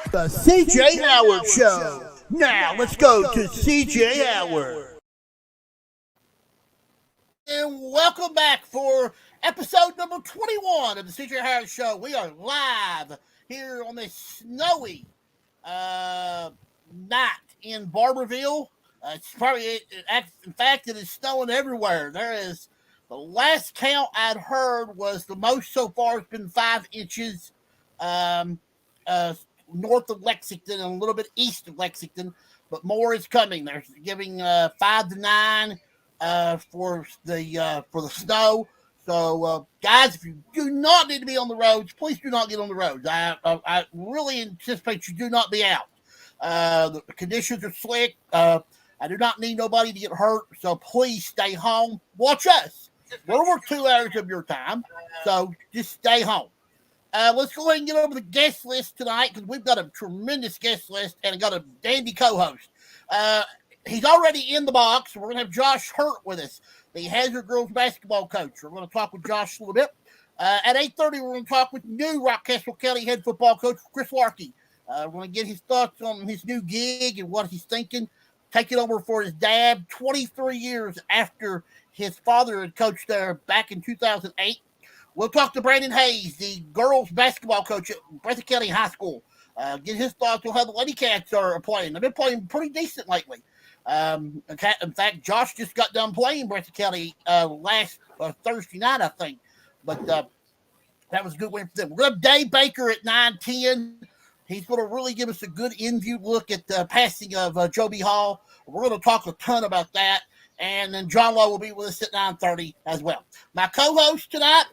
The CJ Howard Show. Now let's go to CJ Howard. And welcome back for episode number 21 of the CJ Howard Show. We are live here on this snowy night in Barberville. It's probably, in fact, it is snowing everywhere. There is, the last count I'd heard was the most so far has been 5 inches. North of Lexington and a little bit east of Lexington, but more is coming. They're giving 5 to 9 for the snow. So, guys, if you do not need to be on the roads, please do not get on the roads. I really anticipate you do not be out. The conditions are slick. I do not need nobody to get hurt, so please stay home. Watch us. We're over 2 hours of your time, so just stay home. Let's go ahead and get over the guest list tonight because we've got a tremendous guest list and got a dandy co-host. He's already in the box. We're going to have Josh Hurt with us, the Hazard Girls basketball coach. We're going to talk with Josh a little bit. At 8:30, we're going to talk with new Rockcastle County head football coach Chris Larker. We're going to get his thoughts on his new gig and what he's thinking. Taking over for his dad 23 years after his father had coached there back in 2008. We'll talk to Brandon Hayes, the girls basketball coach at Breathitt County High School. Get his thoughts on how the Lady Cats are playing. They've been playing pretty decent lately. In fact, Josh just got done playing Breathitt County last Thursday night, I think. But that was a good win for them. We're going to have Dave Baker at 9:10. He's going to really give us a good in-view look at the passing of Joby Hall. We're going to talk a ton about that. And then John Lowe will be with us at 9:30 as well. My co-host tonight,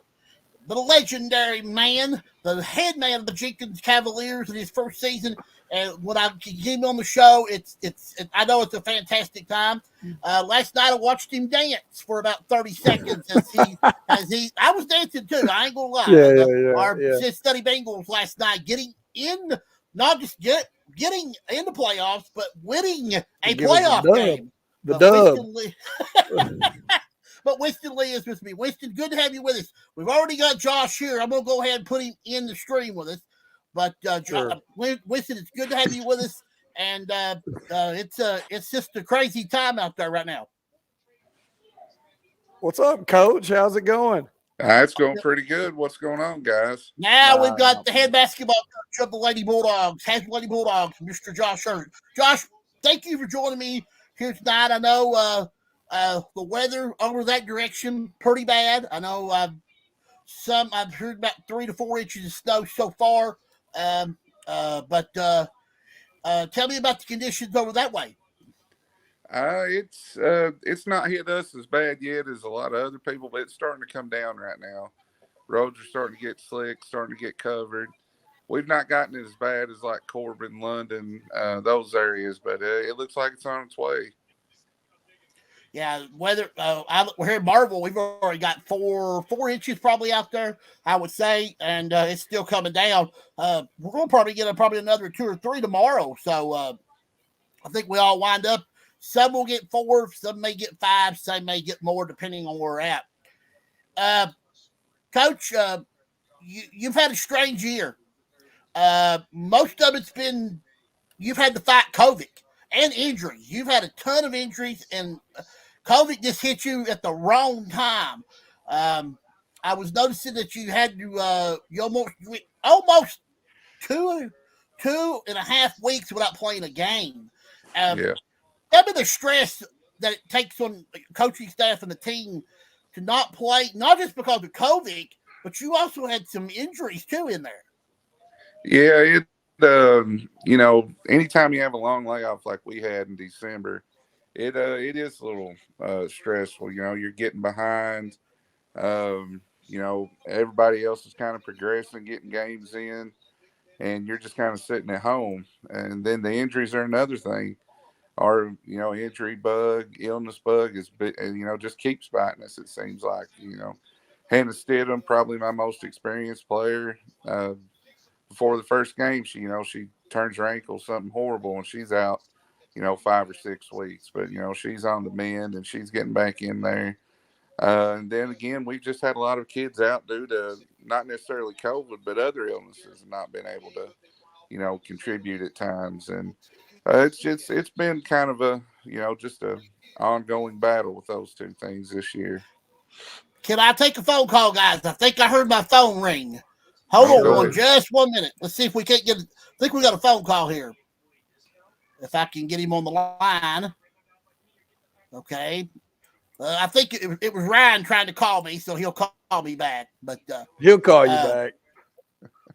the legendary man, the head man of the Jenkins Cavaliers in his first season. And when I get him on the show, I know it's a fantastic time. Last night I watched him dance for about 30 seconds I was dancing too. I ain't gonna lie. Our Cincinnati Bengals last night getting in, not just getting in the playoffs, but winning a playoff game. The dub. But Winston Lee is with me. Winston, good to have you with us. We've already got Josh here. I'm going to go ahead and put him in the stream with us. But sure. Winston, it's good to have you with us. And it's just a crazy time out there right now. What's up, Coach? How's it going? It's going pretty good. What's going on, guys? Now we've got the head basketball coach of the Lady Bulldogs, Mr. Josh Hurt. Josh, thank you for joining me here tonight. I know the weather over that direction pretty bad. I know I've heard about 3 to 4 inches of snow so far. But tell me about the conditions over that way. It's not hit us as bad yet as a lot of other people, but it's starting to come down right now. Roads are starting to get slick, starting to get covered. We've not gotten it as bad as like Corbin, London, those areas, but it looks like it's on its way. Yeah, we're here in Marvel. We've already got 4 inches probably out there, I would say, and it's still coming down. We're going to probably get another 2 or 3 tomorrow. So I think we all wind up. Some will get 4, some may get 5, some may get more, depending on where we're at. Coach, you've had a strange year. Most of it's been you've had to fight COVID and injuries. You've had a ton of injuries, and COVID just hit you at the wrong time. I was noticing that you had to you almost 2.5 weeks without playing a game. Tell me the stress that it takes on the coaching staff and the team to not play, not just because of COVID, but you also had some injuries too in there. Yeah, Anytime you have a long layoff like we had in December, it is a little stressful. You're getting behind. Everybody else is kind of progressing, getting games in, and you're just kind of sitting at home. And then the injuries are another thing. Our injury bug, illness bug is and just keeps biting us. It seems like Hannah Stidham, probably my most experienced player. Before the first game, she turns her ankle, something horrible, and she's out 5 or 6 weeks. But she's on the mend and she's getting back in there. And then again, we've just had a lot of kids out due to not necessarily COVID, but other illnesses, and not been able to contribute at times. And it's been kind of a just a ongoing battle with those two things this year. Can I take a phone call, guys? I think I heard my phone ring. Hold on just 1 minute. Let's see if we can't get. I think we got a phone call here. If I can get him on the line. Okay. I think it was Ryan trying to call me, so he'll call me back. But he'll call you back.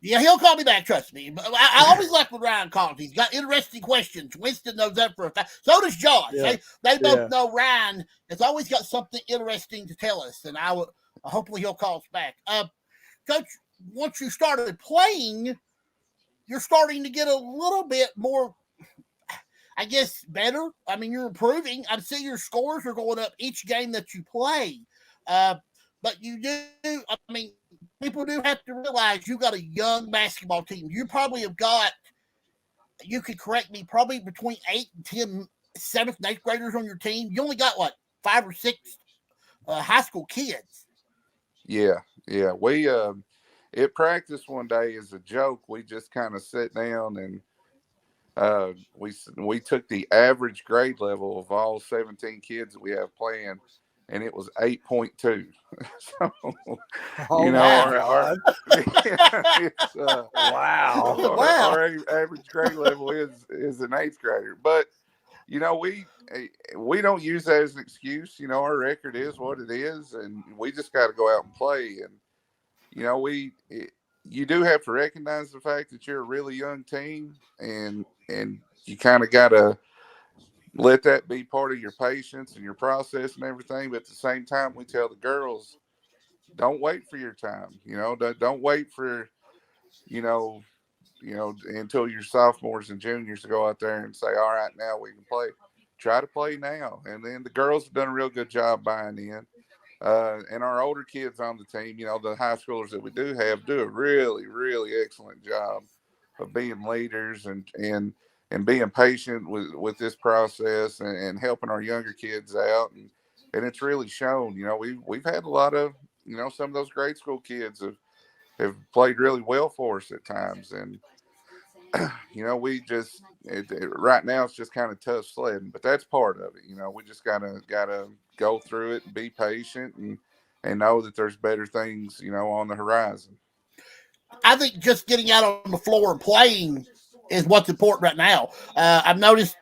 Yeah, he'll call me back. Trust me. I always like when Ryan calls. He's got interesting questions. Winston knows that for a fact. So does Josh. Yeah. They both know Ryan has always got something interesting to tell us, and hopefully he'll call us back. Coach, once you started playing, you're starting to get a little bit more, I guess, better. I mean, you're improving. I see your scores are going up each game that you play. But you do, I mean, people do have to realize you got a young basketball team. You probably have got, you could correct me, probably between 8 and 10 7th and 8th graders on your team. You only got, 5 or 6 high school kids. Yeah. We, at practice one day as a joke, we just kind of sat down and we took the average grade level of all 17 kids that we have playing, and it was 8.2. So, wow. Our average grade level is an 8th grader. But we don't use that as an excuse. Our record is what it is, and we just got to go out and play. And you do have to recognize the fact that you're a really young team, and you kind of got to let that be part of your patience and your process and everything. But at the same time, we tell the girls, don't wait for your time. Don't wait for, until you're sophomores and juniors to go out there and say, all right, now we can play. Try to play now. And then the girls have done a real good job buying in. And our older kids on the team, the high schoolers that we do have, do a really, really excellent job of being leaders and being patient with this process and helping our younger kids out. And it's really shown. We've had a lot of, some of those grade school kids have played really well for us at times. And, we just, right now it's just kind of tough sledding, but that's part of it. We just gotta go through it and be patient and know that there's better things, on the horizon. I think just getting out on the floor and playing is what's important right now. I've noticed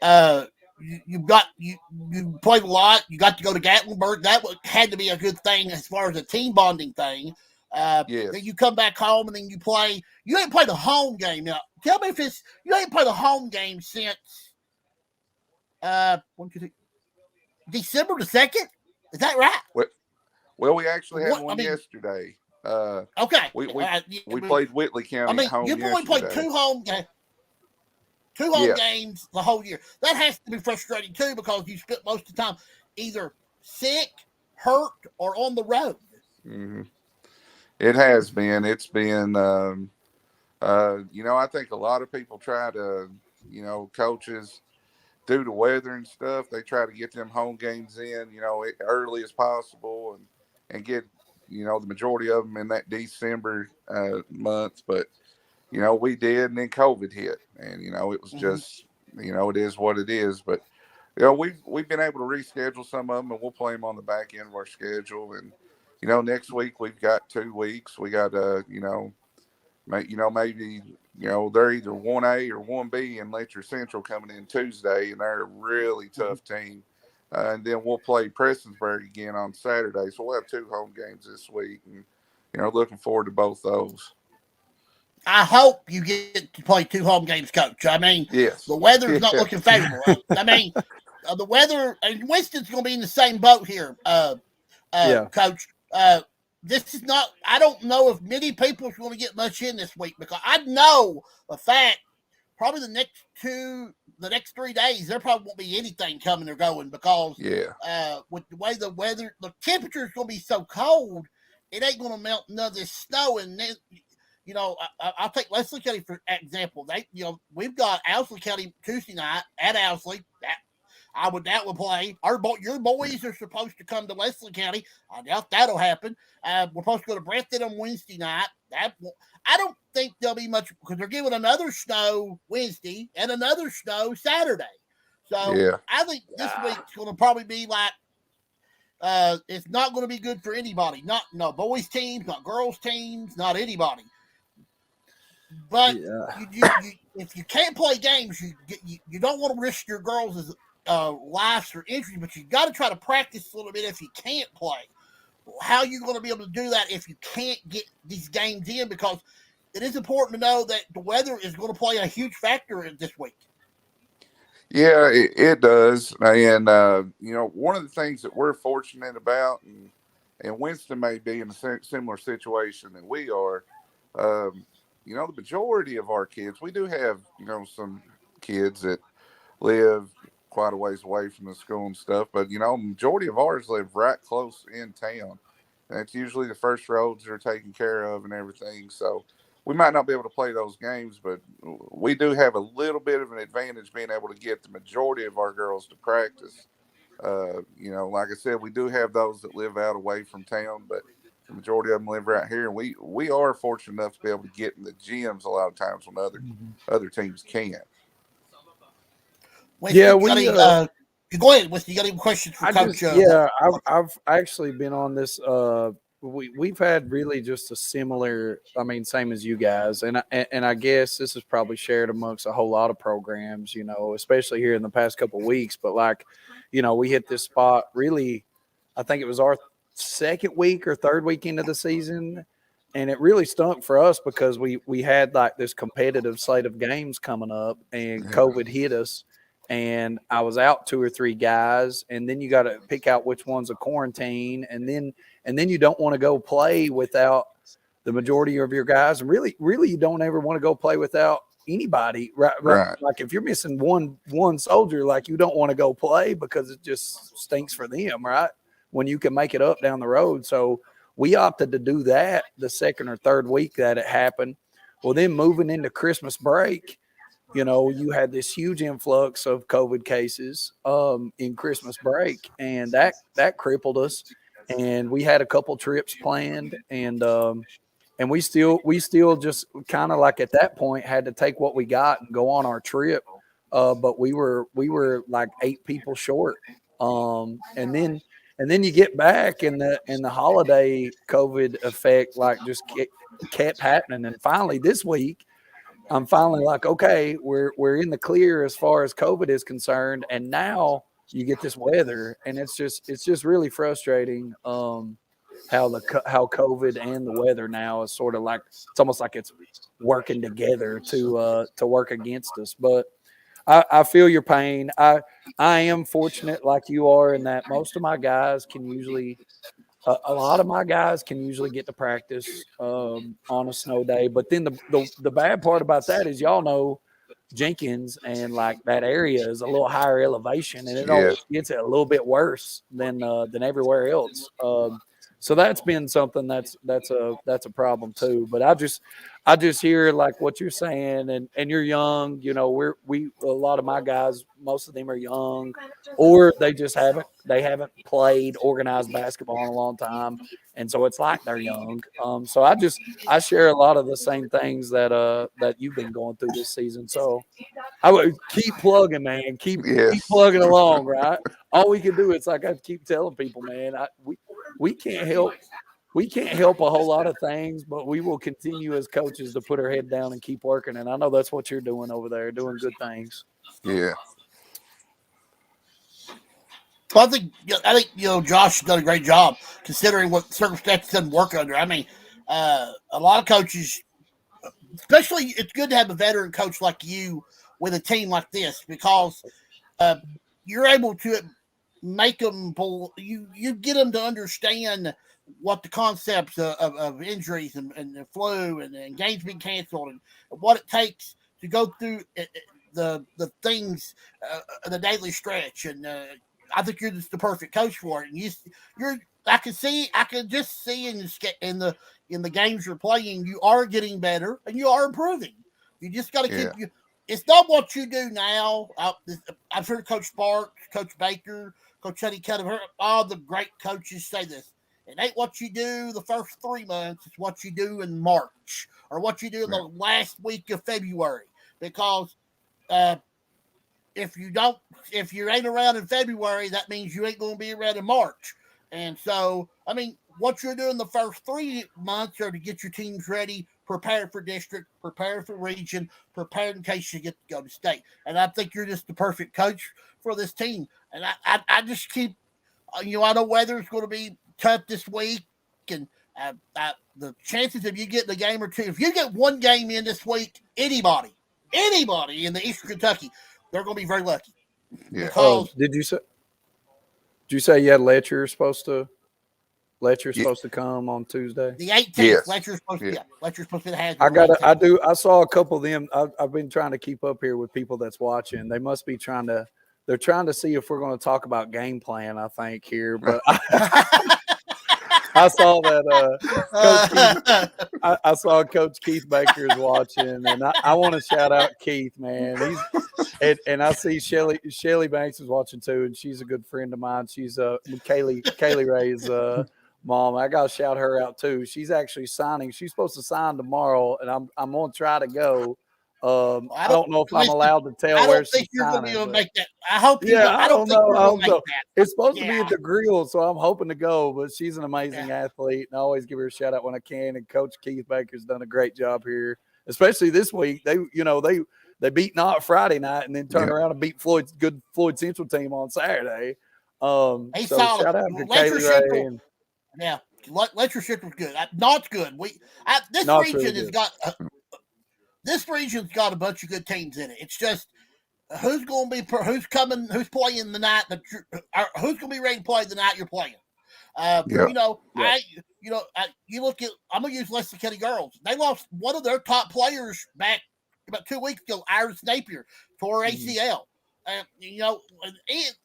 you played a lot. You got to go to Gatlinburg. That had to be a good thing as far as a team bonding thing. Yes. Then you come back home and then you play. You ain't played a home game now. Tell me if you ain't played a home game since December the 2nd. Is that right? Well, we actually had one yesterday. Okay. We played Whitley County at home. You've only played 2 home games. 2 home games the whole year. That has to be frustrating too, because you spent most of the time either sick, hurt, or on the road. Mm-hmm. It has been. It's been. I think a lot of people try to, coaches, due to weather and stuff, they try to get them home games in, early as possible and get, the majority of them in that December month. But we did, and then COVID hit, and it was just, it is what it is. But we've been able to reschedule some of them, and we'll play them on the back end of our schedule. And next week we've got 2 weeks. We got maybe they're either 1A or 1B, and Letcher Central coming in Tuesday, and they're a really tough team. And then we'll play Prestonsburg again on Saturday, so we'll have 2 home games this week, and looking forward to both those. I hope you get to play 2 home games, Coach. I mean, yes, the weather's not looking favorable. I mean, the weather, and Winston's going to be in the same boat here, Coach. This is not, I don't know if many people are going to get much in this week, because I know the fact probably the next 3 days, there probably won't be anything coming or going, because with the way the weather, the temperature is going to be so cold, it ain't going to melt none of this snow. And then, you know, I'll take Leslie County for example. We've got Owsley County Tuesday night at Owsley. That will play. Your boys are supposed to come to Leslie County. I doubt that'll happen. We're supposed to go to Breathitt on Wednesday night. I don't think there'll be much, because they're giving another snow Wednesday and another snow Saturday. So I think this week's going to probably be like, it's not going to be good for anybody. No boys teams, not girls teams, not anybody. But if you can't play games, you don't want to risk your girls' lives or injury, but you got to try to practice a little bit if you can't play. How are you going to be able to do that if you can't get these games in? Because it is important to know that the weather is going to play a huge factor in this week. Yeah, it does. And, one of the things that we're fortunate about, and Winston may be in a similar situation that we are, the majority of our kids, we do have, some kids that live quite a ways away from the school and stuff, but, majority of ours live right close in town. That's usually the first roads that are taken care of and everything. So we might not be able to play those games, but we do have a little bit of an advantage being able to get the majority of our girls to practice. Like I said, we do have those that live out away from town, but the majority of them live right here. And we are fortunate enough to be able to get in the gyms a lot of times when other teams can't. Go ahead, Winston. You got any questions for Coach? I've actually been on this. We've had really just a similar, same as you guys, and I guess this is probably shared amongst a whole lot of programs, especially here in the past couple of weeks. But we hit this spot really, I think it was our second week or third week into the season, and it really stunk for us because we had like this competitive slate of games coming up, and COVID hit us. And I was out 2 or 3 guys, and then you got to pick out which one's a quarantine, and then you don't want to go play without the majority of your guys. And really, you don't ever want to go play without anybody, right? Like if you're missing one soldier, like you don't want to go play because it just stinks for them, right? When you can make it up down the road. So we opted to do that the second or third week that it happened. Well, then moving into Christmas break, you had this huge influx of COVID cases in Christmas break, and that crippled us. And we had a couple trips planned, and we still just kind of like at that point had to take what we got and go on our trip. But we were like 8 people short. And then you get back, and the holiday COVID effect like just kept happening. And finally this week, I'm finally like, okay, we're in the clear as far as COVID is concerned, and now you get this weather, and it's just really frustrating how COVID and the weather now is sort of like, it's almost like it's working together to work against us. But I feel your pain. I am fortunate like you are in that most of my guys can usually. A lot of my guys can usually get to practice on a snow day, but then the bad part about that is y'all know Jenkins and like that area is a little higher elevation, and it always gets a little bit worse than everywhere else. So that's been something that's a problem too. But I just hear like what you're saying, and you're young. A lot of my guys, most of them are young, or they just haven't played organized basketball in a long time, and so it's like they're young. So I share a lot of the same things that you've been going through this season. So I would keep plugging, man. Keep plugging along, right? All we can do is like I keep telling people, man. We can't help a whole lot of things, but we will continue as coaches to put our head down and keep working. And I know that's what you're doing over there, doing good things. Yeah. Well, I think Josh has done a great job considering what circumstances doesn't work under. I mean, a lot of coaches especially it's good to have a veteran coach like you with a team like this because you're able to make them you get them to understand what the concepts of injuries and the flu and games being canceled and what it takes to go through the things the daily stretch and I think you're just the perfect coach for it and you're I can just see in the games you're playing you are getting better and you are improving. You just got to keep you. It's not what you do now. I've heard Coach Sparks, Coach Baker, Coach Honeycutt. I've heard all the great coaches say this. It ain't what you do the first 3 months. It's what you do in March or what you do in the last week of February. Because if you ain't around in February, that means you ain't going to be around in March. And so, I mean, what you're doing the first 3 months are to get your teams ready, prepare for district, prepare for region, prepare in case you get to go to state. And I think you're just the perfect coach for this team. And I just keep, I know weather's going to be tough this week. And the chances of you getting a game or two, if you get one game in this week, anybody in the Eastern Kentucky, they're going to be very lucky. Yeah. Because did you say you had Letcher's supposed to come on Tuesday? The 18th, yes. Letcher's supposed to be the hazard. I saw a couple of them. I've been trying to keep up here with people that's watching. They must be they're trying to see if we're going to talk about game plan, I think, here. But I saw that I saw Coach Keith Baker is watching, and I want to shout out Keith, man. And I see Shelly Banks is watching too, and she's a good friend of mine. She's Kaylee Ray's mom. I gotta shout her out too. She's actually signing. She's supposed to sign tomorrow, and I'm gonna try to go. I don't know if I'm allowed to tell where she's signing. I don't think you're going to make that. I hope you. Yeah, I don't think you're going to make that. It's supposed to be at the Grils, so I'm hoping to go. But she's an amazing athlete, and I always give her a shout out when I can. And Coach Keith Baker's done a great job here, especially this week. They beat Knott Friday night, and then turned around and beat Floyd Central team on Saturday. So shout out to Kaylee Ray. Yeah, Letcher Central's good. Knott's good. This region has got. This region's got a bunch of good teams in it. It's just who's playing the night who's going to be ready to play the night you're playing. You look at. I'm going to use Leslie County Girls. They lost one of their top players back about 2 weeks ago. Iris Napier tore ACL.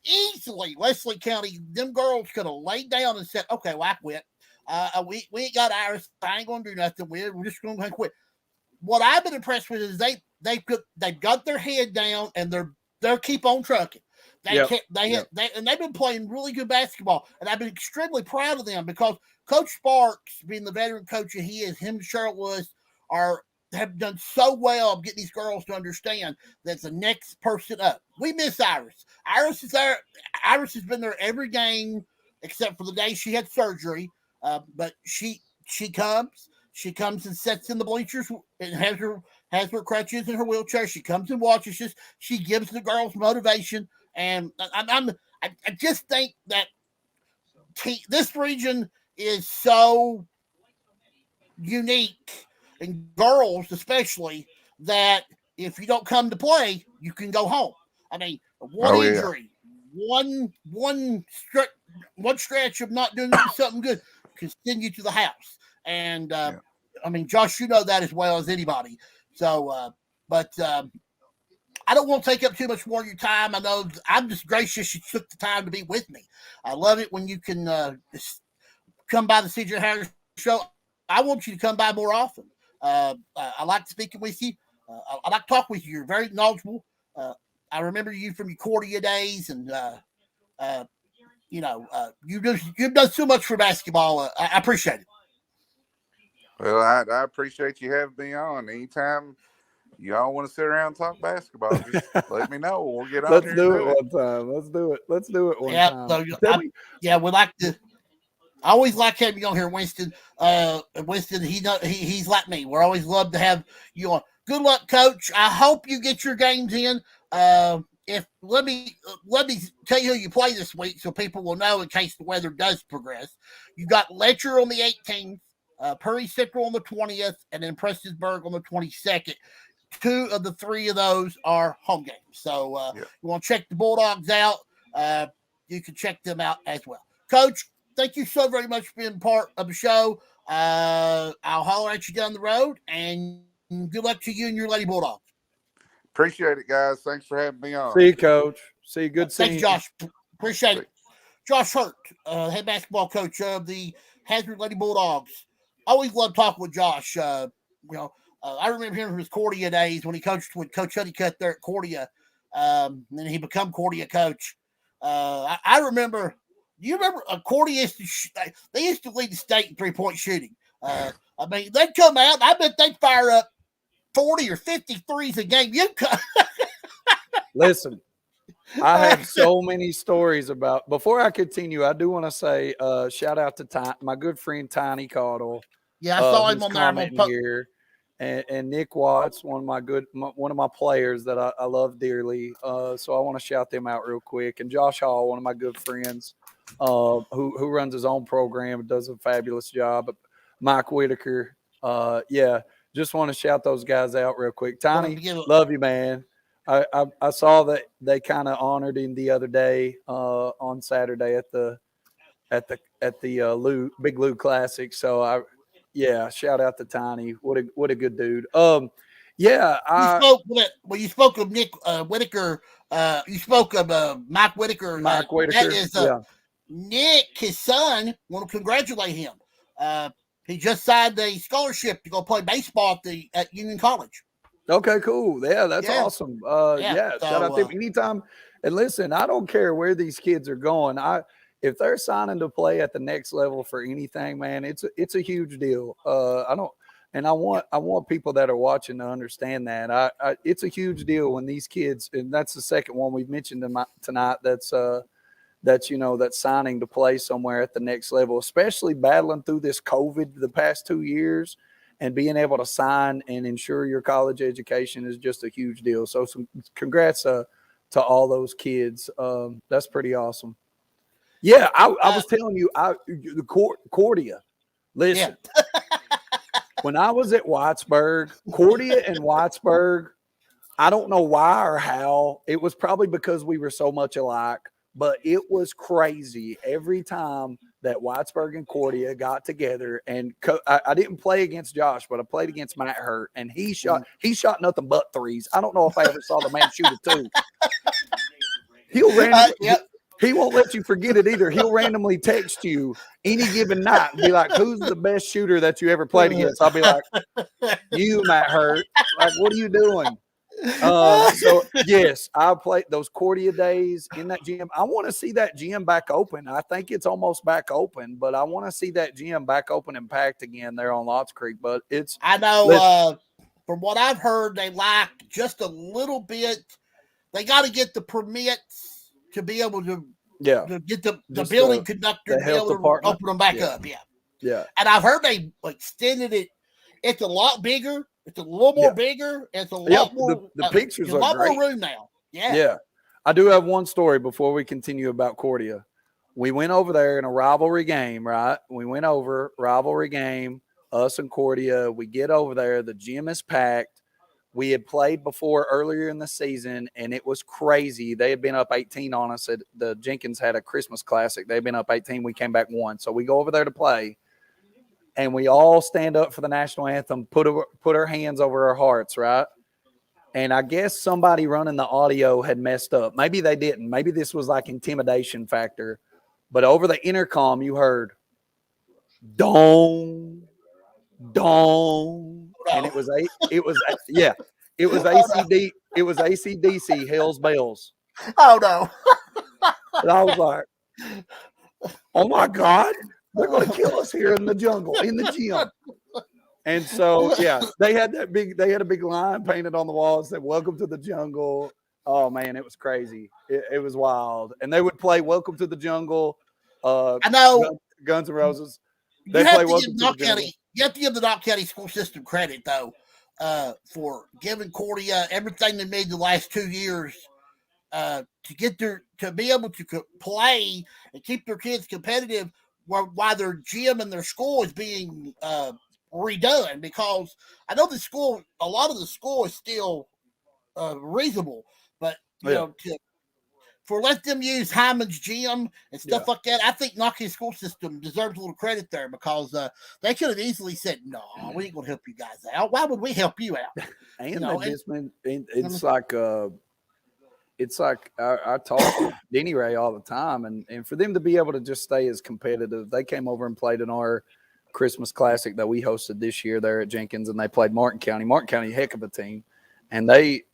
Easily Leslie County. Them girls could have laid down and said, "Okay, well I quit. We ain't got Iris. I ain't going to do nothing. We're just going to quit." What I've been impressed with is they've got their head down and they're keep on trucking. And they've been playing really good basketball, and I've been extremely proud of them because Coach Sparks, being the veteran coach that he is, him and Cheryl Lewis have done so well of getting these girls to understand that's the next person up. We miss Iris. Iris is there. Iris has been there every game except for the day she had surgery, but she comes. She comes and sits in the bleachers and has her crutches in her wheelchair. She comes and watches us. She gives the girls motivation, and I just think that this region is so unique, and girls especially, that if you don't come to play, you can go home. I mean, injury, one stretch of not doing something good can send you to the house. And I mean, Josh, you know that as well as anybody. So, but I don't want to take up too much more of your time. I know I'm just gracious you took the time to be with me. I love it when you can just come by the CJ Harris show. I want you to come by more often. I like speaking with you. I like to talk with you. You're very knowledgeable. I remember you from your Cordia days, and you've done so much for basketball. I appreciate it. Well, I appreciate you having me on. Anytime y'all want to sit around and talk basketball, just let me know. We'll get on. Let's do it one time. Let's do it one time. We like to. I always like having you on here, Winston. Winston, he's like me. We're always love to have you on. Good luck, Coach. I hope you get your games in. Let me tell you who you play this week, so people will know in case the weather does progress. You got Letcher on the 18th. Perry Central on the 20th, and then Prestonsburg on the 22nd. 2 of the 3 of those are home games. So you want to check the Bulldogs out, you can check them out as well. Coach, thank you so very much for being part of the show. I'll holler at you down the road, and good luck to you and your Lady Bulldogs. Appreciate it, guys. Thanks for having me on. See you, Coach. See you. Good seeing you. Thanks, Josh. Appreciate it. Josh Hurt, head basketball coach of the Hazard Lady Bulldogs. Always love talking with Josh. I remember him from his Cordia days when he coached with Coach Honeycutt there at Cordia. And then he became Cordia coach. I remember. Do you remember Cordia they used to lead the state in 3-point shooting. They'd come out, and I bet they'd fire up 40 or 50 threes a game. Listen, I have so many stories about. Before I continue, I do want to say shout out to my good friend Tiny Caudle. Yeah, I saw him on there. Here, and Nick Watts, one of my players that I love dearly. So I want to shout them out real quick. And Josh Hall, one of my good friends, who runs his own program and does a fabulous job. Mike Whitaker, just want to shout those guys out real quick. Tiny, love you, man. I saw that they kind of honored him the other day on Saturday at the Big Lou Classic. So shout out to Tiny. What a good dude. You spoke of Nick Whitaker. You spoke of Mike Whitaker. Mike Whitaker. That is Nick, his son. Want to congratulate him. He just signed a scholarship to go play baseball at Union College. Okay, cool. Yeah, that's awesome. Shout out to them anytime. And listen, I don't care where these kids are going. If they're signing to play at the next level for anything, man, it's a huge deal. I want people that are watching to understand that. It's a huge deal when these kids, and that's the second one we've mentioned tonight. That's signing to play somewhere at the next level, especially battling through this COVID the past 2 years. And being able to sign and ensure your college education is just a huge deal. So some congrats to all those kids. That's pretty awesome. Yeah, I was telling you, the Cordia. Listen, when I was at Whitesburg, Cordia and Whitesburg, I don't know why or how. It was probably because we were so much alike, but it was crazy every time that Whitesburg and Cordia got together. And I didn't play against Josh, but I played against Matt Hurt, and he shot nothing but threes. I don't know if I ever saw the man shoot a two. He won't let you forget it either. He'll randomly text you any given night and be like, "Who's the best shooter that you ever played against?" I'll be like, "You, Matt Hurt." Like, what are you doing? So yes, I played those Cordia days in that gym. I want to see that gym back open. I think it's almost back open, but I want to see that gym back open and packed again there on Lots Creek. But I know from what I've heard, they lack just a little bit. They got to get the permits to be able to get the building conductor to be able to open them back up. Yeah. And I've heard they extended it. It's a lot bigger. It's a little more bigger. It's a lot more. The pictures are a lot great. more room now. Yeah. I do have one story before we continue about Cordia. We went over there in a rivalry game, right? We went over rivalry game, us and Cordia. We get over there. The gym is packed. We had played before earlier in the season, and it was crazy. They had been up 18 on us. The Jenkins had a Christmas Classic. They'd been up 18. We came back 1. So we go over there to play. And we all stand up for the national anthem, put our hands over our hearts, right? And I guess somebody running the audio had messed up. Maybe they didn't. Maybe this was like intimidation factor. But over the intercom, you heard, "Dong, dong," and it was AC/DC, Hell's Bells. Oh no! And I was like, "Oh my God. They're going to kill us here in the jungle, in the gym." And so, they had a big line painted on the wall that said, "Welcome to the jungle." Oh man, it was crazy. It was wild. And they would play "Welcome to the Jungle." I know Guns N' Roses. You have to give the Knox County school system credit though, for giving Cordia everything they made the last 2 years, to be able to play and keep their kids competitive why their gym and their school is being redone, because I know the school, a lot of the school is still reasonable, but you know, for let them use Hyman's gym and stuff like that, I think Knoxville school system deserves a little credit there, because they could have easily said, "No, we ain't gonna help you guys out. Why would we help you out?" And you know, it's like I talk to Denny Ray all the time, and for them to be able to just stay as competitive, they came over and played in our Christmas Classic that we hosted this year there at Jenkins, and they played Martin County. Martin County, heck of a team, and they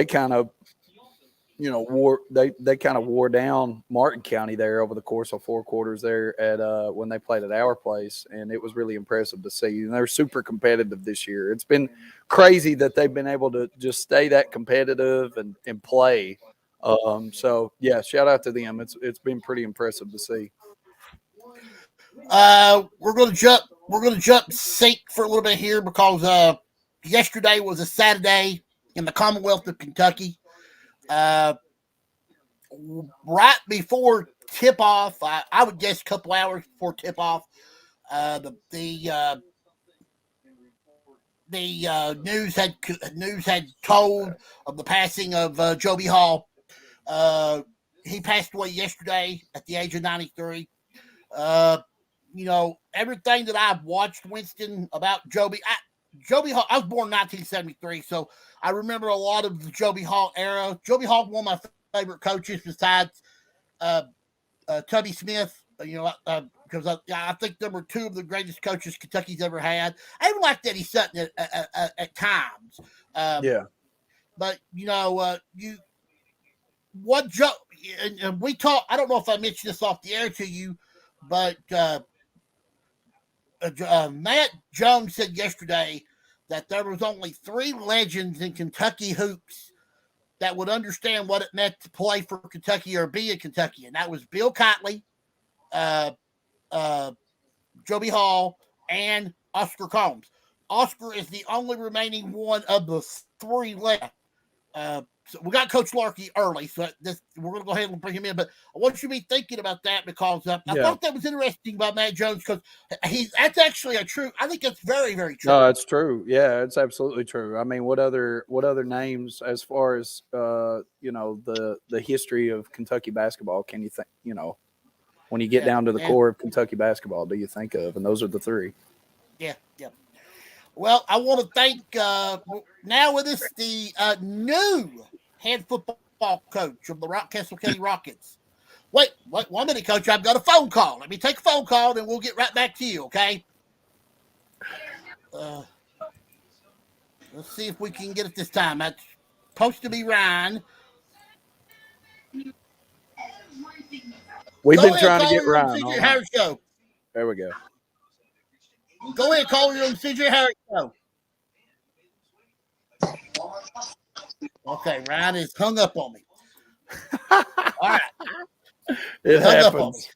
kind of, you know, they kind of wore down Martin County there over the course of 4 quarters there at when they played at our place, and it was really impressive to see. And they're super competitive this year. It's been crazy that they've been able to just stay that competitive and play. So yeah, shout out to them. It's been pretty impressive to see. We're gonna jump sync for a little bit here, because yesterday was a Saturday in the Commonwealth of Kentucky. Right before tip off, I would guess a couple hours before tip off, the news had told of the passing of Joby Hall. He passed away yesterday at the age of 93. You know, everything that I've watched, Winston, about Joby Hall, I was born in 1973, so I remember a lot of the Joby Hall era. Joby Hall, one of my favorite coaches besides Tubby Smith, you know, because I think there were 2 of the greatest coaches Kentucky's ever had. I even like Eddie Sutton at times. But, you know, and we talked, I don't know if I mentioned this off the air to you, but Matt Jones said yesterday that there was only 3 legends in Kentucky hoops that would understand what it meant to play for Kentucky or be in Kentucky, and that was Bill Cotley, Joby Hall, and Oscar Combs. Oscar is the only remaining one of the 3 left. So we got Coach Larker early, so we're going to go ahead and bring him in. But I want you to be thinking about that, because I thought that was interesting about Matt Jones, because that's actually I think that's very, very true. No, it's true. Yeah, it's absolutely true. I mean, what other names, as far as you know, the history of Kentucky basketball, can you think, you know, when you get down to the core of Kentucky basketball, do you think of? And those are the 3. Yeah. Well, I want to thank now with us the new head football coach of the Rockcastle County Rockets. Wait 1 minute, Coach. I've got a phone call. Let me take a phone call, and we'll get right back to you, okay? Let's see if we can get it this time. That's supposed to be Ryan. We've been trying to get Ryan on. Harris Show. There we go. Go ahead, call your own CJ Harris Show. Okay, Ryan is hung up on me. All right. It happens.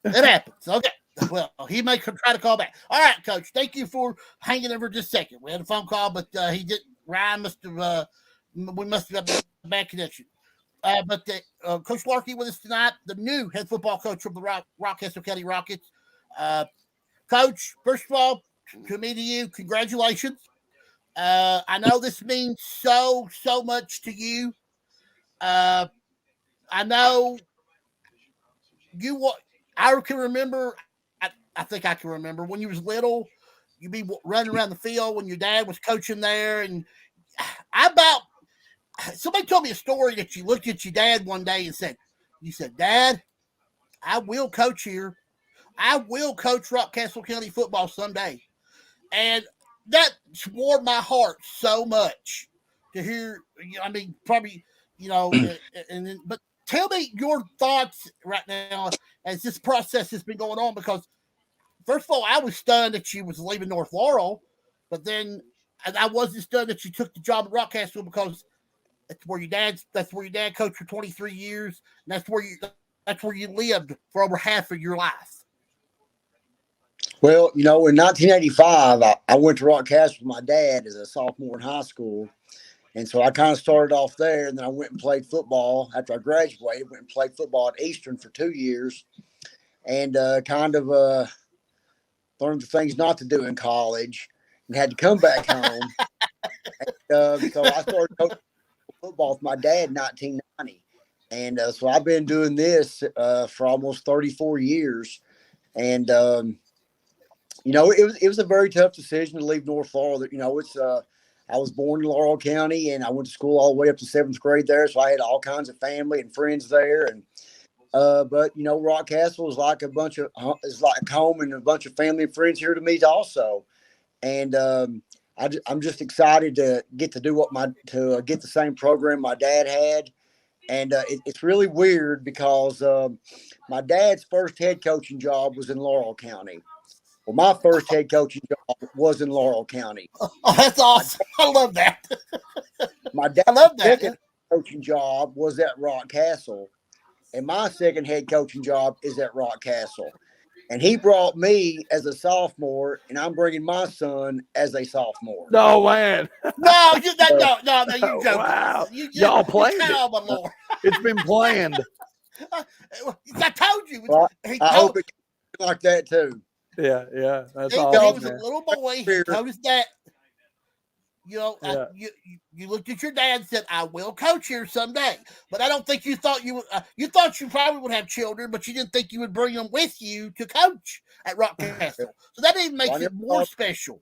It happens. Okay. Well, he may try to call back. All right, Coach. Thank you for hanging over just a second. We had a phone call, but he didn't. Ryan must have. We must have got a bad connection. But Coach Larker with us tonight, the new head football coach of the Rockcastle County Rockets. Coach, first of all, to me, to you, congratulations. I know this means so much to you. I know I can remember. I think I can remember when you was little. You'd be running around the field when your dad was coaching there, and somebody told me a story that you looked at your dad one day and said, "Dad, I will coach here. I will coach Rockcastle County football someday," and that warmed my heart so much to hear. I mean, probably, you know, but tell me your thoughts right now as this process has been going on, because first of all, I was stunned that she was leaving North Laurel, but then I wasn't stunned that she took the job at Rockcastle, because that's where your dad coached for 23 years, and that's where you lived for over half of your life. Well, you know, in 1985, I went to Rockcastle with my dad as a sophomore in high school. And so I kind of started off there, and then I went and played football. After I graduated, went and played football at Eastern for 2 years. and kind of learned the things not to do in college, and had to come back home. So I started coaching football with my dad in 1990. And so I've been doing this for almost 34 years. And, it was a very tough decision to leave North Florida. I was born in Laurel County, and I went to school all the way up to 7th grade there. So I had all kinds of family and friends there. And but Rockcastle is like like home and a bunch of family and friends here to meet also. And I'm just excited to get to do get the same program my dad had. And it's really weird because my dad's first head coaching job was in Laurel County. Well, my first head coaching job was in Laurel County. Oh, that's awesome. I love that. My dad's second coaching job was at Rockcastle, and my second head coaching job is at Rockcastle. And he brought me as a sophomore, and I'm bringing my son as a sophomore. No, man. No, you joking. Wow. Y'all planned it. It's been planned. I told you. Well, I hope it like that too. Yeah. That's awesome. He was man. a little boy. He told his dad, you looked at your dad and said, I will coach here someday. But I don't think you thought you would. You thought you probably would have children, but you didn't think you would bring them with you to coach at Rockcastle. So that even makes it more special.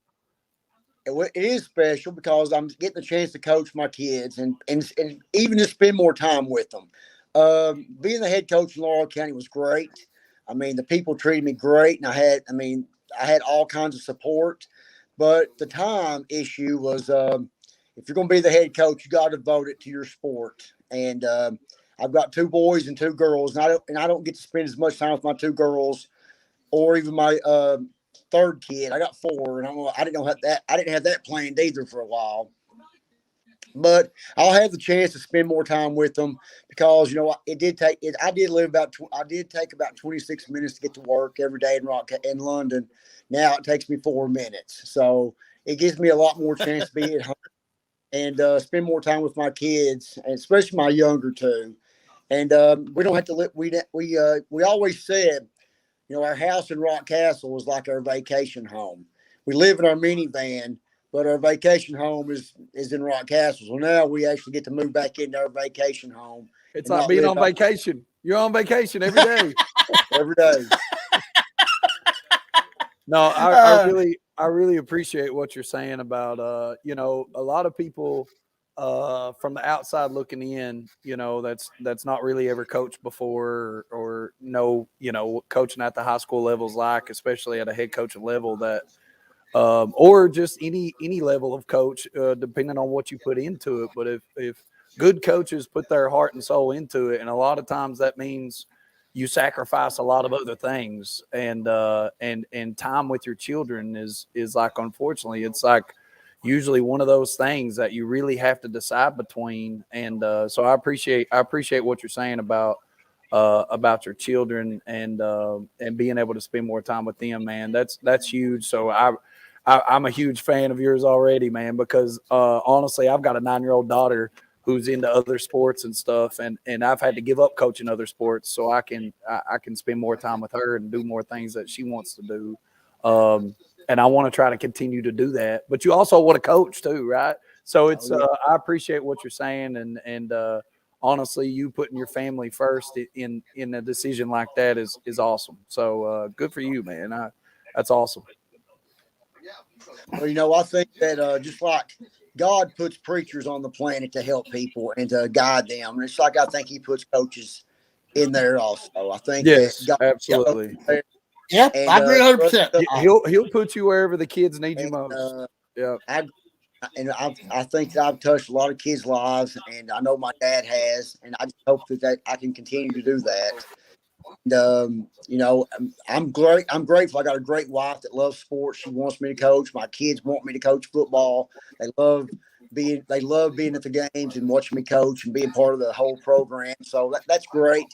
It is special because I'm getting the chance to coach my kids and even to spend more time with them. Being the head coach in Laurel County was great. I mean, the people treated me great, and I had all kinds of support. But the time issue was, if you're going to be the head coach, you got to devote it to your sport. And I've got 2 boys and 2 girls, and I don't get to spend as much time with my 2 girls, or even my third kid. I got 4, and I didn't have that planned either for a while. But I'll have the chance to spend more time with them because I did take about 26 minutes to get to work every day in London. Now it takes me 4 minutes, so it gives me a lot more chance to be at home and spend more time with my kids, and especially my younger 2. And we don't have to live. We always said, our house in Rockcastle was like our vacation home. We live in our minivan, but our vacation home is in Rockcastle. So now we actually get to move back into our vacation home. It's like being on vacation. You're on vacation every day. Every day. No, I really appreciate what you're saying about a lot of people from the outside looking in, that's not really ever coached before or coaching at the high school levels, like especially at a head coaching level, that or just any level of coach, depending on what you put into it. But if good coaches put their heart and soul into it, and a lot of times that means you sacrifice a lot of other things, and time with your children is like, unfortunately, it's like usually one of those things that you really have to decide between. And so I appreciate what you're saying about your children and being able to spend more time with them, man. That's huge. So I'm a huge fan of yours already, man, because honestly, I've got a 9-year-old daughter who's into other sports and stuff, and I've had to give up coaching other sports so I can spend more time with her and do more things that she wants to do. And I want to try to continue to do that. But you also want to coach too, right? So it's I appreciate what you're saying, and honestly, you putting your family first in a decision like that is awesome. So good for you, man. That's awesome. Well, I think that just like God puts preachers on the planet to help people and to guide them, and it's like I think He puts coaches in there also. I think yes, that God, absolutely. Yeah, I agree 100%. He'll put you wherever the kids need you most. Yeah, I think that I've touched a lot of kids' lives, and I know my dad has, and I just hope that I can continue to do that. And, I'm great. I'm grateful. I got a great wife that loves sports. She wants me to coach. My kids want me to coach football. They love being at the games and watching me coach and being part of the whole program. So that's great.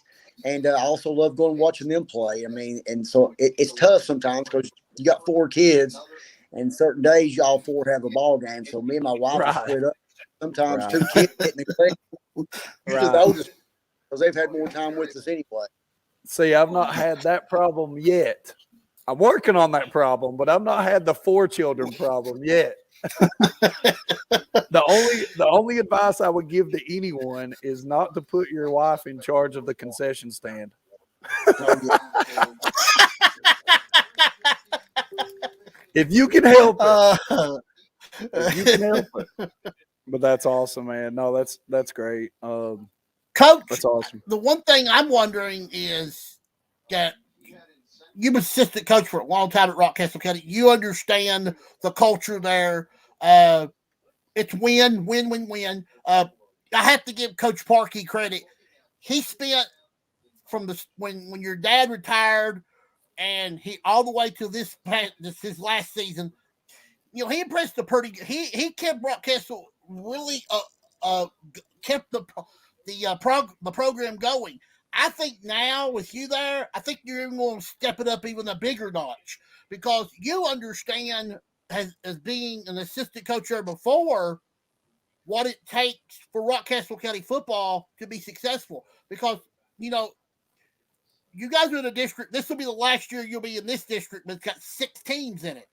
And I also love going and watching them play. I mean, and so it's tough sometimes because you got 4 kids, and certain days y'all 4 have a ball game. So me and my wife are split up. Sometimes 2 kids get neglected. Usually the oldest, because they've had more time with us anyway. See, I've not had that problem yet. I'm working on that problem, but I've not had the 4 children problem yet. The only advice I would give to anyone is not to put your wife in charge of the concession stand. Oh, yeah. If you can help it, If you can help it. But that's awesome, man. No, that's great. Coach, That's awesome. the one thing I'm wondering is that you've been assistant coach for a long time at Rockcastle County. You understand the culture there. It's win, win, win, win. I have to give Coach Parkey credit. He spent from the when your dad retired and he all the way to this his last season. You know, he impressed the pretty. He kept Rockcastle really kept the program going. I think now with you there, I think you're even going to step it up even a bigger notch because you understand as being an assistant coach there before what it takes for Rockcastle County football to be successful. Because you know you guys are in a district. This will be the last year you'll be in this district, but it's got 6 teams in it.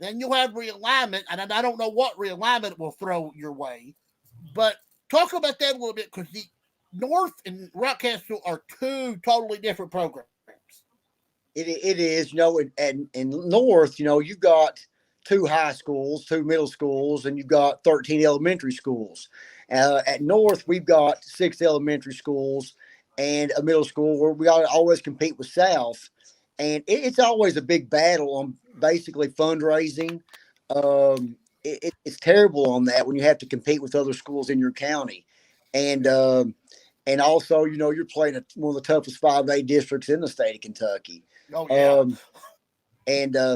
Then you'll have realignment, and I don't know what realignment will throw your way. But talk about that a little bit because the North and Rockcastle are 2 totally different programs. It is, you know, and in North, you know, you've got 2 high schools, 2 middle schools, and you've got 13 elementary schools. At North, we've got 6 elementary schools and a middle school where we got to always compete with South. And it's always a big battle on basically fundraising. It's terrible on that when you have to compete with other schools in your county. And also, you know, you're playing one of the toughest 5A districts in the state of Kentucky. Oh, yeah.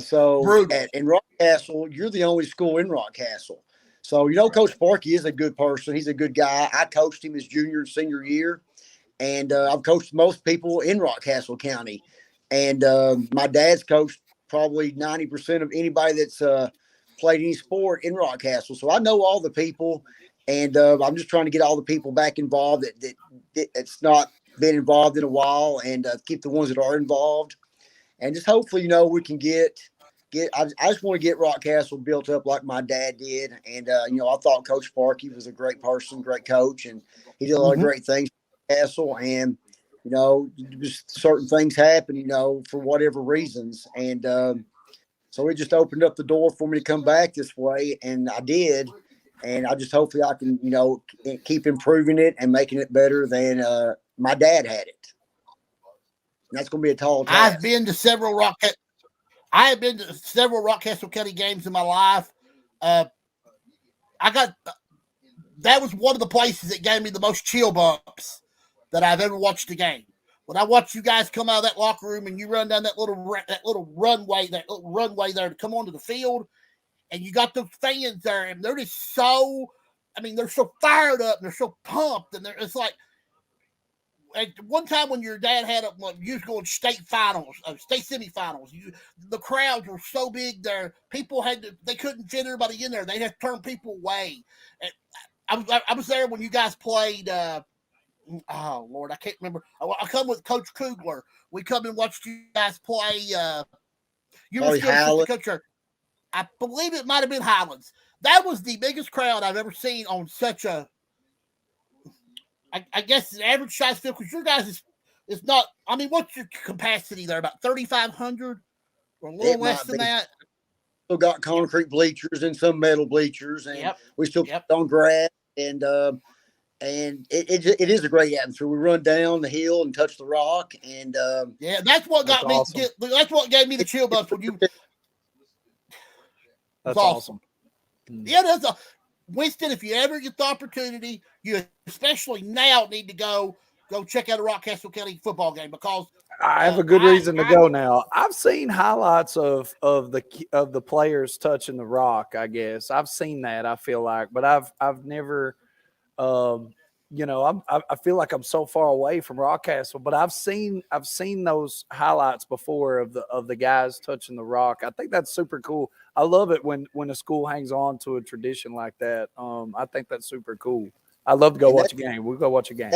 So in Rockcastle, you're the only school in Rockcastle. So, you know, Coach Parkey is a good person. He's a good guy. I coached him his junior and senior year. And I've coached most people in Rockcastle County. And my dad's coached probably 90% of anybody that's played any sport in Rockcastle. So I know all the people. And I'm just trying to get all the people back involved that's not been involved in a while and keep the ones that are involved. And just hopefully, you know, we can I just want to get Rockcastle built up like my dad did. And, you know, I thought Coach Parkey was a great person, great coach, and he did a lot of great things for Castle. And, you know, just certain things happen, you know, for whatever reasons. And so it just opened up the door for me to come back this way. And I did. And I just hopefully I can, you know, keep improving it and making it better than my dad had it. And that's going to be a tall task. I have been to several Rockcastle County games in my life. That was one of the places that gave me the most chill bumps that I've ever watched a game. When I watched you guys come out of that locker room and you run down that little runway there to come onto the field, and you got those fans there, and they're just so, they're so fired up and they're so pumped, and it's like. At one time when your dad had you was going state finals, state semifinals, the crowds were so big there. People they couldn't fit everybody in there. They had to turn people away. And I was there when you guys played. Oh Lord, I can't remember. I come with Coach Kugler. We come and watched you guys play. You were still the coach. I believe it might have been Highlands. That was the biggest crowd I've ever seen on such a. I guess the average size field, because your guys is not. What's your capacity there? About 3,500 or a little less than that. Still got concrete bleachers and some metal bleachers, and we still put on grass, and it is a great atmosphere. We run down the hill and touch the rock, and that's what got me. Awesome. That's what gave me the chill bumps when you. That's awesome. Yeah, that's a. Winston, if you ever get the opportunity, you especially now need to go check out a Rockcastle County football game because I have a good reason to go now. I've seen highlights of the players touching the rock. I guess I've seen that. I feel like, but I've never, I feel like I'm so far away from Rockcastle, but I've seen those highlights before of the guys touching the rock. I think that's super cool. I love it when a school hangs on to a tradition like that. I think that's super cool. I love to go watch a game. We'll go watch a game.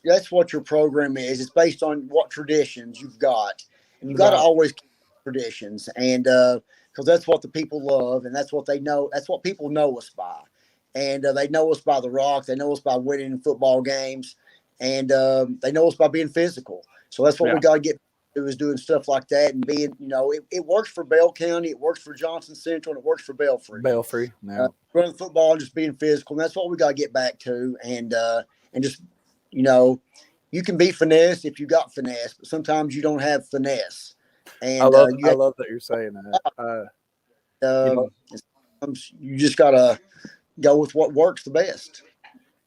that's what your program is. It's based on what traditions you've got, and you got to Right. always keep traditions, and because that's what the people love, and that's what they know. That's what people know us by, and they know us by the Rock. They know us by winning football games, and they know us by being physical. So that's what we got to get to, is doing stuff like that and being. It works for Bell County, it works for Johnson Central, and it works for Belfry. Belfry. No. Running football and just being physical, and that's what we got to get back to, and just you can be finesse if you got finesse, but sometimes you don't have finesse. And I love that you're saying that. you just gotta go with what works the best.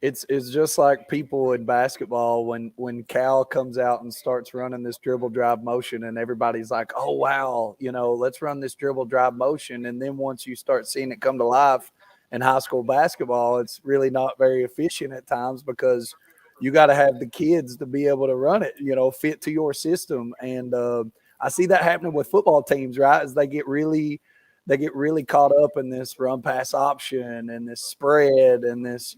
It's just like people in basketball when Cal comes out and starts running this dribble drive motion, and everybody's like, oh wow, let's run this dribble drive motion. And then once you start seeing it come to life in high school basketball, it's really not very efficient at times, because you got to have the kids to be able to run it, fit to your system. And I see that happening with football teams, right? As they get really caught up in this run pass option and this spread and this,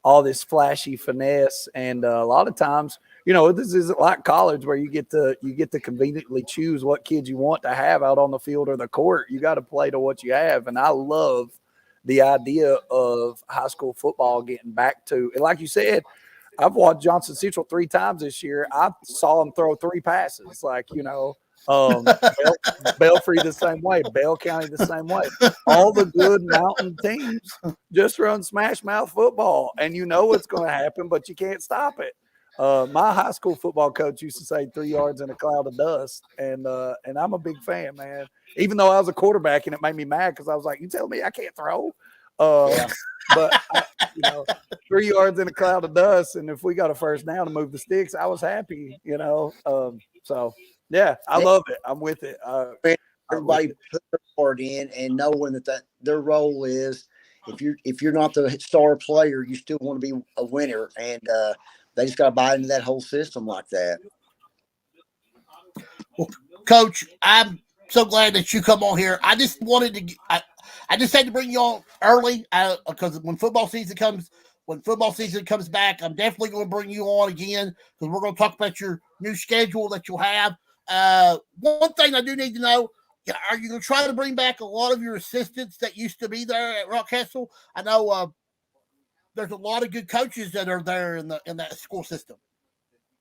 all this flashy finesse. And a lot of times, this isn't like college where you get to conveniently choose what kids you want to have out on the field or the court. You got to play to what you have. And I love the idea of high school football getting back to, and like you said, I've watched Johnson Central 3 times this year. I saw him throw 3 passes. Belfry the same way, Bell County the same way. All the good mountain teams just run smash mouth football, and you know what's going to happen, but you can't stop it. My high school football coach used to say 3 yards in a cloud of dust, and I'm a big fan, man. Even though I was a quarterback, and it made me mad because I was like, "You tell me I can't throw?" But 3 yards in a cloud of dust, and if we got a first down to move the sticks, I was happy. So yeah, I love it. I'm with it. Everybody put their part in, and knowing that their role is, if you're not the star player, you still want to be a winner, and they just got to buy into that whole system like that. Well, Coach, I'm so glad that you come on here. I just wanted to. I just had to bring you on early because when football season comes back, I'm definitely going to bring you on again, because we're going to talk about your new schedule that you'll have. One thing I do need to know: are you going to try to bring back a lot of your assistants that used to be there at Rockcastle? I know there's a lot of good coaches that are there in that school system.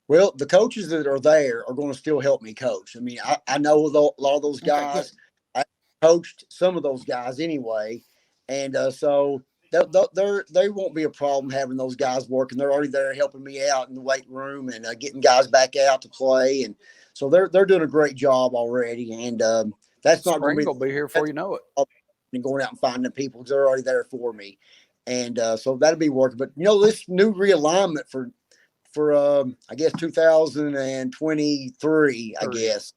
Well, the coaches that are there are going to still help me coach. I mean, I know a lot of those guys. I coached some of those guys anyway, and so they won't be a problem having those guys working. They're already there helping me out in the weight room and getting guys back out to play, and so they're doing a great job already. And that's not going to be here before you know it. And going out and finding people, because they're already there for me, and so that'll be working. But this new realignment for I guess 2023, I guess.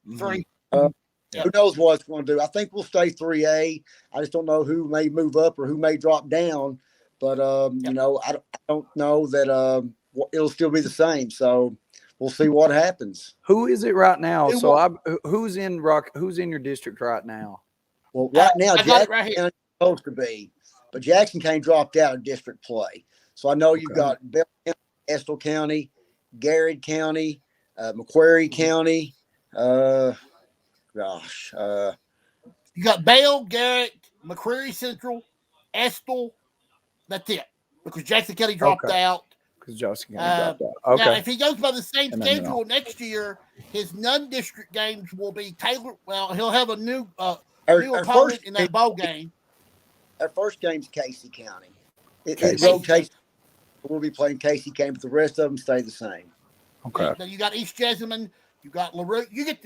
Who knows what it's going to do? I think we'll stay 3A. I just don't know who may move up or who may drop down. But I don't know that it'll still be the same. So we'll see what happens. Who is it right now? Who's in your district right now? Well, right now, Jackson County is supposed to be, but Jackson County dropped out of district play. So I know you've got Bell County, Estill County, Garrett County, Macquarie County. You got Bale, Garrett, McCreary Central, Estill. That's it, because Jackson County dropped out. Because Jackson County dropped out. Okay. Now, if he goes by the same schedule next year, his non-district games will be Taylor. Well, he'll have a new opponent in that bowl game. Our first game's Casey County. It rotates. We'll be playing Casey County, but the rest of them stay the same. Okay. Now you got East Jessamine. You got LaRue. You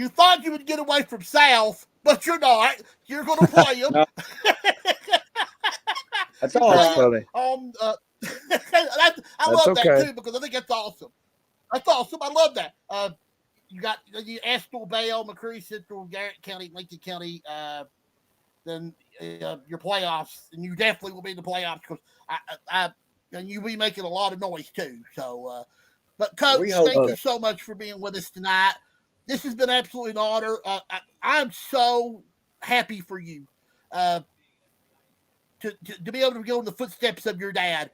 thought you would get away from South, but you're not. You're going to play them. That's all right. I love that too, because I think that's awesome. That's awesome. I love that. You got Estill, Bale, McCreary Central, Garrett County, Lincoln County. Then your playoffs, and you definitely will be in the playoffs, because and you'll be making a lot of noise too. So, but Coach, thank you so much for being with us tonight. This has been absolutely an honor. I'm so happy for you to be able to go in the footsteps of your dad.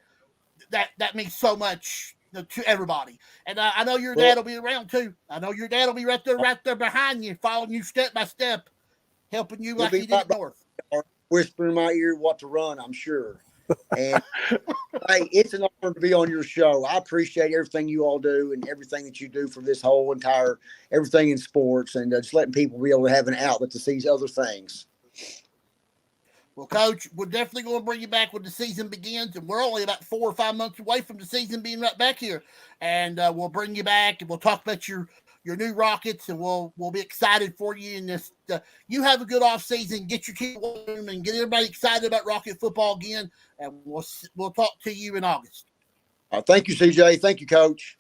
that means so much to everybody. And I know your dad will be around too. I know your dad will be right there behind you, following you step by step, helping you like he did at North. Whispering in my ear what to run, I'm sure. And hey, it's an honor to be on your show. I appreciate everything you all do and everything that you do for this whole entire everything in sports, and just letting people be able to have an outlet to see other things. Well, Coach, we're definitely going to bring you back when the season begins, and we're only about 4 or 5 months away from the season being right back here. And we'll bring you back, and we'll talk about your new Rockets, and we'll be excited for you in this. You have a good off season, get your team and get everybody excited about Rocket football again, and we'll talk to you in August. Thank you, CJ. Thank you, Coach.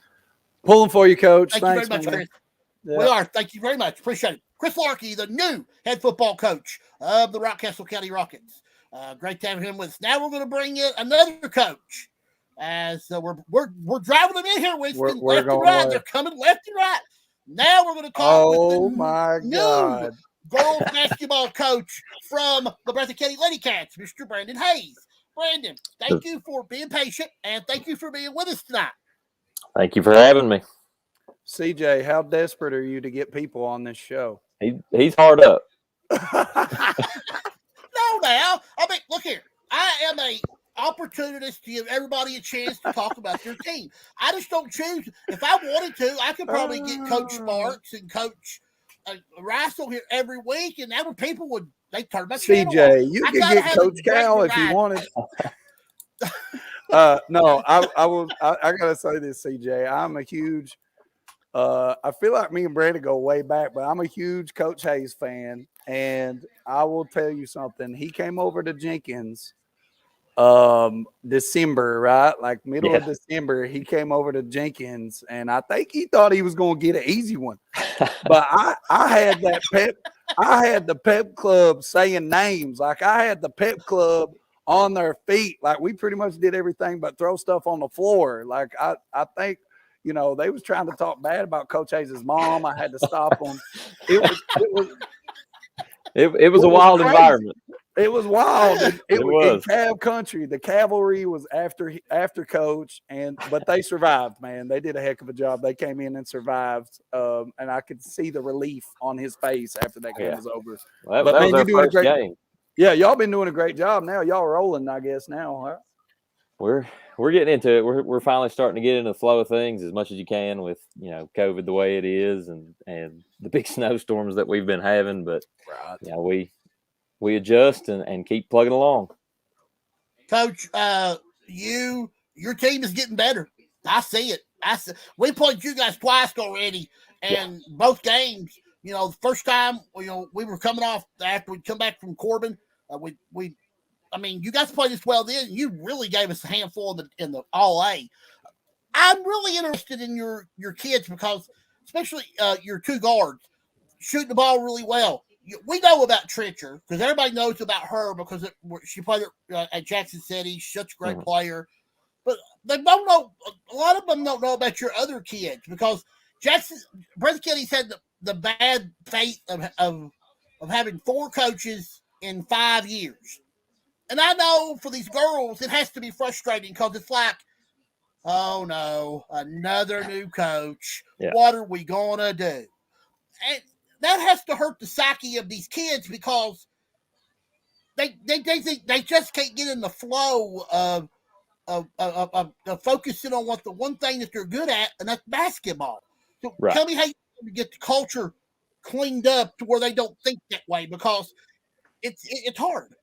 Pulling for you, Coach. Thanks you very much, Chris. Yeah. We are. Thank you very much. Appreciate it. Chris Larker, the new head football coach of the Rockcastle County Rockets. Great to have him with us. Now we're going to bring in another coach. As we're driving them in here, Winston. We're left and right. They're coming left and right. Now we're going to talk with the new girls basketball coach from the Breathitt County Lady Cats, Mr. Brandon Hayes. Brandon, thank you for being patient, and thank you for being with us tonight. Thank you for having me. CJ, how desperate are you to get people on this show? He's hard up. No, now. I mean, look here. I am a opportunist to give everybody a chance to talk about their team. I just don't choose. If I wanted to, I could probably get Coach Sparks and Coach Russell here every week, and other people would turn my channel CJ, off. you could get Coach Cal if you wanted. No, I gotta say this, CJ. I'm a huge. I feel like me and Brandon go way back, but I'm a huge Coach Hayes fan, and I will tell you something. He came over to Jenkins December, right? Like middle of December, he came over to Jenkins, and I think he thought he was going to get an easy one. But I had that pep. I had the pep club saying names. Like I had the pep club on their feet. Like we pretty much did everything but throw stuff on the floor. Like I think, you know, they was trying to talk bad about Coach Hayes' mom. I had to stop them. It was a wild environment. It was wild. It was in Cav country. The cavalry was after Coach, but they survived. Man, they did a heck of a job. They came in and survived, and I could see the relief on his face after that game was over. Well, that was our first game. Yeah, y'all been doing a great job. Now y'all are rolling, I guess. Now, huh? We're getting into it. We're finally starting to get into the flow of things as much as you can with, you know, COVID the way it is and the big snowstorms that we've been having. But yeah, we adjust and keep plugging along. Coach, your team is getting better. I see it. We played you guys twice already, and both games. You know, the first time, you know, we were coming off after we come back from Corbin. I mean, you guys played as well then. You really gave us a handful in the All-A. I'm really interested in your kids because, especially your two guards, shooting the ball really well. We know about Trencher because everybody knows about her because she played at Jackson City. She's such a great player. But they don't know. A lot of them don't know about your other kids because Breathitt County's had the bad fate of having 4 coaches in 5 years. And I know for these girls, it has to be frustrating because it's like, oh no, another new coach. Yeah. What are we going to do? And that has to hurt the psyche of these kids because they think they just can't get in the flow of focusing on what the one thing that they're good at, and that's basketball. So tell me how you get the culture cleaned up to where they don't think that way because it's hard.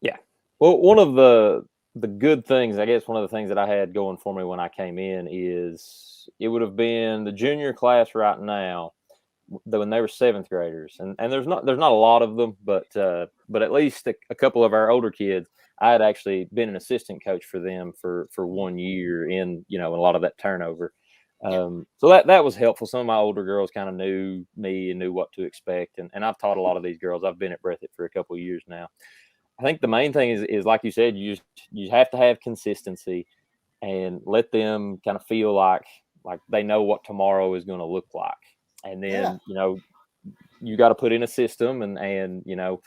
Yeah. Well, one of the good things, I guess one of the things that I had going for me when I came in is it would have been the junior class right now when they were 7th graders. And there's not a lot of them, but at least a couple of our older kids, I had actually been an assistant coach for them for 1 year in, you know, a lot of that turnover. So that was helpful. Some of my older girls kind of knew me and knew what to expect. And I've taught a lot of these girls. I've been at Breathitt for a couple of years now. I think the main thing is like you said, you have to have consistency and let them kind of feel like they know what tomorrow is going to look like. And then, you know, you got to put in a system and, you know,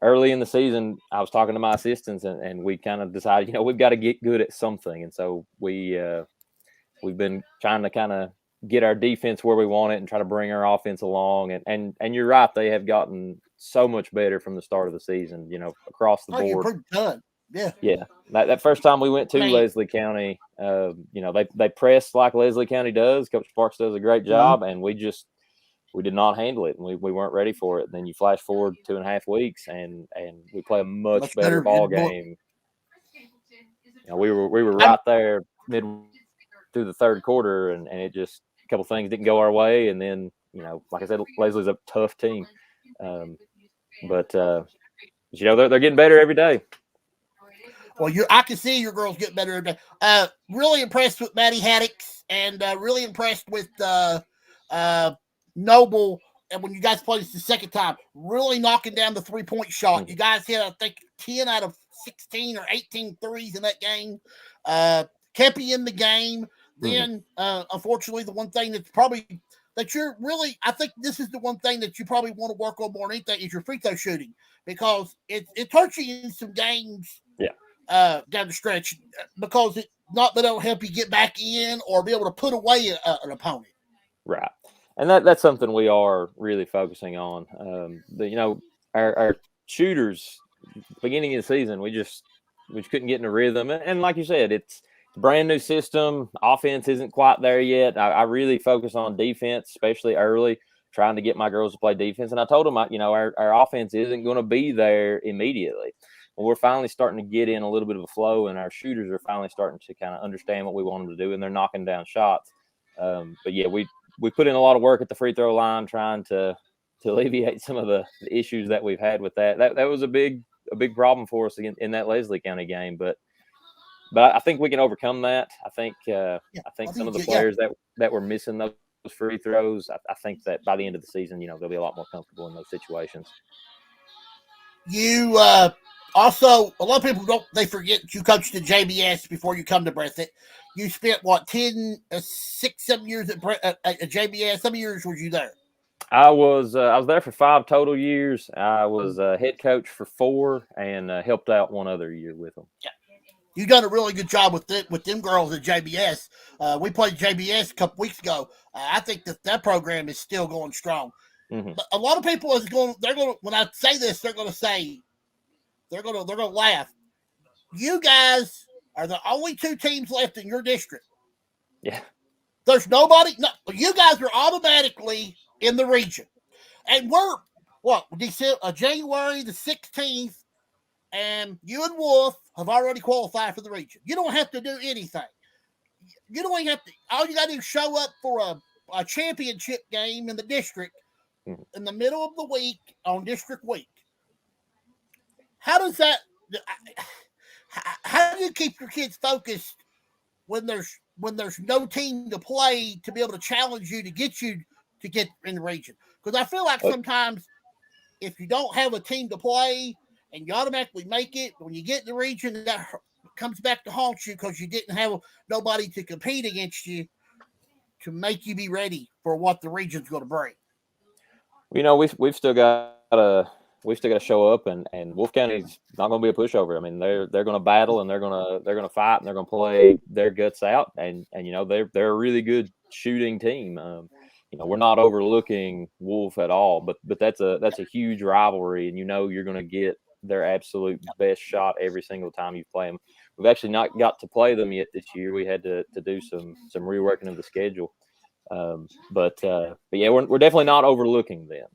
early in the season, I was talking to my assistants, and we kind of decided, we've got to get good at something, and so we've been trying to kind of get our defense where we want it and try to bring our offense along. And you're right, they have gotten so much better from the start of the season, across the board. You're pretty done. Yeah. Yeah. That first time we went to Leslie County, they press like Leslie County does. Coach Sparks does a great job, and we did not handle it, and we weren't ready for it. And then you flash forward 2.5 weeks, and we play a much better ball game. We were right there mid through the third quarter, and it just a couple things didn't go our way, and then like I said, Leslie's a tough team, but they're getting better every day. Well, I can see your girls getting better every day. Really impressed with Maddie Haddix, and really impressed with Noble. And when you guys played this the second time, really knocking down the 3-point shot. Mm-hmm. You guys hit, I think, 10 out of 16 or 18 threes in that game. Kept you in the game. Then, unfortunately, the one thing that's probably that you're really, I think this is the one thing that you probably want to work on more than anything is your free throw shooting, because it hurts you in some games. Yeah. Down the stretch, because that'll help you get back in or be able to put away an opponent. Right. And that's something we are really focusing on. Our shooters, beginning of the season, we just couldn't get in a rhythm. And like you said, it's a brand new system. Offense isn't quite there yet. I really focus on defense, especially early, trying to get my girls to play defense. And I told them, our offense isn't going to be there immediately. Well, we're finally starting to get in a little bit of a flow, and our shooters are finally starting to kind of understand what we want them to do, and they're knocking down shots. But yeah, we put in a lot of work at the free throw line, trying to alleviate some of the issues that we've had with that. That was a big problem for us in that Leslie County game, but I think we can overcome that. I think some of the players that were missing those free throws, I think that by the end of the season, they'll be a lot more comfortable in those situations. You also, a lot of people they forget you coached at JBS before you come to Breathitt. You spent 6-7 years at JBS. How many years were you there? I was there for 5 total years. I was head coach for 4 and helped out 1 other year with them. Yeah. You done a really good job with them girls at JBS. We played JBS a couple weeks ago. I think that program is still going strong. Mm-hmm. But a lot of people when I say this, they're going to say, they're going to laugh. You guys are the only 2 teams left in your district. Yeah. There's nobody. No, you guys are automatically in the region. And we're, January the 16th, and you and Wolf have already qualified for the region. You don't have to do anything. You don't even have to. All you got to do is show up for a championship game in the district in the middle of the week on district week. How do you keep your kids focused when there's no team to play to be able to challenge you to get in the region? Because I feel like sometimes if you don't have a team to play and you automatically make it, when you get in the region, that comes back to haunt you because you didn't have nobody to compete against you to make you be ready for what the region's going to bring. We've still got to show up, and Wolf County's not going to be a pushover. I mean, they're going to battle, and they're going to fight, and they're going to play their guts out. And they're a really good shooting team. We're not overlooking Wolf at all, but that's a huge rivalry, and you're going to get their absolute best shot every single time you play them. We've actually not got to play them yet this year. We had to do some reworking of the schedule. But yeah, we're definitely not overlooking them.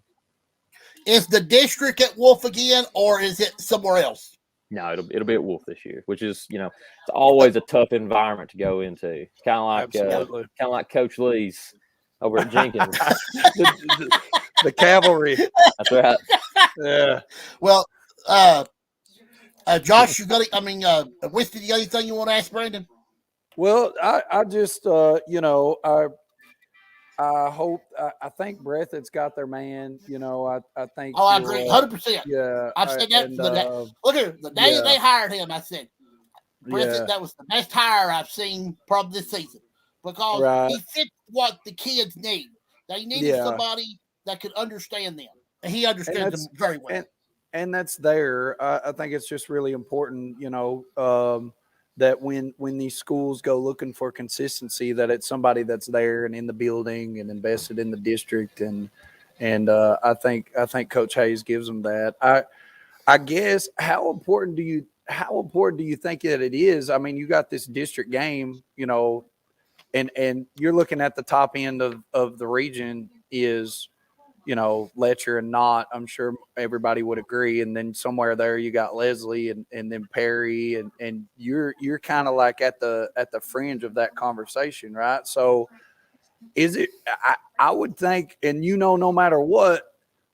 Is the district at Wolf again, or is it somewhere else? No, it'll be at Wolf this year, which is it's always a tough environment to go into. It's kind of like Coach Lee's over at Jenkins. the cavalry. That's right. Yeah. Well, Josh, Winston, you got anything you want to ask Brandon? Well, I just I hope. I think Breathitt's got their man. I think. Oh, I agree, 100%. Yeah, I've said that. Look here, the day that they hired him, I said, Breathitt, that was the best hire I've seen probably this season because he fit what the kids need. They needed somebody that could understand them, and he understands them very well. that's there. I think it's just really important, that when these schools go looking for consistency, that it's somebody that's there and in the building and invested in the district, and I think Coach Hayes gives them that. I guess how important do you think that it is? I mean, you got this district game, and you're looking at the top end of the region is, Letcher and Knott. I'm sure everybody would agree. And then somewhere there you got Leslie and then Perry, and you're kind of like at the fringe of that conversation, right? So is it, I would think, and no matter what,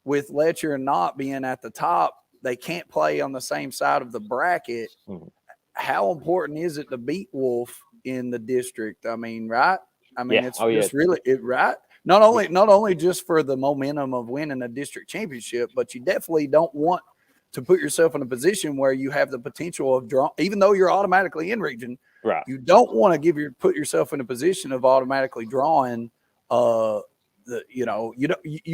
with Letcher and Knott being at the top, they can't play on the same side of the bracket. Mhm. How important is it to beat Wolf in the district? I mean, right? I mean, Yeah. it's Oh, yeah. just really it, right? Not only just for the momentum of winning a district championship, but you definitely don't want to put yourself in a position where you have the potential of draw. Even though you're automatically in region, Right. you don't want to put yourself in a position of automatically drawing. You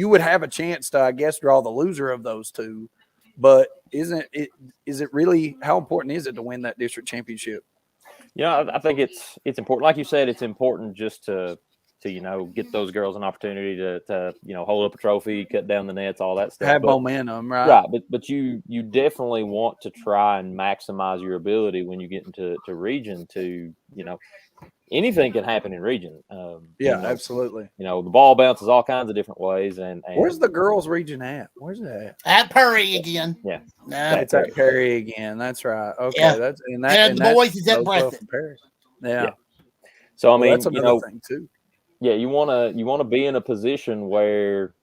would have a chance to, I guess, draw the loser of those two. But is it really, how important is it to win that district championship? Yeah, I think it's important. Like you said, it's important just to get those girls an opportunity to hold up a trophy, cut down the nets, all that stuff. Have momentum, right? Right, but you definitely want to try and maximize your ability when you get into region. To anything can happen in region. Absolutely. The ball bounces all kinds of different ways. And where's the girls' region at? Where's that? At Perry again. Yeah, no. It's at Perry again. That's right. Okay, Yeah. that's and the boys is at Breathitt. Perry. Yeah. So I mean, that's another thing too. Yeah, you want to be in a position where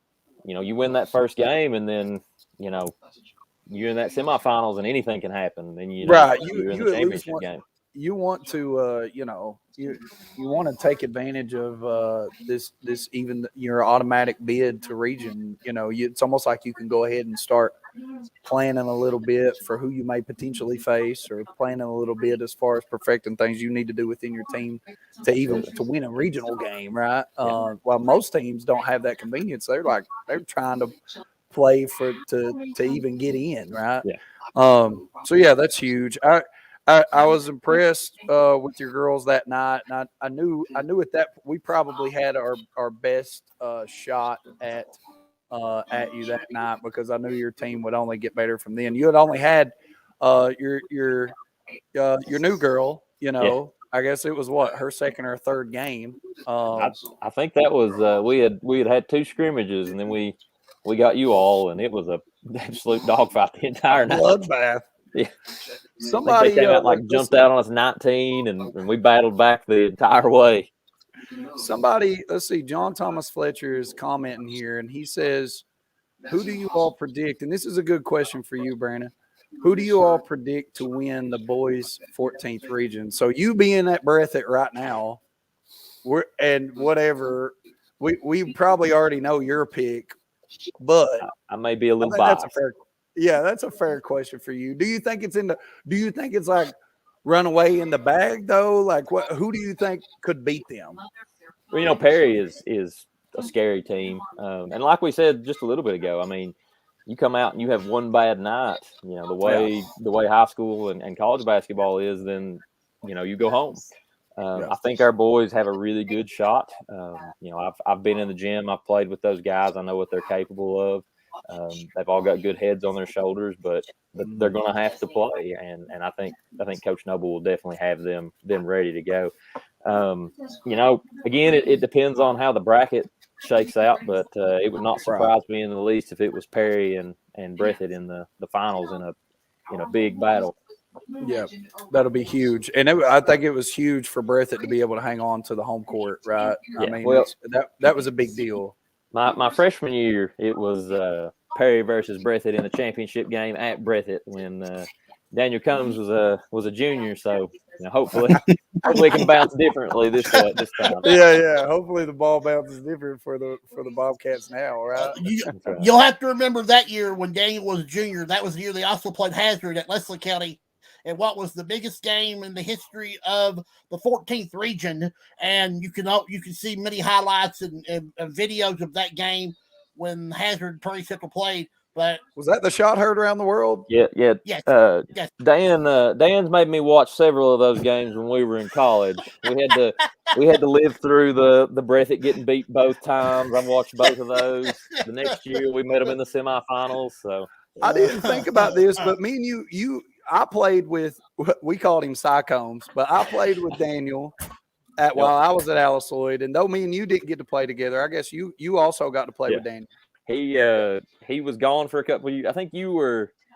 you win that first game, and then you're in that semifinals, and anything can happen. Then right, you're in the championship game. You want to you want to take advantage of this even your automatic bid to region. It's almost like you can go ahead and start planning a little bit for who you may potentially face, or planning a little bit as far as perfecting things you need to do within your team to win a regional game, right? While most teams don't have that convenience, they're trying to play to even get in, right? Yeah. So yeah, that's huge. I was impressed with your girls that night, and I knew at that we probably had our best shot at you that night, because I knew your team would only get better from then. You had only had your new girl, I guess it was her second or third game. I think that was we had two scrimmages, and then we got you all, and it was a absolute dogfight the entire night. Bloodbath. Yeah. Somebody came out jumped out on us 19, and we battled back the entire way. Somebody, let's see, John Thomas Fletcher is commenting here, and he says, who do you all predict? And this is a good question for you, Brandon. Who do you all predict to win the boys' 14th region? So you being at Breathitt right now, we probably already know your pick, but I may be a little biased. That's a fair question for you. Do you think it's like run away in the bag though? Like who do you think could beat them? Well, Perry is a scary team. And like we said just a little bit ago, I mean, you come out and you have one bad night, the way high school and college basketball is, then you go home. I think our boys have a really good shot. I've been in the gym, I've played with those guys, I know what they're capable of. They've all got good heads on their shoulders, but they're going to have to play, and I think Coach Noble will definitely have them ready to go. Again, it depends on how the bracket shakes out, but it would not surprise me in the least if it was Perry and Breathitt in the finals in a big battle. Yeah, that'll be huge, and I think it was huge for Breathitt to be able to hang on to the home court, right? Yeah, I mean, that was a big deal. My freshman year, it was Perry versus Breathitt in the championship game at Breathitt when Daniel Combs was a junior. So hopefully it can bounce differently this time. Yeah. Hopefully the ball bounces different for the Bobcats now, right? You'll have to remember that year when Daniel was a junior. That was the year they also played Hazard at Leslie County, and what was the biggest game in the history of the 14th region. And you can see many highlights and videos of that game when Hazard and Perry Central played. But Was that the shot heard around the world? Yeah. yes, yes. Dan's made me watch several of those games when we were in college. We had to live through the Breathitt getting beat both times. I've watched both of those. The next year we met them in the semifinals. So I didn't think about this, but me and I played with, we called him Cy Combs, but I played with Daniel while I was at Alice Lloyd, and though me and you didn't get to play together, I guess you also got to play with Daniel. He was gone for a couple of years. I think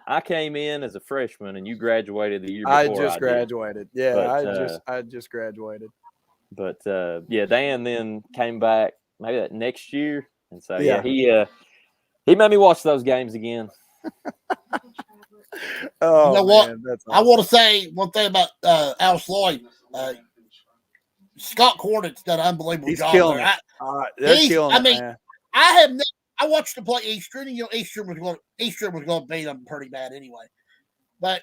I came in as a freshman and you graduated the year before. I just graduated. Yeah, but, I just graduated. But Dan then came back maybe that next year. And so he made me watch those games again. Oh, you know what? Awesome. I want to say one thing about Alice Lloyd. Scott Cornett's done an unbelievable job. Killing it. They're killing it, man. I watched them play Eastern, and Eastern was going to beat them pretty bad anyway. But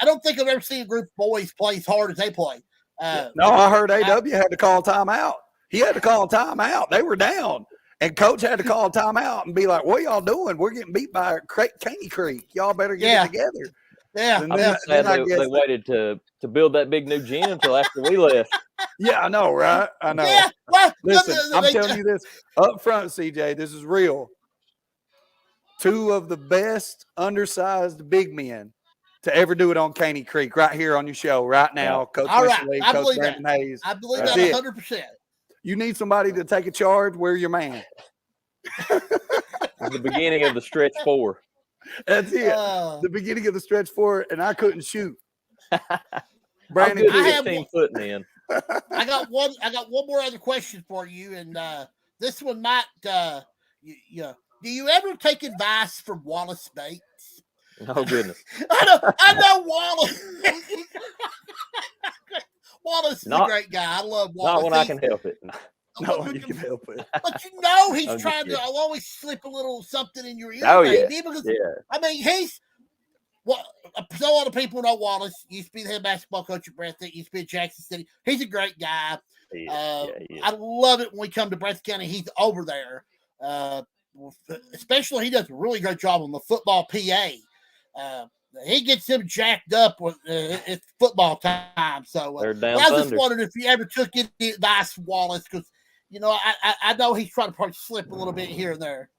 I don't think I've ever seen a group of boys play as hard as they play. No, I heard AW had to call timeout. He had to call timeout. They were down, and coach had to call timeout and be like, "What y'all doing? We're getting beat by Caney Creek. Y'all better get it together." Yeah, I'm just sad they waited to build that big new gym until after we left. Yeah, I know, right? I know. Yeah, well, listen, I'm telling you this up front, CJ. This is real. 2 of the best undersized big men to ever do it on Caney Creek, right here on your show, right now. Coach Winston Lee, Coach Brandon Hayes. I believe that 100%. You need somebody to take a charge. We're your man. The beginning of the stretch 4. That's it. The beginning of the stretch 4, and I couldn't shoot. Brandon, I have 15-foot man. I got one more other question for you, and this one might. Do you ever take advice from Wallace Bates? Oh goodness! I know Wallace. Wallace is a great guy. I love Wallace. Not when I can help it. No, you can help it. But he's trying to always slip a little something in your ear. Oh, baby, because, I mean, so a lot of people know Wallace. He used to be the head basketball coach at Breathitt. Used to be at Jackson City. He's a great guy. I love it when we come to Breathitt County. He's over there. Especially, he does a really great job on the football PA. He gets him jacked up with it's football time. So I was just wondering if you ever took any advice from Wallace, because I know he's trying to probably slip a little bit here and there.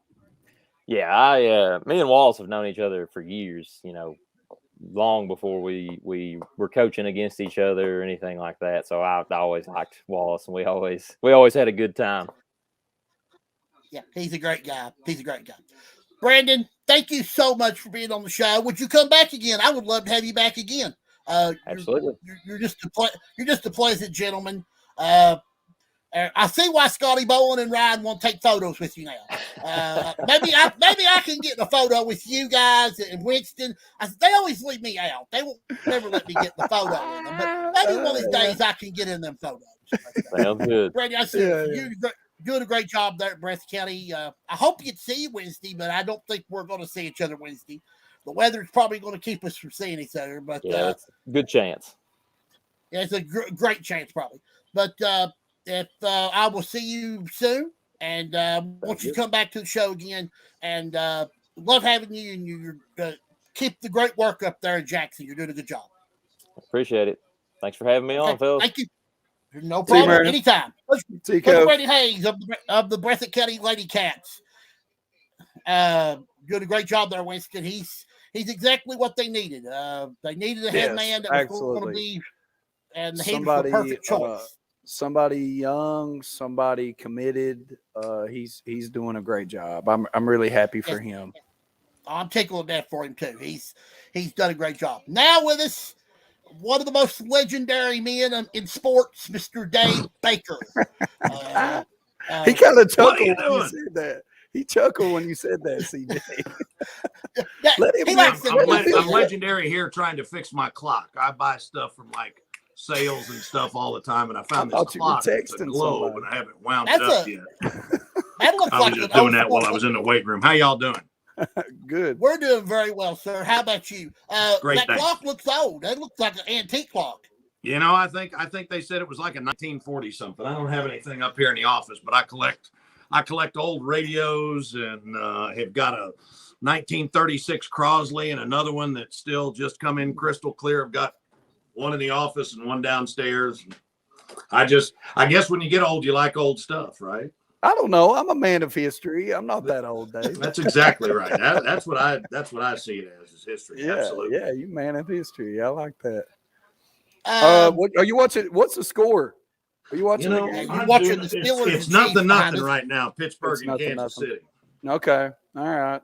Yeah, me and Wallace have known each other for years. Long before we were coaching against each other or anything like that. So I always liked Wallace, and we always had a good time. Yeah, he's a great guy. Brandon, thank you so much for being on the show. Would you come back again? I would love to have you back again. Absolutely. You're just a pleasant gentleman. I see why Scotty Bowen and Ryan won't take photos with you now. Maybe I can get in a photo with you guys and Winston. They always leave me out. They won't never let me get the photo in them. But maybe one of these days I can get in them photos. Sounds good. Brandon, I see you're doing a great job there at Breathitt County. I hope we get to see you Wednesday, but I don't think we're going to see each other Wednesday. The weather's probably going to keep us from seeing each other. But it's a good chance. Yeah, it's a great chance probably. But if I will see you soon, and once you come back to the show again, and love having you, and you keep the great work up there in Jackson. You're doing a good job. Appreciate it. Thanks for having me on, fellas. Thank you. No problem. Anytime. See you, Coach. Brady Hayes of the Breathitt County Lady Cats. Doing a great job there, Winston. He's exactly what they needed. They needed a head man that was going to be, and he was the perfect choice. Somebody young, somebody committed. He's doing a great job. I'm really happy for him. I'm tickled to death for him too. He's done a great job. Now with us, one of the most legendary men in sports, Mr. Dave Baker. He kind of chuckled when you said that. He chuckled when you said that, CJ. I'm legendary here trying to fix my clock. I buy stuff from like sales and stuff all the time, and I found this clock. It's a Globe, and I haven't wound it up yet. That looks I was just doing that while I was in the weight room. How y'all doing? Good. We're doing very well, sir. How about you? Great. That clock looks old. That looks like an antique clock. I think they said it was like a 1940 something. I don't have anything up here in the office, but I collect old radios and have got a 1936 Crosley and another one that's still just come in crystal clear. I've got one in the office and one downstairs. I guess when you get old, you like old stuff, right? I don't know. I'm a man of history. I'm not that old, Dave. That's exactly right. That's what I see it as, is history. Yeah, absolutely. Yeah, you man of history. I like that. What are you watching? What's the score? Are you watching the game? You're watching the Steelers. It's nothing right now. Pittsburgh and Kansas City. Okay. All right.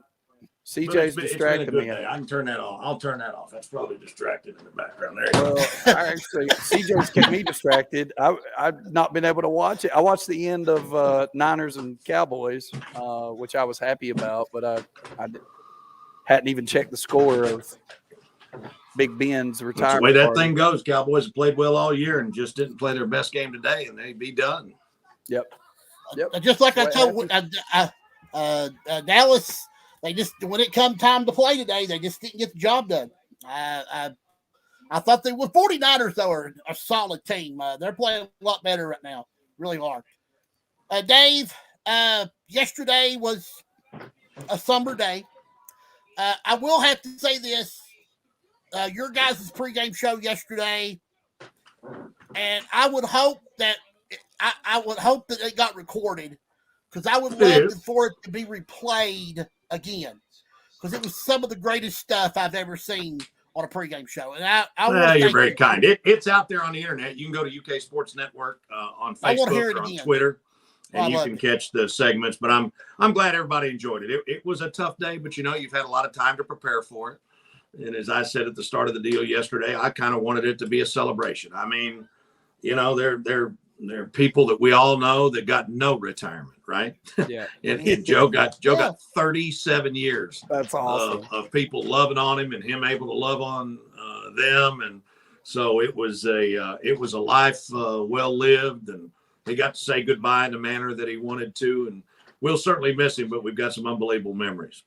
CJ's distracted me. I can turn that off. I'll turn that off. That's probably distracted in the background there. Well, actually, CJ's kept me distracted. I've not been able to watch it. I watched the end of Niners and Cowboys, which I was happy about, but I hadn't even checked the score of Big Ben's retirement. That's the way that thing goes. Cowboys have played well all year and just didn't play their best game today, and they'd be done. Yep. Just like I told Dallas. They just, when it come time to play today, they just didn't get the job done. I thought they were 49ers, though, are a solid team. They're playing a lot better right now. Really hard. Dave, yesterday was a summer day. I will have to say this. Your guys' pregame show yesterday, and I would hope that it got recorded, because I would love for it to be replayed again, because it was some of the greatest stuff I've ever seen on a pregame show. And you're very kind. It's out there on the internet. You can go to UK Sports Network on Facebook or on Twitter, and you can catch the segments. But I'm glad everybody enjoyed it. It was a tough day, but you've had a lot of time to prepare for it. And as I said at the start of the deal yesterday, I kind of wanted it to be a celebration. I mean, there are people that we all know that got no retirement, right? Yeah. and Joe got 37 years. That's awesome. Of people loving on him and him able to love on them, and so it was a life well lived, and he got to say goodbye in the manner that he wanted to, and we'll certainly miss him. But we've got some unbelievable memories.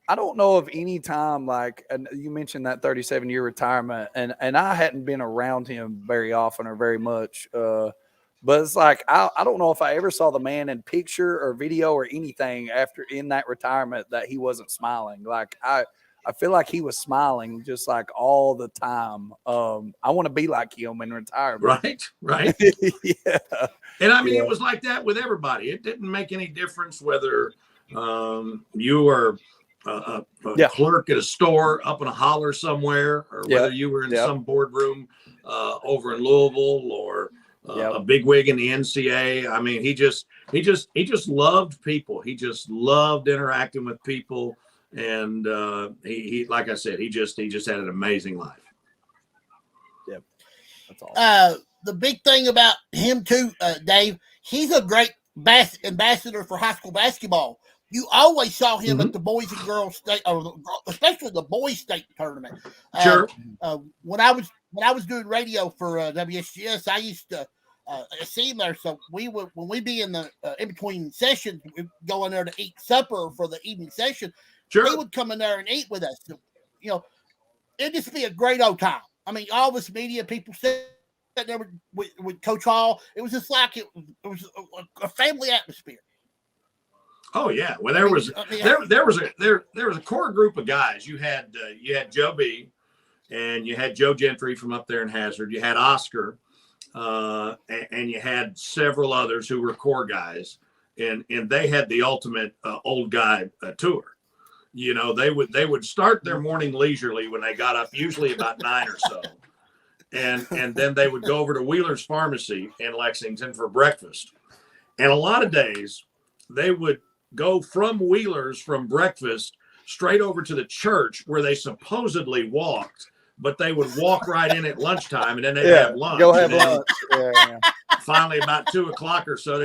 I don't know of any time, like, and you mentioned that 37-year retirement, and I hadn't been around him very often or very much. But it's like, I don't know if I ever saw the man in picture or video or anything after in that retirement that he wasn't smiling. Like, I feel like he was smiling just like all the time. I want to be like him in retirement. Right. Yeah. And I mean, it was like that with everybody. It didn't make any difference whether you were a clerk at a store up in a holler somewhere, or whether you were in some boardroom over in Louisville, or a bigwig in the NCAA. I mean, he just loved people. He just loved interacting with people, and he like I said, he just had an amazing life. Yep, that's awesome. The big thing about him too, Dave, he's a great ambassador for high school basketball. You always saw him at the boys and girls state, or especially the boys state tournament. Sure. When I was doing radio for WSGS, I used to see him there. So when we'd be in the in between sessions, we'd go in there to eat supper for the evening session. Sure. He would come in there and eat with us. So, it'd just be a great old time. I mean, all of us media people sitting there with Coach Hall. It was just like it was a family atmosphere. Oh yeah, well there was a core group of guys. You had Joe B, and you had Joe Gentry from up there in Hazard. You had Oscar, and you had several others who were core guys, and they had the ultimate old guy tour. They would start their morning leisurely when they got up, usually about 9 or so, and then they would go over to Wheeler's Pharmacy in Lexington for breakfast, and a lot of days they would go from Wheeler's from breakfast straight over to the church where they supposedly walked, but they would walk right in at lunchtime, and then they'd have lunch. Go have lunch. Finally, about 2:00 or so,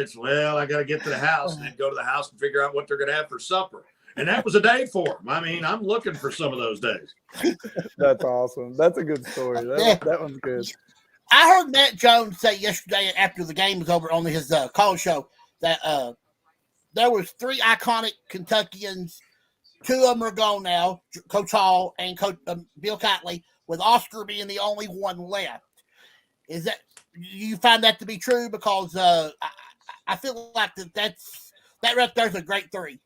I got to get to the house, and then go to the house and figure out what they're going to have for supper. And that was a day for them. I mean, I'm looking for some of those days. That's awesome. That's a good story. That one's good. I heard Matt Jones say yesterday after the game was over on his call show that there was 3 iconic Kentuckians. 2 of them are gone now, Coach Hall and Coach Bill Cotley, with Oscar being the only one left. Is that, you find that to be true? Because I feel like that right there's a great 3.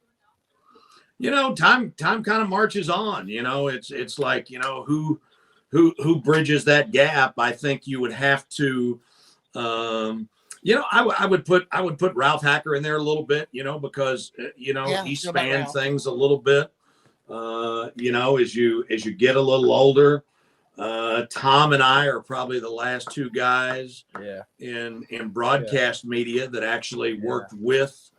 time kind of marches on. It's like, who bridges that gap. I think you would have to, I would put Ralph Hacker in there a little bit, because he spanned things a little bit. As you get a little older, Tom and I are probably the last two guys in broadcast media that actually worked with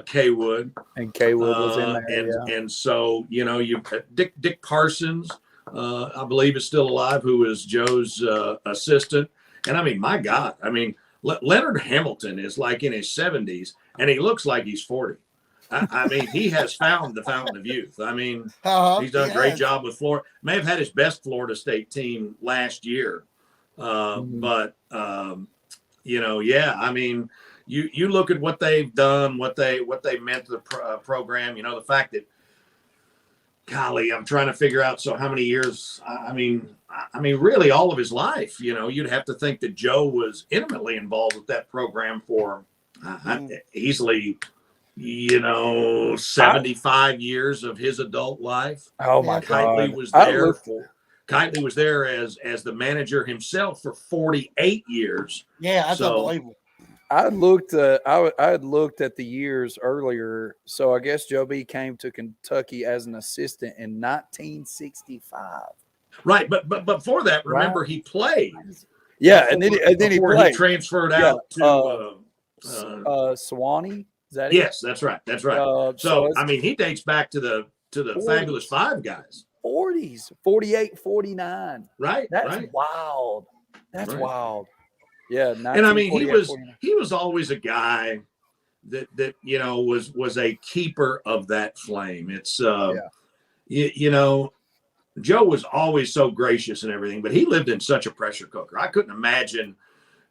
K Wood. And K Wood was in there. And so, you Dick Parsons, I believe is still alive, who is Joe's assistant. And I mean, my God, Leonard Hamilton is like in his 70s and he looks like he's 40. I mean, he has found the fountain of youth. I mean, he's done a great job with Florida. May have had his best Florida State team last year. But, I mean, you look at what they've done, what they meant to the program, the fact that, golly, I'm trying to figure out. So how many years, I mean, really all of his life, you'd have to think that Joe was intimately involved with that program for easily, 75 years of his adult life. Oh my God. Kitely was there as the manager himself for 48 years. Yeah, that's unbelievable. I had looked at the years earlier. So I guess Joe B came to Kentucky as an assistant in 1965. Right, but before that, remember he played. Yeah, and then he played. He transferred out to Sewanee. Is that yes, that's right. That's right. So I mean, he dates back to the 40s. Fabulous Five guys. 40s, 48, 49. Right. That's right. wild. That's wild. Yeah, and I mean, he was always a guy that was a keeper of that flame. It's Joe was always so gracious and everything, but he lived in such a pressure cooker. I couldn't imagine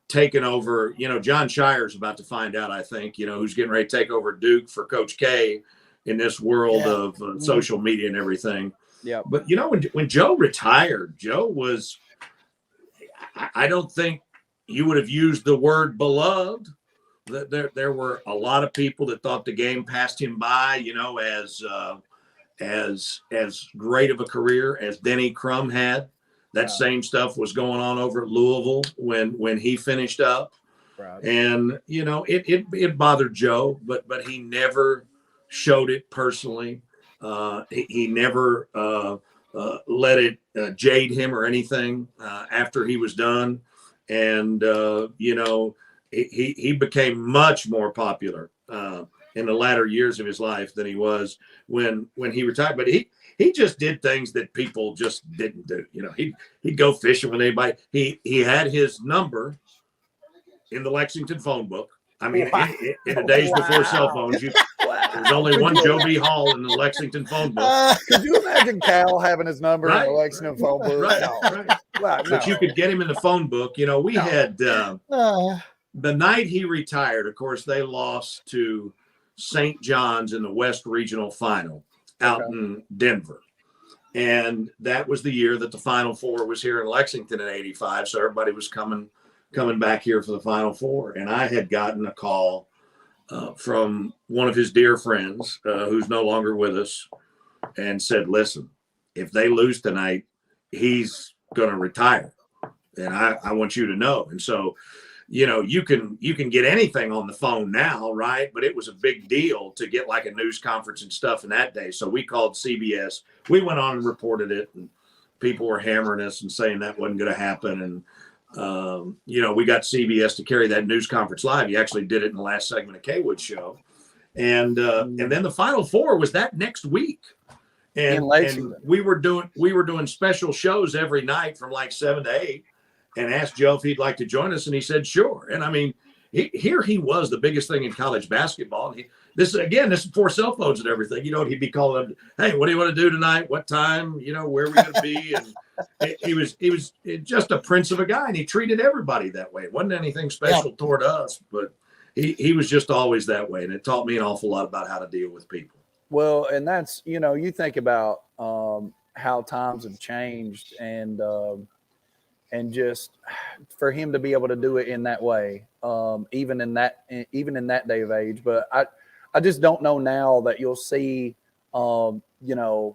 taking over. John Shire's about to find out, I think, who's getting ready to take over Duke for Coach K in this world of social media and everything. Yeah. But when Joe retired, Joe was, I don't think you would have used the word beloved. There were a lot of people that thought the game passed him by, as great of a career as Denny Crum had. That same stuff was going on over at Louisville when he finished up. Right. And it bothered Joe, but he never showed it personally. He never let it jade him or anything after he was done. And he became much more popular in the latter years of his life than he was when he retired. But he just did things that people just didn't do. He'd go fishing with anybody. He had his number in the Lexington phone book. I mean, in the days before cell phones, there's only one Joe B. Hall in the Lexington phone book. Could you imagine Cal having his number in the Lexington phone book? Right. But you could get him in the phone book. We had the night he retired, of course, they lost to St. John's in the West Regional Final out in Denver. And that was the year that the Final Four was here in Lexington in 85. So everybody was coming back here for the Final Four. And I had gotten a call from one of his dear friends who's no longer with us and said, listen, if they lose tonight, he's going to retire. And I want you to know. And so, you can get anything on the phone now, right? But it was a big deal to get like a news conference and stuff in that day. So we called CBS. We went on and reported it, and people were hammering us and saying that wasn't going to happen. And, we got CBS to carry that news conference live. He actually did it in the last segment of K-Wood's show. And then the Final Four was that next week. And we were doing special shows every night from like 7 to 8. And asked Joe if he'd like to join us, and he said sure. And I mean, here he was, the biggest thing in college basketball. This is before cell phones and everything. He'd be calling him, hey, what do you want to do tonight? What time? Where are we going to be? And he was just a prince of a guy, and he treated everybody that way. It wasn't anything special toward us, but he was just always that way, and it taught me an awful lot about how to deal with people. Well, and that's you think about how times have changed, and just for him to be able to do it in that way, even in that day of age. But I just don't know now that you'll see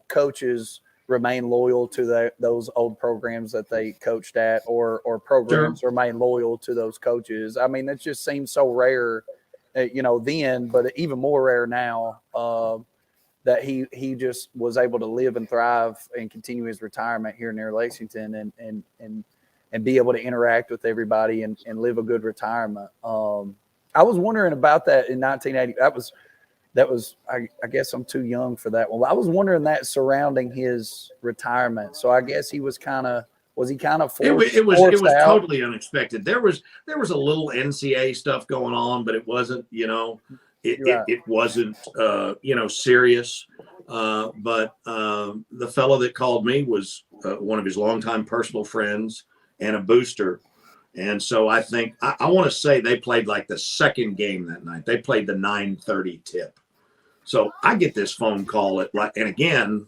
coaches remain loyal to those old programs that they coached at, or programs remain loyal to those coaches. I mean, it just seems so rare, then, but even more rare now, that he just was able to live and thrive and continue his retirement here near Lexington and be able to interact with everybody and live a good retirement. I was wondering about that in 1980. That was I guess I'm too young for that one. But I was wondering that surrounding his retirement. So I guess he was kind of forced It was out? totally unexpected. There was a little NCAA stuff going on, but it wasn't, it wasn't serious. But the fellow that called me was one of his longtime personal friends and a booster. And so I think I want to say they played like the second game that night. They played the 9:30 tip. So I get this phone call and again,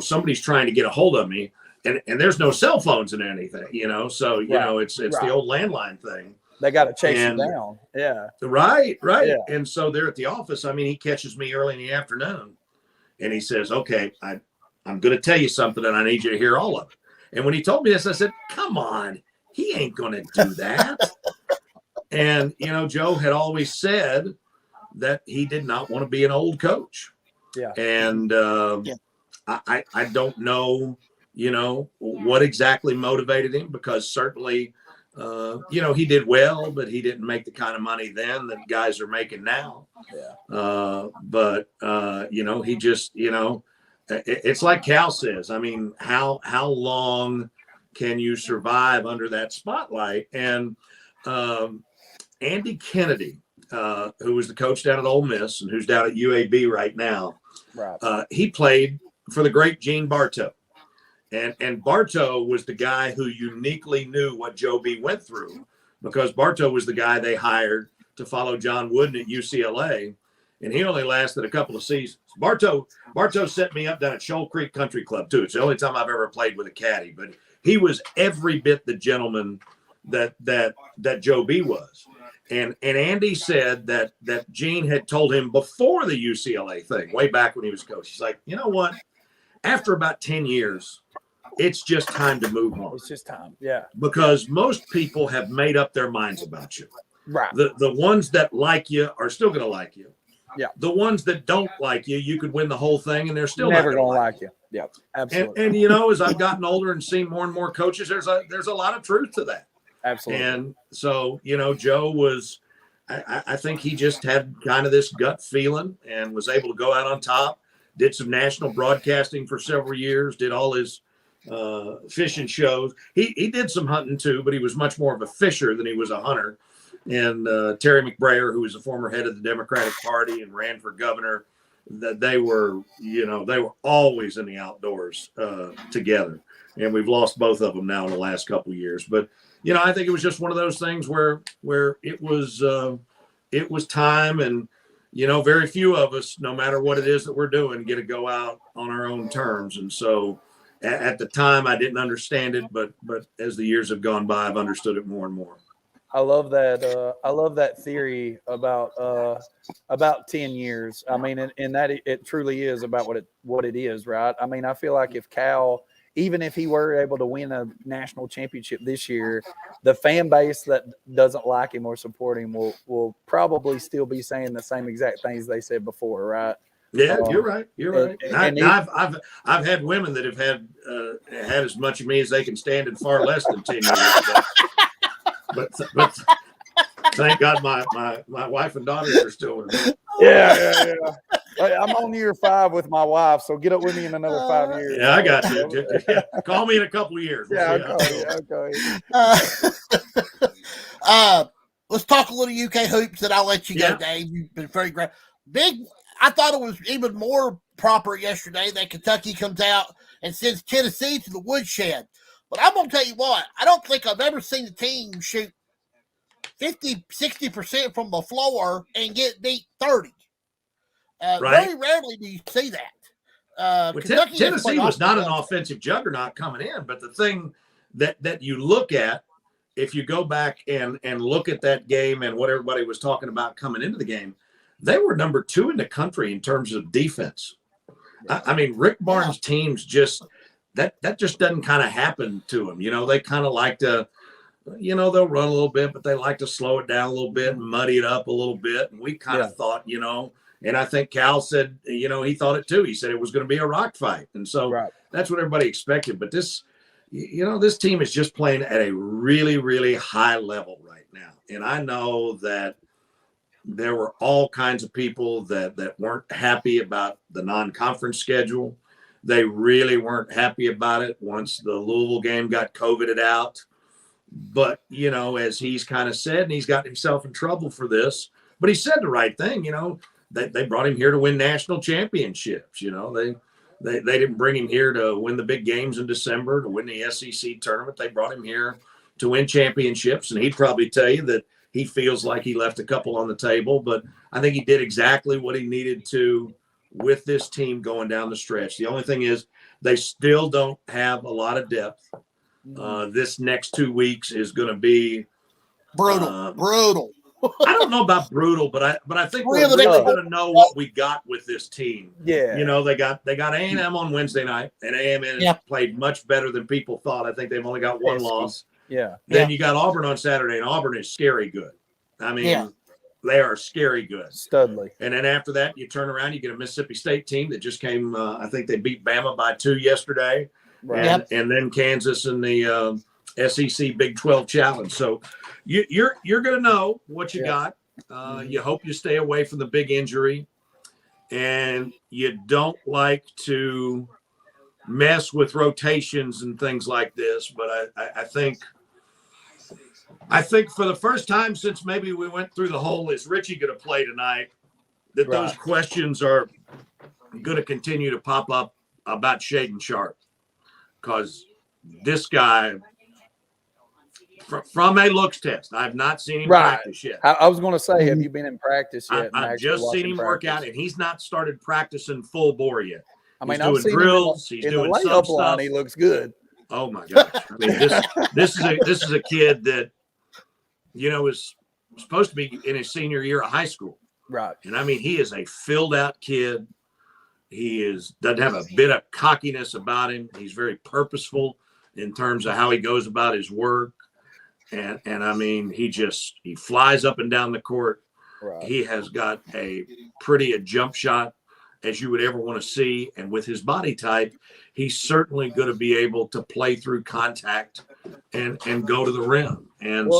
somebody's trying to get a hold of me, and there's no cell phones and anything, So it's the old landline thing. They got to chase you down. Yeah. Right. Yeah. And so they're at the office. I mean, he catches me early in the afternoon, and he says, "Okay, I'm going to tell you something, and I need you to hear all of it." And when he told me this, I said, "Come on. He ain't going to do that." And, Joe had always said that he did not want to be an old coach. Yeah. And I don't know, what exactly motivated him, because certainly, he did well, but he didn't make the kind of money then that guys are making now. Yeah. But he just, it's like Cal says, I mean, how long can you survive under that spotlight? And Andy Kennedy, who was the coach down at Ole Miss and who's down at UAB right now, he played for the great Gene Bartow. And Bartow was the guy who uniquely knew what Joe B went through, because Bartow was the guy they hired to follow John Wooden at UCLA. And he only lasted a couple of seasons. Bartow set me up down at Shoal Creek Country Club, too. It's the only time I've ever played with a caddy, but he was every bit the gentleman that Joe B was. And Andy said that Gene had told him before the UCLA thing, way back when he was coach. He's like, you know what? After about 10 years, it's just time to move on. It's just time. Yeah. Because most people have made up their minds about you. Right. The ones that like you are still going to like you. Yeah. The ones that don't like you, you could win the whole thing, and they're still never not going to like you. Yeah, absolutely. And as I've gotten older and seen more and more coaches, there's a lot of truth to that. Absolutely. And so, Joe was, I think he just had kind of this gut feeling and was able to go out on top, did some national broadcasting for several years, did all his fishing shows. He did some hunting too, but he was much more of a fisher than he was a hunter. And Terry McBrayer, who was a former head of the Democratic Party and ran for governor, that they were always in the outdoors together. And we've lost both of them now in the last couple of years. But, I think it was just one of those things where it was time, and, very few of us, no matter what it is that we're doing, get to go out on our own terms. And so at the time I didn't understand it, but as the years have gone by, I've understood it more and more. I love that. I love that theory about 10 years. I mean, and that it truly is about what it is, right? I mean, I feel like if Cal, even if he were able to win a national championship this year, the fan base that doesn't like him or support him will probably still be saying the same exact things they said before, right? Yeah, you're right. I've had women that have had as much of me as they can stand in far less than 10 years. But thank God my wife and daughters are still with me. Yeah. I'm on year 5 with my wife, so get up with me in another 5 years. Yeah, I got you. Yeah. Call me in a couple of years. Okay. Let's talk a little UK hoops, and I'll let you go, Dave. You've been very great. I thought it was even more proper yesterday that Kentucky comes out and sends Tennessee to the woodshed. But I'm going to tell you what, I don't think I've ever seen a team shoot 50-60% from the floor and get beat 30. Very rarely do you see that. Tennessee was not an offensive juggernaut coming in, but the thing that you look at, if you go back and look at that game and what everybody was talking about coming into the game, they were number 2 in the country in terms of defense. I mean, Rick Barnes' teams just that just doesn't kind of happen to them. You know, they kind of like to, you know, they'll run a little bit, but they like to slow it down a little bit and muddy it up a little bit. And we kind of thought, you know, and I think Cal said, you know, he thought it too. He said it was going to be a rock fight. And so that's what everybody expected. But this, you know, this team is just playing at a really, really high level right now. And I know that there were all kinds of people that weren't happy about the non-conference schedule. They really weren't happy about it once the Louisville game got COVIDed out. But, you know, as he's kind of said, and he's got himself in trouble for this, but he said the right thing, you know, they brought him here to win national championships. You know, they didn't bring him here to win the big games in December, to win the SEC tournament. They brought him here to win championships. And he'd probably tell you that he feels like he left a couple on the table, but I think he did exactly what he needed to with this team going down the stretch. The only thing is they still don't have a lot of depth. This next 2 weeks is going to be brutal. I don't know about brutal, but I think we're really going to know what we got with this team. Yeah, you know, they got A&M on Wednesday night, and A&M has played much better than people thought. I think they've only got one loss. Yeah. Then you got Auburn on Saturday, and Auburn is scary good. I mean, they are scary good. Studley. And then after that, you turn around, you get a Mississippi State team that just came. I think they beat Bama by 2 yesterday. Right. And then Kansas in the SEC Big 12 Challenge. So you're going to know what you got. You hope you stay away from the big injury, and you don't like to mess with rotations and things like this. But I think for the first time since maybe we went through the whole "is Richie going to play tonight?" that those questions are going to continue to pop up about Shaden Sharp. Because this guy, from a looks test, I've not seen him practice yet. I was going to say, have you been in practice yet? I've just seen him work out, and he's not started practicing full bore yet. I mean, he's doing drills. He's doing some stuff. He looks good. Oh my gosh! I mean, this is a kid that, you know, is supposed to be in his senior year of high school. Right. And I mean, he is a filled out kid. He doesn't have a bit of cockiness about him. He's very purposeful in terms of how he goes about his work. And I mean, he flies up and down the court. Right. He has got a jump shot as you would ever want to see. And with his body type, he's certainly going to be able to play through contact and go to the rim. And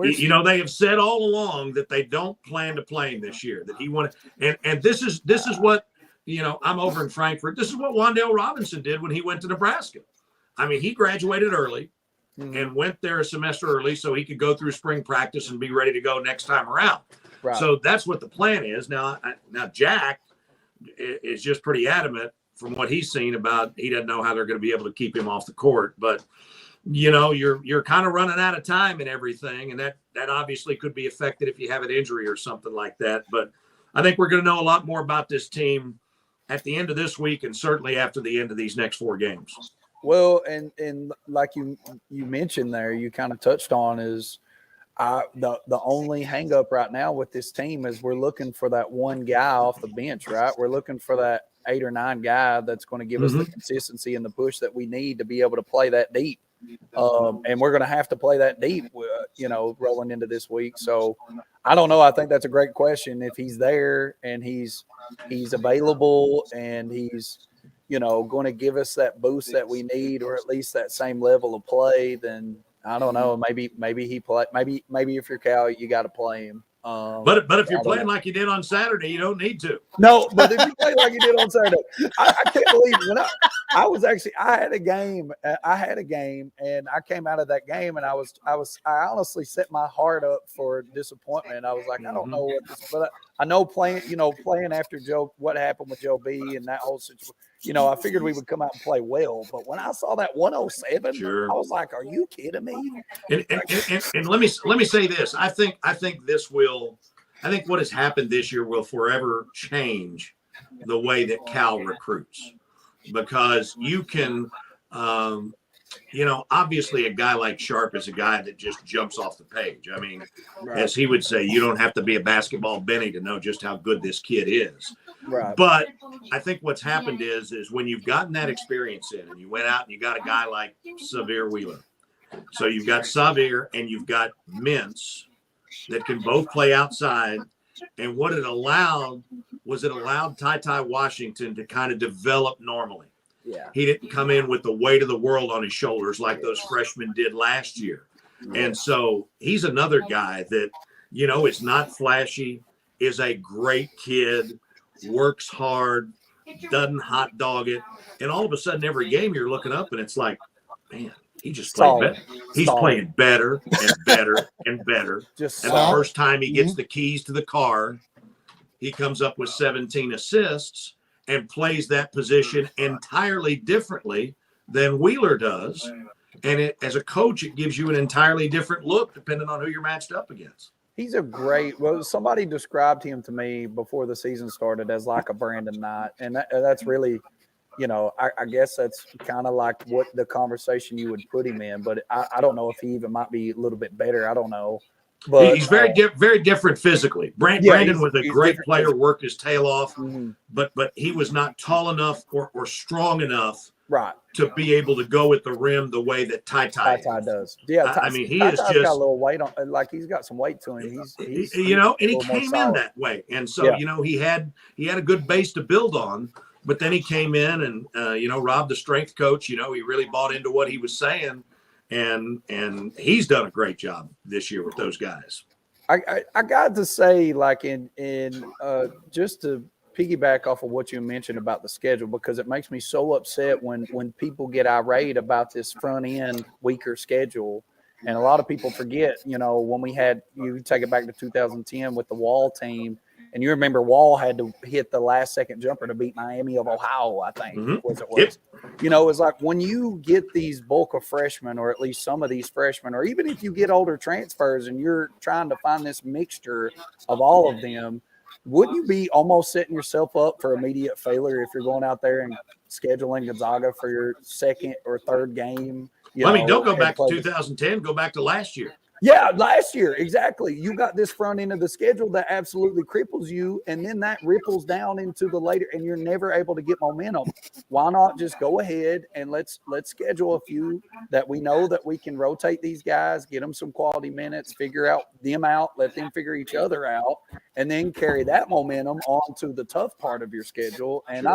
you know, they have said all along that they don't plan to play him this year, that he wanted. And this is what, you know, I'm over in Frankfurt. This is what Wan'Dale Robinson did when he went to Nebraska. I mean, he graduated early and went there a semester early so he could go through spring practice and be ready to go next time around. Right. So that's what the plan is. Now Jack is just pretty adamant from what he's seen about he doesn't know how they're going to be able to keep him off the court. But, you know, you're kind of running out of time and everything, and that obviously could be affected if you have an injury or something like that. But I think we're going to know a lot more about this team at the end of this week and certainly after the end of these next 4 games. Well, and like you mentioned there, you kind of touched on is the only hang up right now with this team is we're looking for that one guy off the bench, right? We're looking for that 8 or 9 guy that's going to give us the consistency and the push that we need to be able to play that deep. And we're going to have to play that deep, you know, rolling into this week. So I don't know. I think that's a great question. If he's there and he's available and he's, you know, going to give us that boost that we need, or at least that same level of play, then I don't know. Maybe he play. Maybe if you're Cal, you got to play him. But if you're playing like you did on Saturday, you don't need to. No, but if you play like you did on Saturday, I can't believe when I had a game. I had a game, and I came out of that game, and I honestly set my heart up for disappointment. I was like, I don't know what this, but I know playing after Joe, what happened with Joe B and that whole situation. You know, I figured we would come out and play well, but when I saw that 107, I was like, "Are you kidding me?" And let me say this: I think what has happened this year will forever change the way that Cal recruits, because you can obviously a guy like Sharp is a guy that just jumps off the page. I mean, as he would say, you don't have to be a basketball Benny to know just how good this kid is. Right. But I think what's happened is when you've gotten that experience in and you went out and you got a guy like Xavier Wheeler. So you've got Xavier and you've got Mintz that can both play outside. And what it allowed Ty Washington to kind of develop normally. Yeah. He didn't come in with the weight of the world on his shoulders like those freshmen did last year. And so he's another guy that, is not flashy, is a great kid, works hard, doesn't hot dog it. And all of a sudden, every game you're looking up and it's like, man, he just played better. He's playing better and better and better. The first time he gets the keys to the car, he comes up with 17 assists and plays that position entirely differently than Wheeler does. And as a coach, it gives you an entirely different look depending on who you're matched up against. He's somebody described him to me before the season started as like a Brandon Knight. And that's really, I guess that's kind of like what the conversation you would put him in. But I don't know if he even might be a little bit better. I don't know. But he's very different physically. Brandon was a great player, worked his tail off, but he was not tall enough or strong enough to be able to go at the rim the way that Ty does. Yeah, I mean, he is just got a little weight on, like he's got some weight to him. He's and he came in that way, and so he had a good base to build on. But then he came in and Rob, the strength coach, he really bought into what he was saying. And he's done a great job this year with those guys. I got to say, like in just to piggyback off of what you mentioned about the schedule, because it makes me so upset when people get irate about this front end weaker schedule. And a lot of people forget, when we had, you take it back to 2010 with the Wall team, and you remember Wall had to hit the last second jumper to beat Miami of Ohio, I think was. Yep. It's like when you get these bulk of freshmen, or at least some of these freshmen, or even if you get older transfers and you're trying to find this mixture of all of them, wouldn't you be almost setting yourself up for immediate failure if you're going out there and scheduling Gonzaga for your second or third game? Don't go back to 2010, go back to last year. Yeah, last year, exactly. You got this front end of the schedule that absolutely cripples you, and then that ripples down into the later, and you're never able to get momentum. Why not just go ahead and let's schedule a few that we know that we can rotate these guys, get them some quality minutes, figure them out, let them figure each other out, and then carry that momentum on to the tough part of your schedule. And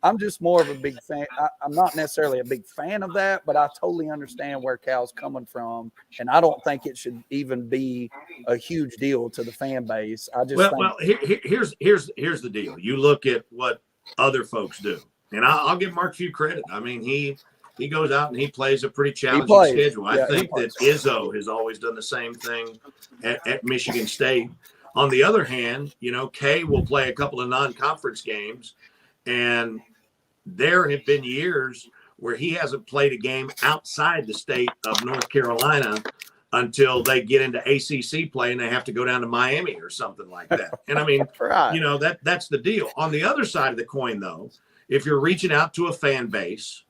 I'm just more of a big fan. I'm not necessarily a big fan of that, but I totally understand where Cal's coming from, and I don't think it should even be a huge deal to the fan base. I just here's the deal. You look at what other folks do, and I'll give Mark Few credit. I mean, he goes out and he plays a pretty challenging schedule. I think that Izzo has always done the same thing at Michigan State. On the other hand, Kay will play a couple of non-conference games, and there have been years where he hasn't played a game outside the state of North Carolina until they get into ACC play and they have to go down to Miami or something like that. And I mean, that's the deal. On the other side of the coin, though, if you're reaching out to a fan base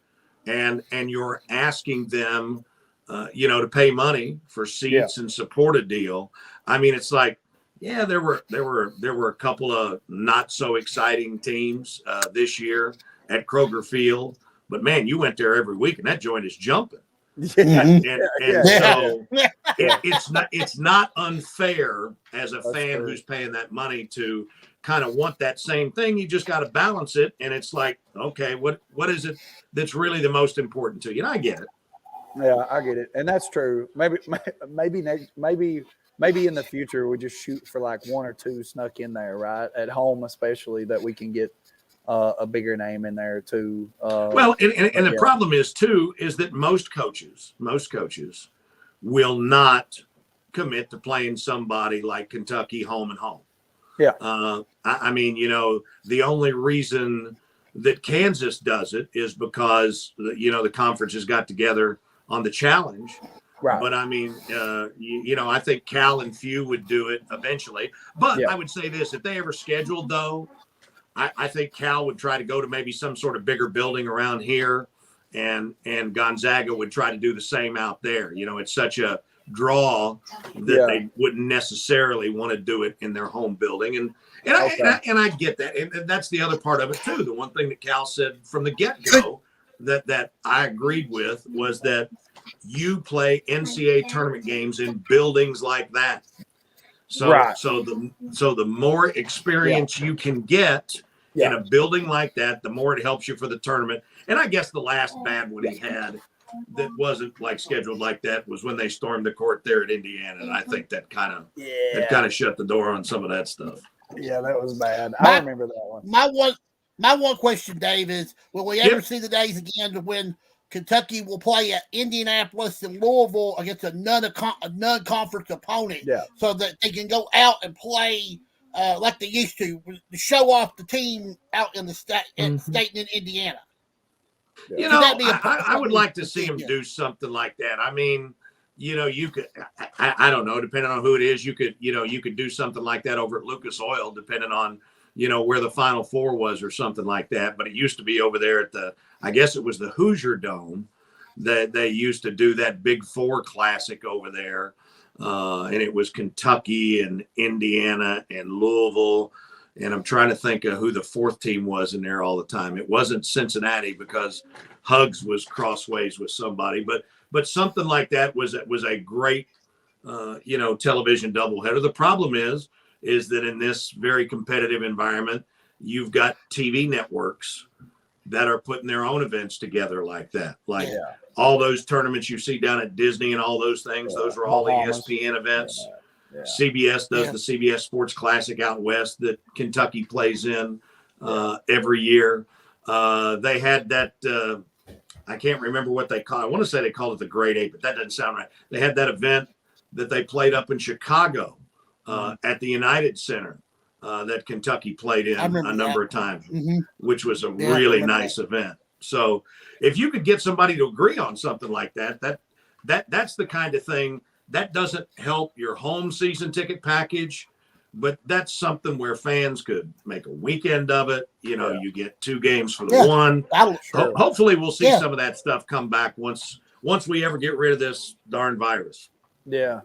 and you're asking them, to pay money for seats and support a deal, I mean, it's like, there were a couple of not so exciting teams this year at Kroger Field, but man, you went there every week and that joint is jumping. So it's not unfair as a fan who's paying that money to kind of want that same thing. You just got to balance it. And it's like, okay, what is it that's really the most important to you? And I get it. Yeah, I get it. And that's true. Maybe in the future, we just shoot for like one or two snuck in there, right? At home, especially, that we can get a bigger name in there too. The problem is that most coaches will not commit to playing somebody like Kentucky home and home. Yeah. I mean, the only reason that Kansas does it is because, the conferences got together on the challenge. Right. But I mean, I think Cal and Few would do it eventually. But I would say this, if they ever scheduled, though, I think Cal would try to go to maybe some sort of bigger building around here and Gonzaga would try to do the same out there. You know, it's such a draw that they wouldn't necessarily want to do it in their home building. And I get that. And that's the other part of it too. The one thing that Cal said from the get-go that I agreed with was that you play NCAA tournament games in buildings like that. So the more experience you can get in a building like that, the more it helps you for the tournament. And I guess the last bad one he had that wasn't like scheduled like that was when they stormed the court there at Indiana. And I think that kind of shut the door on some of that stuff. Yeah, that was bad. I remember that one. My one question, Dave, is will we ever see the days again to when Kentucky will play at Indianapolis and Louisville against a non-conference opponent so that they can go out and play like they used to show off the team out in the state in Indiana? You know, I would like to see him do something like that. I mean, you know, you could, I don't know, depending on who it is, you could do something like that over at Lucas Oil, depending on, you know, where the Final Four was or something like that. But it used to be over there at I guess it was the Hoosier Dome that they used to do that Big Four Classic over there. And it was Kentucky and Indiana and Louisville. And I'm trying to think of who the fourth team was in there all the time. It wasn't Cincinnati because Hugs was crossways with somebody, but something like that was a great, you know, television doubleheader. The problem is that in this very competitive environment, you've got TV networks that are putting their own events together like that. Like all those tournaments you see down at Disney and all those things, those are all the ESPN events. CBS does the CBS Sports Classic out west that Kentucky plays in every year. They had that, I can't remember what they call it. I want to say they called it the Great Eight, but that doesn't sound right. They had that event that they played up in Chicago at the United Center that Kentucky played in a number of times, which was a really nice event. So if you could get somebody to agree on something like that's the kind of thing that doesn't help your home season ticket package, but that's something where fans could make a weekend of it. You know, you get 2 games for the one. Hopefully we'll see some of that stuff come back once we ever get rid of this darn virus. Yeah.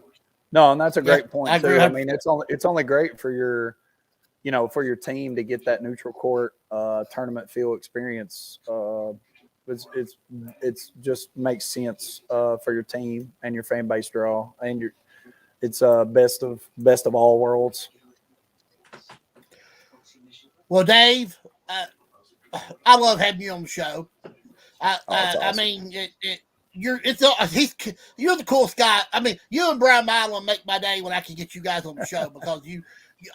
No, and that's a great point too. I mean, it's only great for your, you know, for your team to get that neutral court tournament feel experience. It's just makes sense for your team and your fan base draw, and it's best of all worlds. Well, Dave, I love having you on the show. Awesome. I mean, you're the coolest guy. I mean, you and Brian Milam make my day when I can get you guys on the show because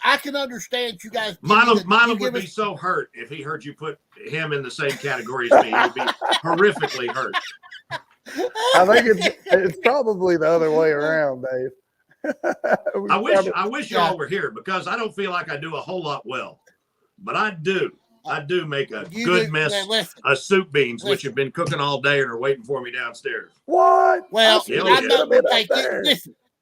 I can understand you guys. Milam would be so hurt if he heard you put him in the same category as me. He would be horrifically hurt. I think it's probably the other way around, Dave. I wish y'all were here because I don't feel like I do a whole lot well, but I do. I do make a good mess of soup beans, which have been cooking all day and are waiting for me downstairs. What? Well,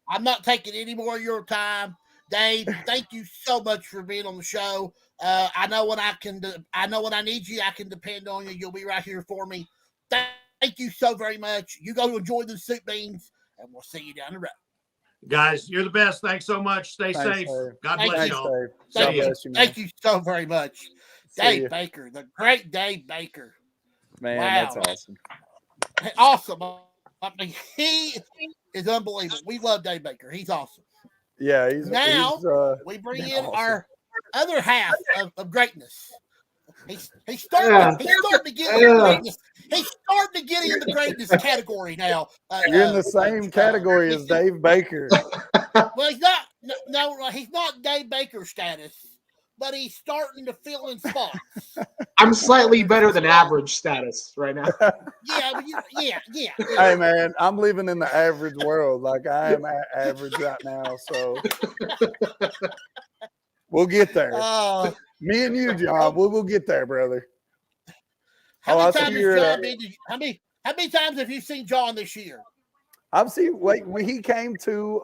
I'm not taking any more of your time. Dave, thank you so much for being on the show. I know when I need you, I can depend on you. You'll be right here for me. Thank you so very much. You go enjoy the soup beans, and we'll see you down the road. Guys, you're the best. Thanks so much. Stay safe. Dave. God bless y'all. Thank you so very much. Dave Baker, the great Dave Baker. Man, that's awesome. Awesome. I mean, he is unbelievable. We love Dave Baker. He's awesome. Yeah, we bring in awesome. Our other half of greatness. He's starting to get in the greatness. He's starting to get in the greatness category now. You're in the same category as Dave Baker. Well, he's not. No, he's not Dave Baker status, but he's starting to fill in spots. I'm slightly better than average status right now. Yeah. Hey, man, I'm living in the average world. Like I am average right now, so we'll get there. Me and you, John, we'll get there, brother. How many times have you seen John this year? I've seen. Wait, when he came to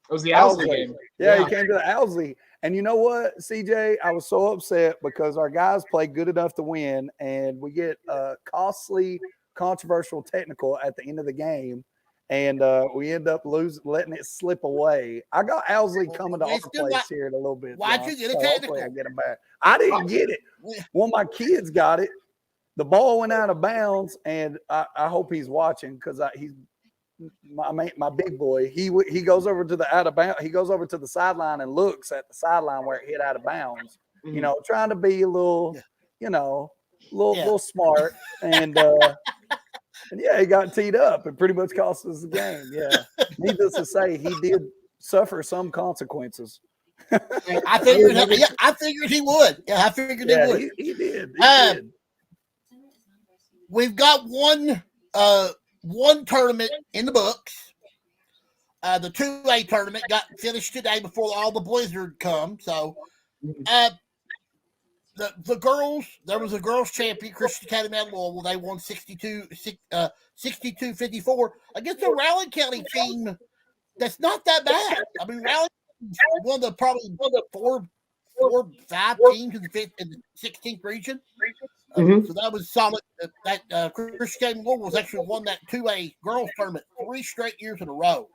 it was the Owsley game. Yeah, he came to the Owsley. And you know what, CJ? I was so upset because our guys played good enough to win, and we get costly controversial technical at the end of the game, and we end up letting it slip away. I got Owsley coming to our place here in a little bit. Why'd John, you get a so technical? hopefully I get him back. I didn't get it. One of my kids got it. The ball went out of bounds, and I hope he's watching because he's my big boy. He goes over to the out of bounds. He goes over to the sideline and looks at the sideline where it hit out of bounds. You know, trying to be a little, little smart, and yeah, he got teed up. It pretty much cost us the game. Yeah, needless to say, he did suffer some consequences. I figured he would. Yeah, I figured he would. He did. He did. We've got one tournament in the books. The 2A tournament got finished today before all the blizzard come. So, the girls, there was a girls champion, Christian Academy at Louisville. They won 62-54 against a Raleigh County team that's not that bad. I mean, Raleigh one of the 4-5 teams in the 16th region. So that was solid. That Christian Louisville actually won that 2A girls tournament 3 straight years in a row.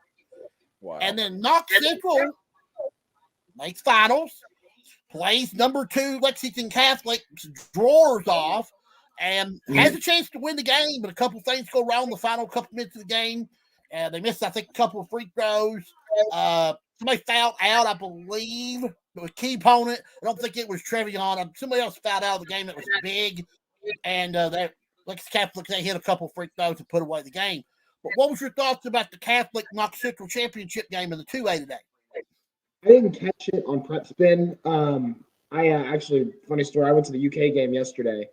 Wow. And then Knox Central makes finals, plays number 2 Lexington Catholic, drawers off, and has a chance to win the game. But a couple things go wrong in the final couple minutes of the game. They missed, I think, a couple of free throws. Somebody fouled out, I believe. It was a key opponent. I don't think it was Trevion. Somebody else fouled out of the game that was big. And Lexington Catholic, they hit a couple of free throws to put away the game. But what was your thoughts about the Catholic Knox Central championship game in the 2A today? I didn't catch it on Prep Spin. I actually, funny story, I went to the UK game yesterday.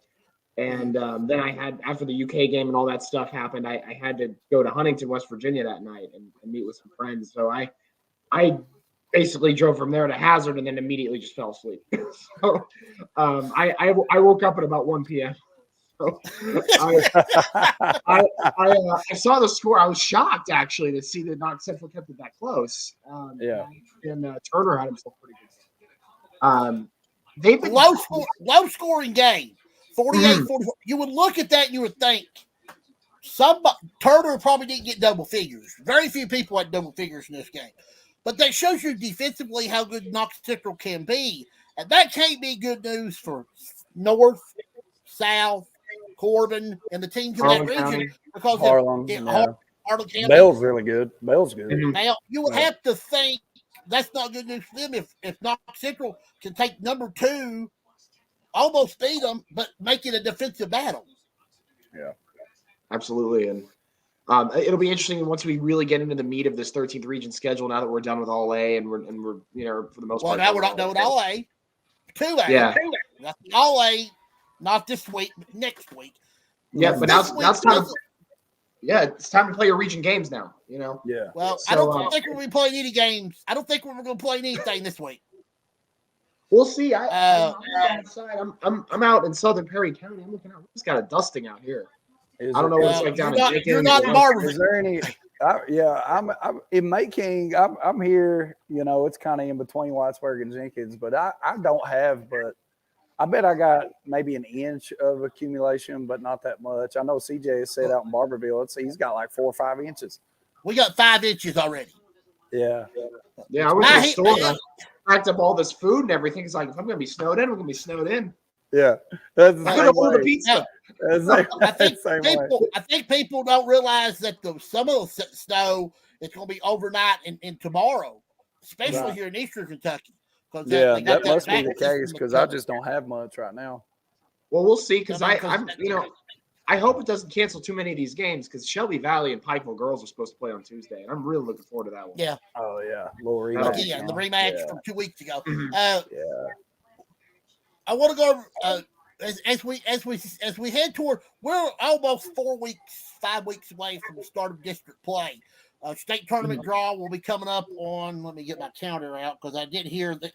And then I had, after the UK game and all that stuff happened, I had to go to Huntington, West Virginia that night and meet with some friends. So I basically drove from there to Hazard and then immediately just fell asleep. So I woke up at about 1 p.m. So I saw the score. I was shocked actually to see that Knox Central kept it that close. And Turner had himself pretty good. They've been low scoring game. 48-44. You would look at that and you would think Turner probably didn't get double figures. Very few people had double figures in this game. But that shows you defensively how good Knox Central can be. And that can't be good news for North, South, Corbin, and the teams in that region. Because Harlan County. Bell's really good. Bell's good. Now, you would have to think that's not good news for them if Knox Central can take number 2, almost beat them, but make it a defensive battle. Yeah, absolutely. And it'll be interesting once we really get into the meat of this 13th region schedule. Now that we're done with all A and we're for the most part. Well, now we're not done with all A. 2A. Yeah. That's all A. Not this week, but next week. Yeah, but now it's time. It's time to play your region games now. Yeah. Well, so, I don't think we're going to be playing any games. I don't think we're going to play anything this week. We'll see. I'm out in Southern Perry County. I'm looking out. We just got a dusting out here. I don't know what it's like down in Jenkins. You're not in Marvin. Is there any? I'm in Mayking. I'm here. It's kind of in between Whitesburg and Jenkins, but I don't have. But I bet I got maybe an inch of accumulation, but not that much. I know CJ has said out in Barberville, he's got like 4 or 5 inches. We got 5 inches already. Yeah. Yeah, I went to the store. I packed up all this food and everything. It's like, if I'm going to be snowed in, we're going to be snowed in. Yeah. That's the I'm going to order pizza. I think people don't realize that some of the snow is going to be overnight and tomorrow, especially here in Eastern Kentucky. Yeah, that must be the case because I just don't have much right now. Well, we'll see because I hope it doesn't cancel too many of these games because Shelby Valley and Pikeville girls are supposed to play on Tuesday, and I'm really looking forward to that one. Yeah. Oh yeah, the rematch from 2 weeks ago. I want to go over as we head toward. We're almost 5 weeks away from the start of district play. State tournament draw will be coming up on. Let me get my calendar out because I did hear this.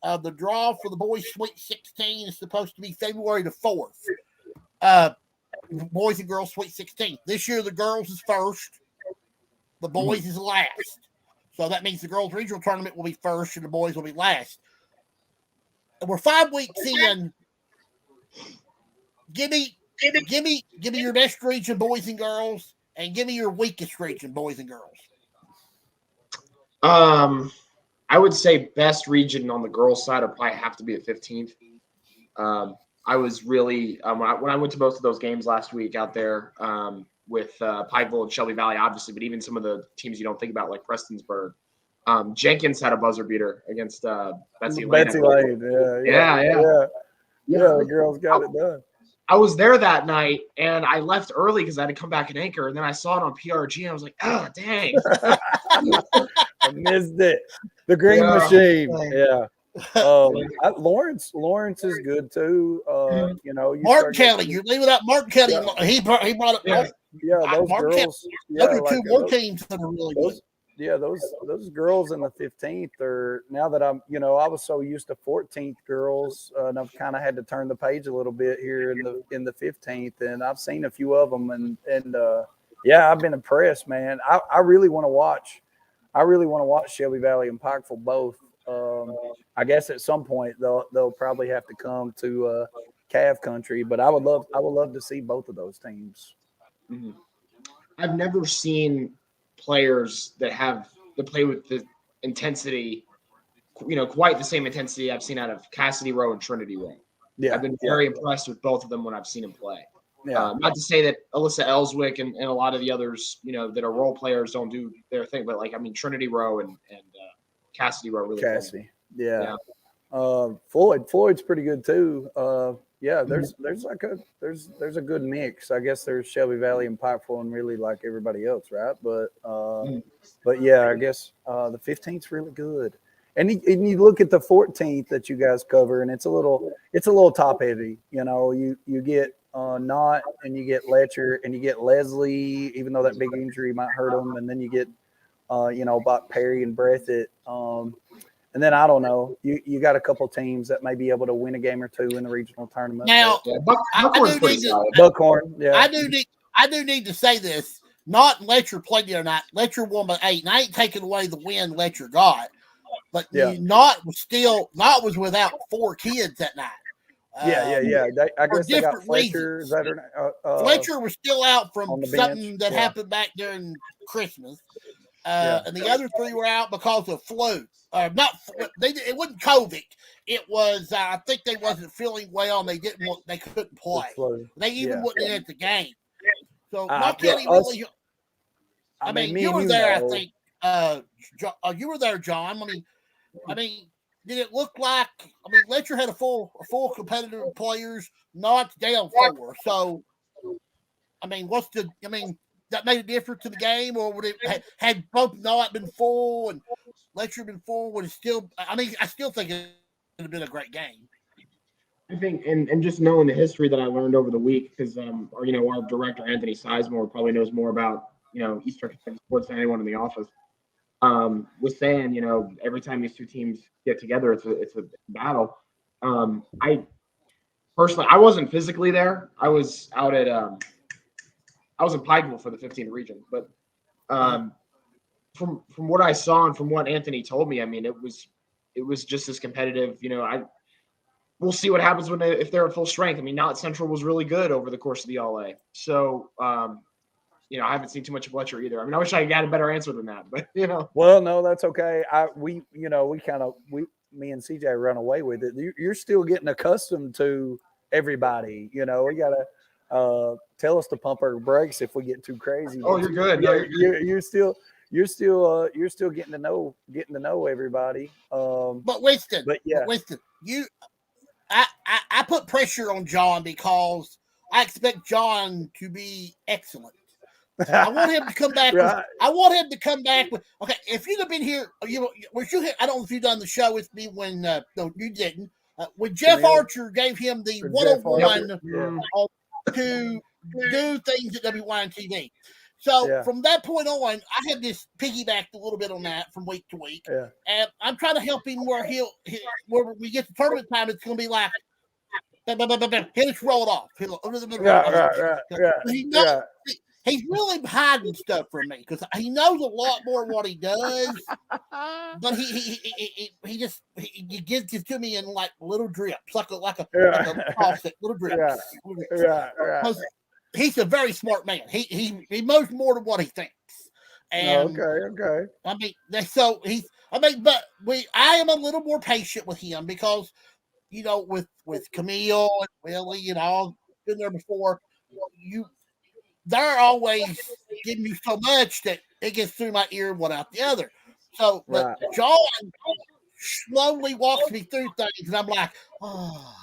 The draw for the boys' Sweet 16 is supposed to be February the 4th. Boys and girls Sweet 16. This year the girls is first, the boys is last. So that means the girls' regional tournament will be first and the boys will be last. And we're 5 weeks in. Give me give me your best region, boys and girls, and give me your weakest region, boys and girls. I would say best region on the girls' side would probably have to be at 15th. I was really when I went to both of those games last week out there with Pikeville and Shelby Valley, obviously, but even some of the teams you don't think about, like Prestonsburg. Jenkins had a buzzer beater against Betsy Lane. Yeah, the girls got it done. I was there that night, and I left early because I had to come back and anchor, and then I saw it on PRG, and I was like, oh, dang. I missed it. The green machine. Yeah. Lawrence is good too. Mark Kelly, you're leaving out Mark Kelly. Yeah. He brought up. Those Mark girls. Kelly, those are two more teams that are really good. Yeah, those girls in the 15th are, now that I'm, I was so used to 14th girls, and I've kind of had to turn the page a little bit here in the 15th, and I've seen a few of them, and I've been impressed, man. I really want to watch. Shelby Valley and Pikeville both. I guess at some point they'll probably have to come to Cav country, but I would love to see both of those teams. Mm-hmm. I've never seen players that play with the intensity, quite the same intensity I've seen out of Cassidy Rowe and Trinity Rowe. Yeah, I've been very impressed with both of them when I've seen them play. Yeah. Not to say that Alyssa Ellswick and a lot of the others, that are role players don't do their thing, but Trinity Rowe and Cassidy Rowe really. Cassidy, yeah. Floyd's pretty good too. There's a good mix. I guess there's Shelby Valley and Pikeville and really like everybody else, right? But yeah, I guess the 15th's really good. And you look at the 14th that you guys cover, and it's a little top heavy. You get Knott, and you get Letcher, and you get Leslie, even though that big injury might hurt them, and then you get Bach Perry and Breathitt. And then I don't know, you got a couple teams that may be able to win a game or two in the regional tournament. Now, Buckhorn, yeah. I do need to say this. Knott and Letcher played the other night. Letcher won by 8, and I ain't taking away the win Letcher got. But Knott was without 4 kids that night. Yeah. I guess they got Fletcher. Fletcher was still out from something that happened back during Christmas. And the other 3 were out because of flu. It wasn't COVID. It was I think they wasn't feeling well and they couldn't play. They even wasn't at the game. So not Kenny really. I mean, you were there. I think you were there, John. I mean, did it look like? I mean, Letcher had a full competitive players, not down 4. So, I mean, that made a difference in the game, or would it had both not been full and Letcher been full? Would it still? I mean, I still think it would have been a great game. I think, and just knowing the history that I learned over the week, because our director Anthony Sizemore probably knows more about Eastern Kentucky sports than anyone in the office. Was saying, every time these two teams get together, it's a battle. I personally, I wasn't physically there. I was out at I was in Pikeville for the 15th region, but from what I saw and from what Anthony told me, I mean, it was just as competitive. We'll see what happens if they're at full strength. I mean, Knott Central was really good over the course of the All-A. So, I haven't seen too much of Letcher either. I mean, I wish I got a better answer than that, but Well, no, that's okay. Me and CJ run away with it. You're still getting accustomed to everybby. We gotta tell us to pump our brakes if we get too crazy. Oh, you're good. No, you're still getting to know everybody. But Winston, I put pressure on John because I expect John to be excellent. I want him to come back. With, okay, if you'd have been here, I don't know if you've done the show with me when no, you didn't. When Jeff Archer gave him the 101 to do things at WYMT. So from that point on, I had this piggybacked a little bit on that from week to week, and I'm trying to help him where where we get to tournament time, it's going to be like he'll just roll it off. he's really hiding stuff from me because he knows a lot more what he does, but he just gives it to me in like little drips, like a faucet, little drips. Right. He's a very smart man. He knows more than what he thinks. And Okay. I mean, but I am a little more patient with him because, with Camille and Willie and all been there before, they're always giving you so much that it gets through my ear one out the other. So, but Right. John slowly walks me through things, and I'm like, oh,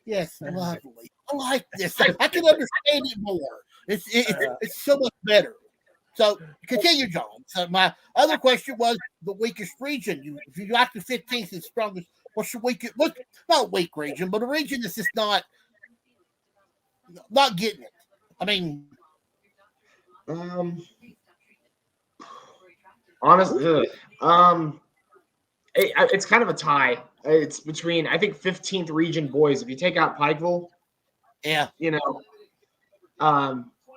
yes, lovely. I like this. I can understand it more. It's so much better. So continue, John. So my other question was the weakest region. If you like the 15th and strongest, what's the weakest? Not a weak region, but a region that's just not getting it. I mean, honestly, it's kind of a tie. It's between, I think, 15th region boys. If you take out Pikeville, yeah,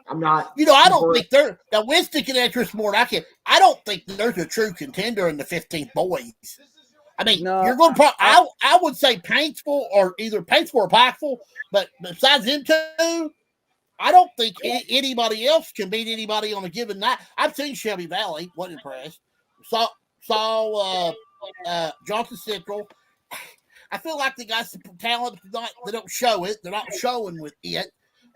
I'm not. I don't think they're now. Winston can answer this more than I can. I don't think there's a true contender in the 15th boys. I mean, you're going to. I would say Paintsville or either Paintsville or Pikeville, but besides them two, I don't think anybody else can beat anybody on a given night. I've seen Shelby Valley. Wasn't impressed. Saw Johnson Central. I feel like they got some talent, but they don't show it. They're not showing with it.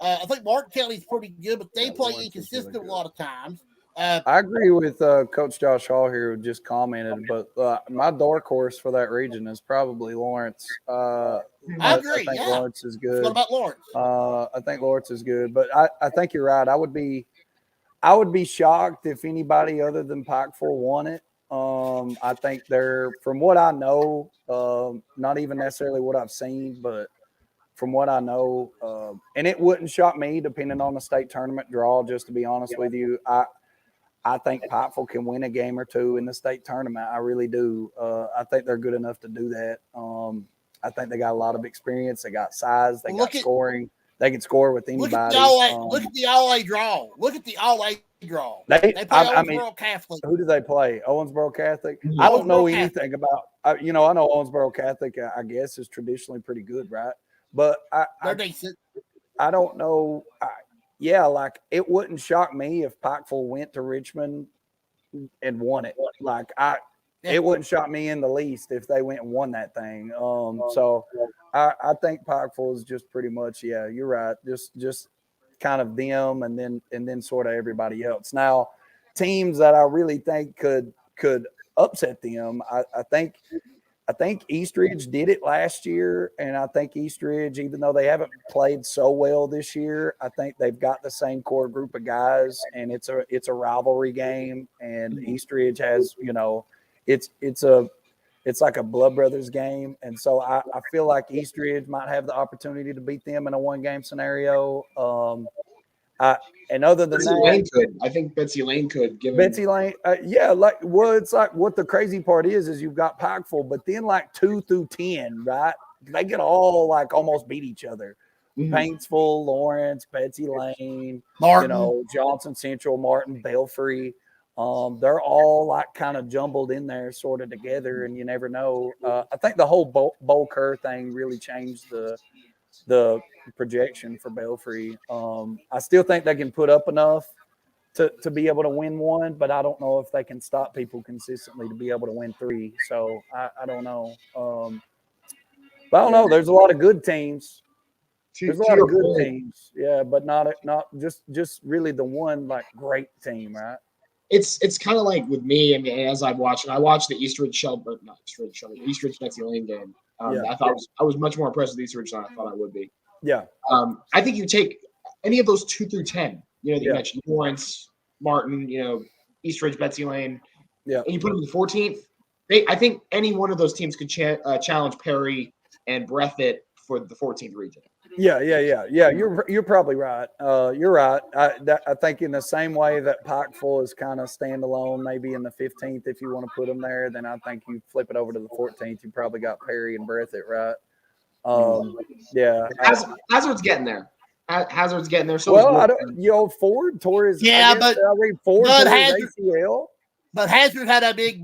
I think Martin County's pretty good, but they play inconsistent a lot of times. I agree with Coach Josh Hall here, who just commented, but my dark horse for that region is probably Lawrence. I agree. I think Lawrence is good. What about Lawrence? I think Lawrence is good, but I think you're right. I would be shocked if anybody other than Pikeville won it. I think they're, from what I know, not even necessarily what I've seen, but from what I know, and it wouldn't shock me depending on the state tournament draw, just to be honest with you. I think Pikeville can win a game or two in the state tournament. I really do. I think they're good enough to do that. I think they got a lot of experience. They got size. They got scoring. They can score with anybody. Look at the All-A draw. Look at the All-A draw. They play Owensboro Catholic. Who do they play? Owensboro Catholic? I don't know anything about – I know Owensboro Catholic, I guess, is traditionally pretty good, right? But they're decent. I don't know. Like it wouldn't shock me if Pikeville went to Richmond and won it. Like it wouldn't shock me in the least if they went and won that thing. So I think Pikeville is just pretty much, you're right. Just kind of them and then sort of everybody else. Now, teams that I really think could upset them, I think Eastridge did it last year, and I think Eastridge, even though they haven't played so well this year, I think they've got the same core group of guys, and it's a rivalry game. And Eastridge has, it's like a blood brothers game, and so I feel like Eastridge might have the opportunity to beat them in a one-game scenario. And other than Betsy that, Lane could. I think Betsy Lane could. Betsy Lane, it's like what the crazy part is you've got Pikeville, but then like 2 through 10, right? They get all like almost beat each other. Mm-hmm. Paintsville, Lawrence, Betsy Lane, Martin. Johnson Central, Martin, Belfry. They're all like kind of jumbled in there, sort of together, and you never know. I think the whole Bowl Kerr thing really changed the projection for Belfry. I still think they can put up enough to be able to win one, but I don't know if they can stop people consistently to be able to win 3. So I don't know. But I don't know. There's a lot of good teams. There's a lot of good teams. Yeah, but not just really the one like great team, right? It's kind of like with me. I mean, as I watched the Eastridge Betsy Lane game. I thought I was much more impressed with Eastridge than I thought I would be. Yeah. I think you take any of those 2 through 10. You mentioned Lawrence, Martin, Eastridge, Betsy Lane. Yeah. And you put them in the 14th. I think any one of those teams could challenge Perry and Breathitt for the 14th region. Yeah. You're probably right. You're right. I think in the same way that Pikeville is kind of standalone, maybe in the 15th, if you want to put them there, then I think you flip it over to the 14th. You probably got Perry and Breathitt, right? Yeah. Hazard's getting there. Hazard's getting there. So well, I don't. Ford tore his. Yeah, Ford but tore Hazard, his ACL. But Hazard had a big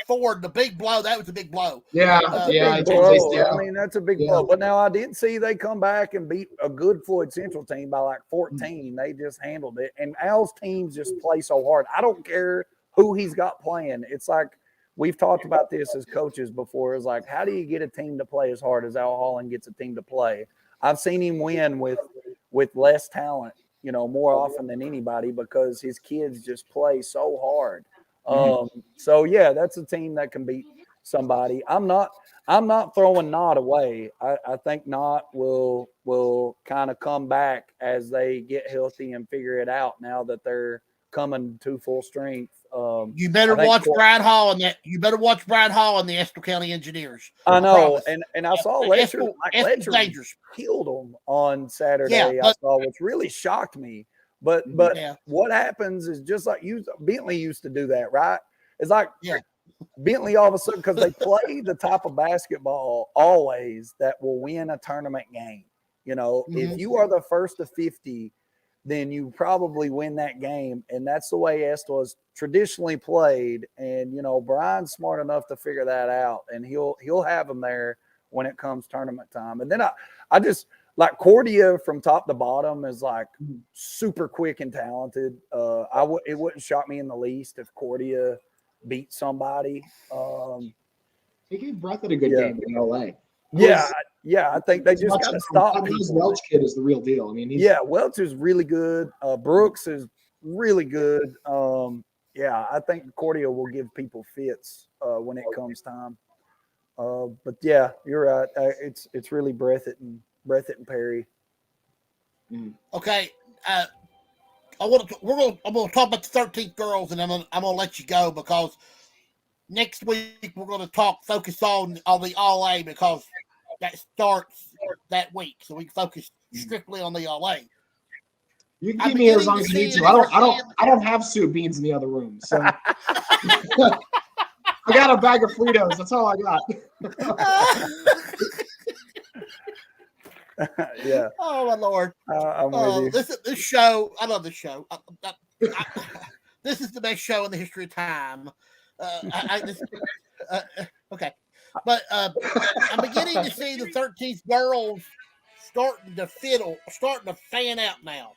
Ford, the big blow. That was a big blow. Yeah, Big blow. I mean, that's a big blow. But now I did see they come back and beat a good Floyd Central team by like 14. They just handled it. And Al's teams just play so hard. I don't care who he's got playing. It's like we've talked about this as coaches before. It's like, how do you get a team to play as hard as Al Holland gets a team to play? I've seen him win with less talent, more often than anybody because his kids just play so hard. So yeah, that's a team that can beat somebody. I'm not throwing Knott away. I think Knott will kind of come back as they get healthy and figure it out now that they're coming to full strength. You better watch Brian Hall and that. You better watch Brian Hall and the Estill County Engineers. I know, and I saw Letcher killed them on Saturday. Yeah, I saw, which really shocked me. But what happens is just like Bentley used to do that, right? It's like Bentley all of a sudden, because they play the type of basketball always that will win a tournament game. If you are the first to 50, then you probably win that game. And that's the way Estill has traditionally played. And, Brian's smart enough to figure that out. And he'll have them there when it comes tournament time. And then I just – like Cordia from top to bottom is like super quick and talented. It wouldn't shock me in the least if Cordia beat somebody. He gave Breathitt a good game in LA. I think they just got to stop. This Welch kid is the real deal. I mean, Welch is really good. Brooks is really good. I think Cordia will give people fits when it comes time. But yeah, you're right. It's really Breathitt and Perry. Okay, I'm gonna talk about the 13th girls, and I'm gonna let you go because next week we're gonna focus on the All A because that starts that week, so we can focus strictly on the All A. You can keep me as long as you need to. I don't have soup beans in the other room, so I got a bag of Fritos. That's all I got. Yeah. Oh my Lord. I'm with you. This show. I love this show. This is the best show in the history of time. Okay, but I'm beginning to see the 13th girls starting to fan out now.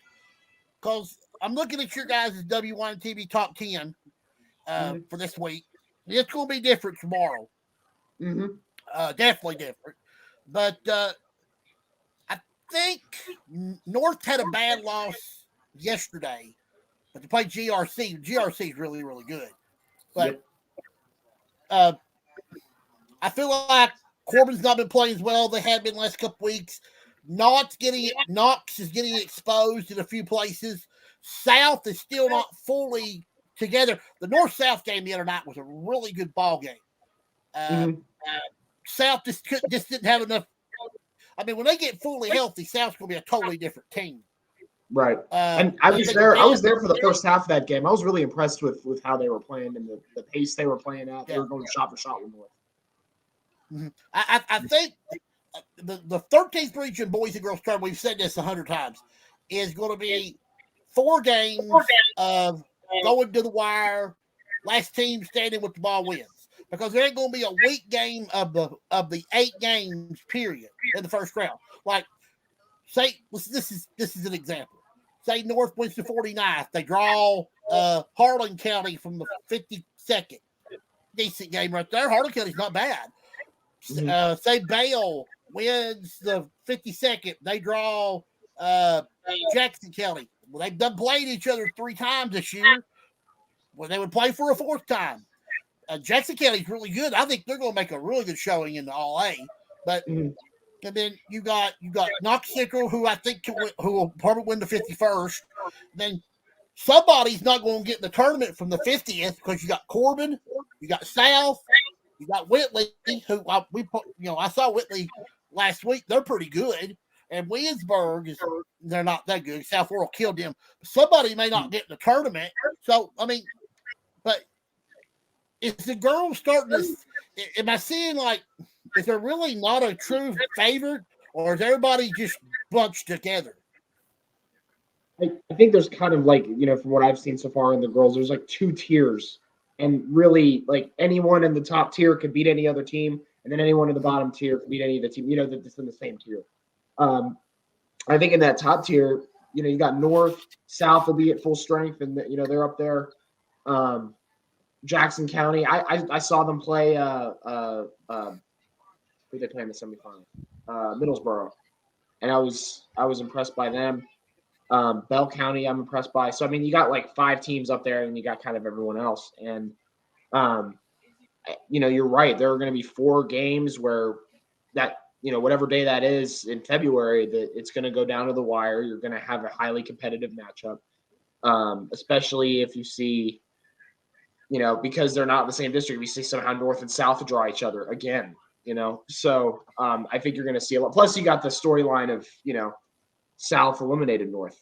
Because I'm looking at your guys' WYMT top 10 for this week. It's going to be different tomorrow. Definitely different. But I think North had a bad loss yesterday, but they played GRC. GRC is really, really good. But I feel like Corbin's not been playing as well they had been the last couple weeks. Knox is getting exposed in a few places. South is still not fully together. The North-South game the other night was a really good ball game. South just didn't have enough. I mean, when they get fully healthy, South's going to be a totally different team. Right. And I was there. I was there for the first half of that game. I was really impressed with how they were playing and the pace they were playing at. They were going shot for shot with North. I think the 13th region boys and girls tournament, we've said this 100 times, is going to be 4 games of going to the wire, last team standing with the ball wins. Because there ain't going to be a weak game of the 8 games period in the first round. Like, say this is an example. Say North wins the 49th, they draw Harlan County from the 52nd. Decent game right there. Harlan County's not bad. Say Bale wins the 52nd, they draw Jackson County. Well, they've done played each other 3 times this year. Well, they would play for a 4th time. Jackson County's really good. I think they're going to make a really good showing in the All A. But and then you got Knox Central, who I think who will probably win the 51st. Then somebody's not going to get in the tournament from the 50th because you got Corbin, you got South, you got Whitley, who I saw Whitley last week. They're pretty good. And Williamsburg they're not that good. South World killed them. Somebody may not get in the tournament. So I mean, but is the girls starting to? Am I seeing is there really not a true favorite, or is everybody just bunched together? I think there's kind of like, from what I've seen so far in the girls, there's like 2 tiers. And really, like anyone in the top tier could beat any other team. And then anyone in the bottom tier could beat any of the team, that's in the same tier. I think in that top tier, you got North, South will be at full strength, and they're up there. Jackson County, I saw them play. Who they play in the semifinal? Middlesboro, and I was impressed by them. Bell County, I'm impressed by. So I mean, you got like 5 teams up there, and you got kind of everyone else. And you're right. There are going to be 4 games where that. Whatever day that is in February, that it's going to go down to the wire. You're going to have a highly competitive matchup, especially if you see, because they're not in the same district, we see somehow North and South draw each other again, So I think you're going to see a lot. Plus, you got the storyline of, South eliminated North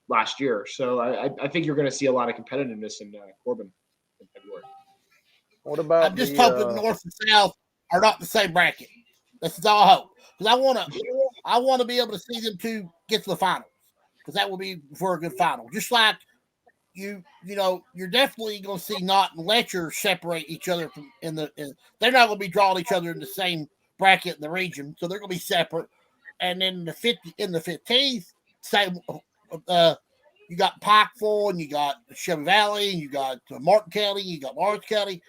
last year. So I think you're going to see a lot of competitiveness in Corbin in February. What about I'm just hoping North and South are not the same bracket. That's all I hope, because I want to be able to see them 2 get to the finals, because that will be for a good final. Just like you're definitely going to see Knott and Letcher separate each other from they're not going to be drawing each other in the same bracket in the region, so they're going to be separate. And then the 15th, same. You got Pikeville, and you got Chevy Valley, and you got Martin County, you got Lawrence County.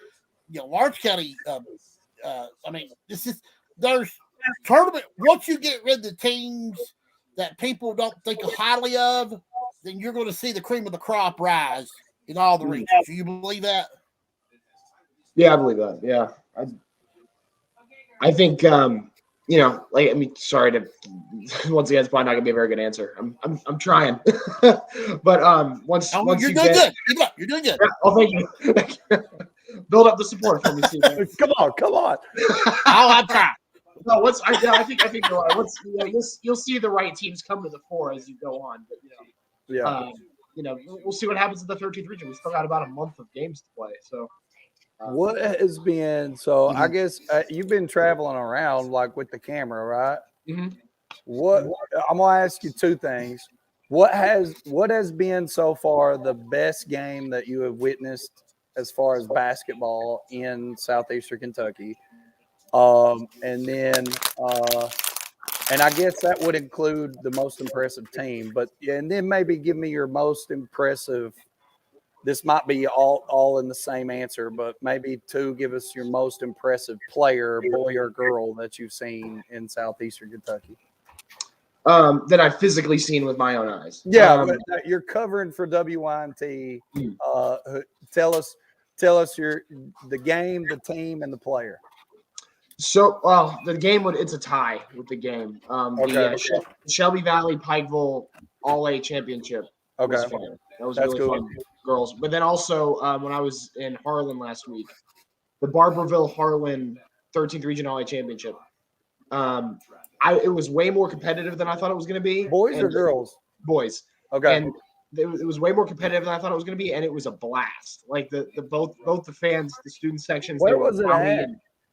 Lawrence County. There's tournament. Once you get rid of the teams that people don't think highly of, then you're going to see the cream of the crop rise in all the regions. Do you believe that? Yeah, I believe that. Yeah, I think sorry to once again, it's probably not going to be a very good answer. I'm trying, but once you're you doing get, good. You're doing good. Yeah, oh, thank you. Build up the support for me, Steve. Come on. I'm trying. No, I think you're right. You'll see the right teams come to the fore as you go on, but we'll see what happens in the 13th region. We still got about a month of games to play. So, what has been? So I guess you've been traveling around like with the camera, right? Mm-hmm. What I'm gonna ask you 2 things. What has been so far the best game that you have witnessed as far as basketball in Southeastern Kentucky? And then, and I guess that would include the most impressive team, and then maybe give me your most impressive. This might be all in the same answer, but maybe 2, give us your most impressive player, boy or girl, that you've seen in Southeastern Kentucky. That I've physically seen with my own eyes. Yeah, you're covering for WYMT. Tell us the game, the team, and the player. So, the game it's a tie with the game. The Shelby Valley Pikeville All-A Championship was fun. That was really fun, girls. But then also, when I was in Harlan last week, the Barberville Harlan 13th Region All-A Championship. It was way more competitive than I thought it was going to be. Boys or girls? Boys. Okay. And it was way more competitive than I thought it was going to be, and it was a blast. Like both the fans, the student sections. Where was it at?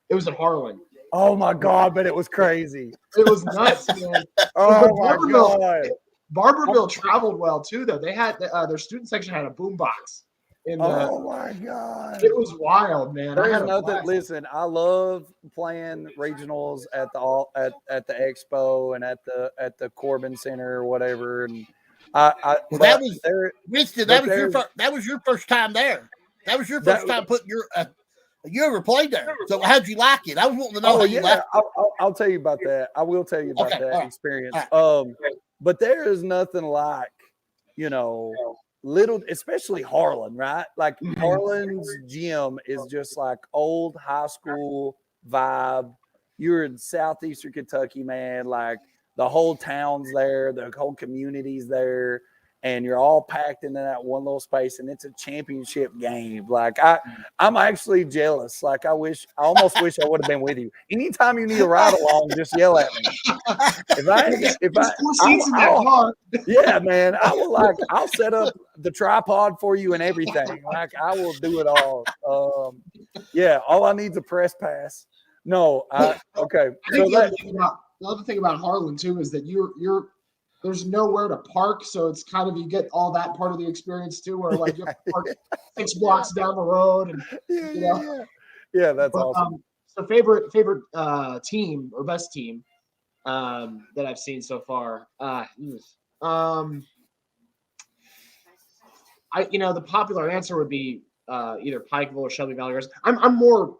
It was in Harlan. Oh my God, but it was crazy. It was nuts, man. Oh my God. Barberville traveled well too, though. They had their student section had a boombox. Oh my God. It was wild, man. There's nothing. Listen, I love playing regionals at the expo and at the Corbin Center or whatever. And Winston. That was your first time there. That was your first time putting your. You ever played there? So how'd you like it? I was wanting to know how you liked it. I'll tell you about that. I will tell you about that experience. But there is nothing like, little, especially Harlan, right? Like Harlan's gym is just like old high school vibe. You're in Southeastern Kentucky, man. Like the whole town's there, the whole community's there, and you're all packed into that one little space, and it's a championship game. Like I'm actually jealous. Like I almost wish I would have been with you. Anytime you need a ride along, just yell at me. Yeah, man, I'll set up the tripod for you and everything. Like I will do it all. All I need is a press pass. No, okay. The other thing about Harlan too is that you're there's nowhere to park, so it's kind of you get all that part of the experience too, where like you have to park 6 blocks down the road, and yeah, that's but, awesome. So favorite team or best team that I've seen so far. The popular answer would be either Pikeville or Shelby Valley. I'm more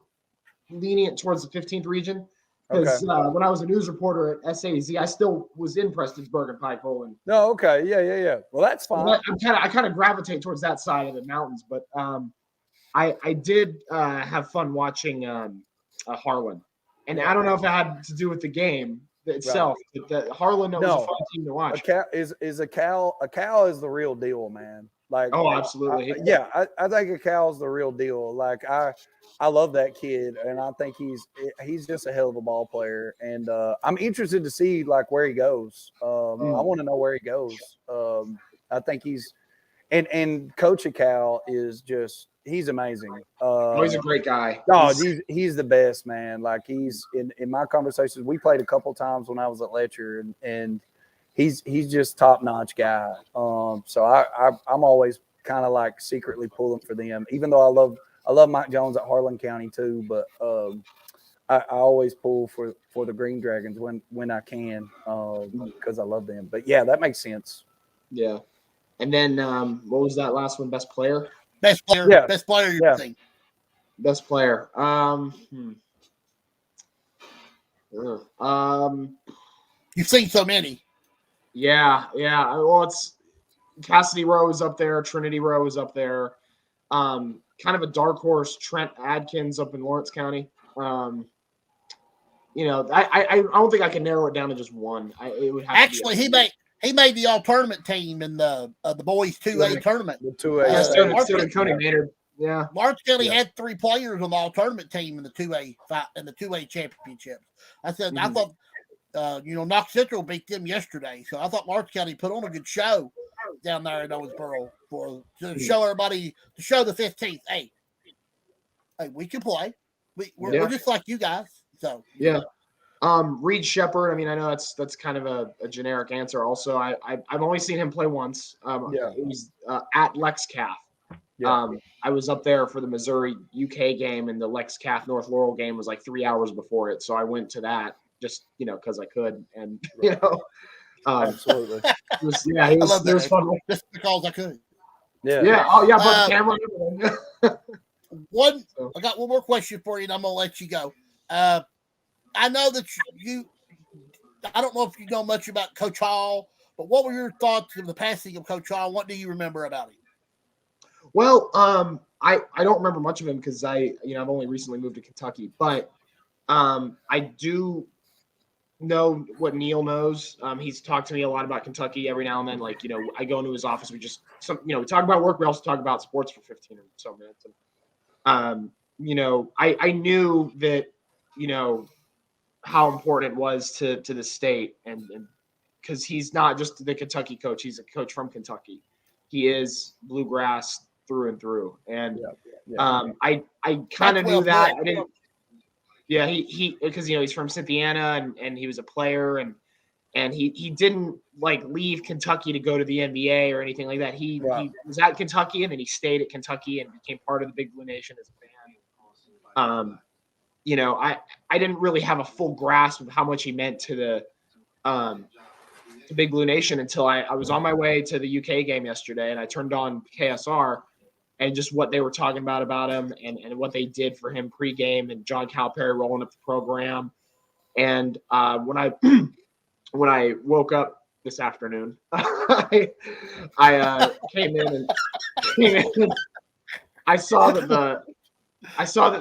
lenient towards the 15th region because when I was a news reporter at SAZ, I still was in Prestonsburg and Pikeville. And no, okay, yeah. Well, that's fine. I kind of gravitate towards that side of the mountains, but I did have fun watching Harlan, and I don't know if it had to do with the game itself. Right. But Harlan was a fun team to watch. A cow is the real deal, man. Like, absolutely. I think a cow's the real deal. Like, I love that kid, and I think he's just a hell of a ball player. And I'm interested to see like where he goes. I want to know where he goes. I think he's and Coach Cal is just he's amazing. He's a great guy. No, he's the best, man. Like he's in my conversations. We played a couple times when I was at Letcher, and he's just top notch guy. So I'm always kind of like secretly pulling for them, even though I love Mike Jones at Harlan County too. But I always pull for the Green Dragons when I can because I love them. But yeah, that makes sense. Yeah. And then what was that last one? Best player? Best player. Yeah. Best player. You think? Best player. You've seen so many. Yeah. Well, it's Cassidy Rowe is up there. Trinity Rowe is up there. Kind of a dark horse, Trent Adkins up in Lawrence County. I don't think I can narrow it down to just one. It would have actually to he made the all tournament team in the boys 2A tournament. The 2A. Tony Maynard. Yeah. Lawrence County had 3 players on the all tournament team in the 2A championships. I thought Knox Central beat them yesterday, so I thought Lawrence County put on a good show down there in Owensboro to show everybody, to show the 15th. Hey, we can play. We're just like you guys. So yeah. Reed Shepard. I mean, I know that's kind of a generic answer. Also, I've only seen him play once. It was at Lexcalf. Yeah. I was up there for the Missouri UK game, and the Lexcalf North Laurel game was like 3 hours before it. So I went to that just because I could, and absolutely. It was fun. Just because I could. Yeah. Yeah. Oh yeah. Put the camera on everything. I got one more question for you, and I'm gonna let you go. I know that I don't know if you know much about Coach Hall, but what were your thoughts of the passing of Coach Hall? What do you remember about him? Well, I don't remember much of him because I've only recently moved to Kentucky, but I do know what Neil knows. He's talked to me a lot about Kentucky every now and then. Like, I go into his office, we talk about work. We also talk about sports for 15 or so minutes. And, I knew that, how important it was to the state, and because he's not just the Kentucky coach, he's a coach from Kentucky. He is bluegrass through and through. And I kind of knew that. I didn't. Yeah, he because he's from Cynthiana and he was a player and he didn't like leave Kentucky to go to the NBA or anything like that. He was at Kentucky and then he stayed at Kentucky and became part of the Big Blue Nation as a fan. I didn't really have a full grasp of how much he meant to the Big Blue Nation until I was on my way to the UK game yesterday, and I turned on KSR and just what they were talking about him and what they did for him pregame, and John Calipari rolling up the program. And when I woke up this afternoon, I came in and I saw that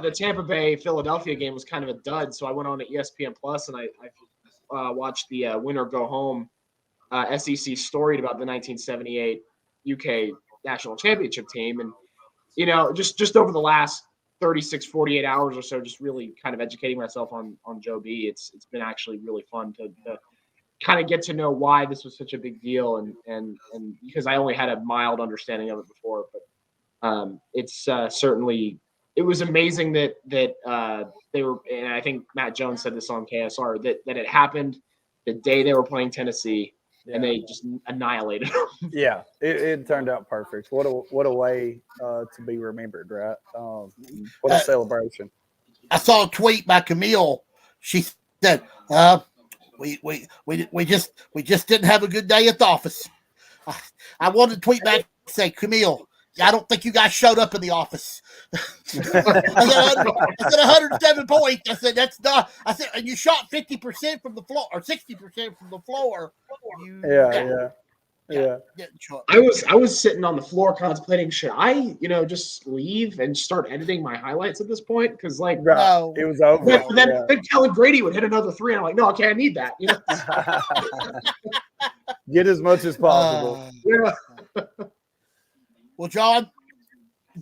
the Tampa Bay Philadelphia game was kind of a dud, so I went on to ESPN Plus and I watched the winner go home SEC storied about the 1978 UK national championship team, and just over the last 36, 48 hours or so, just really kind of educating myself on Joe B. It's been actually really fun to kind of get to know why this was such a big deal, and because I only had a mild understanding of it before, but it's certainly. It was amazing that they were, and I think Matt Jones said this on KSR, that it happened the day they were playing Tennessee, and they just annihilated them. Yeah, it turned out perfect. What a way to be remembered, right? What a celebration. I saw a tweet by Camille. She said, we just didn't have a good day at the office. I wanted to tweet back and say, Camille, I don't think you guys showed up in the office. I said 107 points. I said, that's not. I said, and you shot 50% from the floor or 60% from the floor. Yeah. I was sitting on the floor contemplating, should I, just leave and start editing my highlights at this point? Because no, it was over. Then Kellen Grady would hit another three, and I'm like, no, okay, I need that. Get as much as possible. Yeah. Well, John,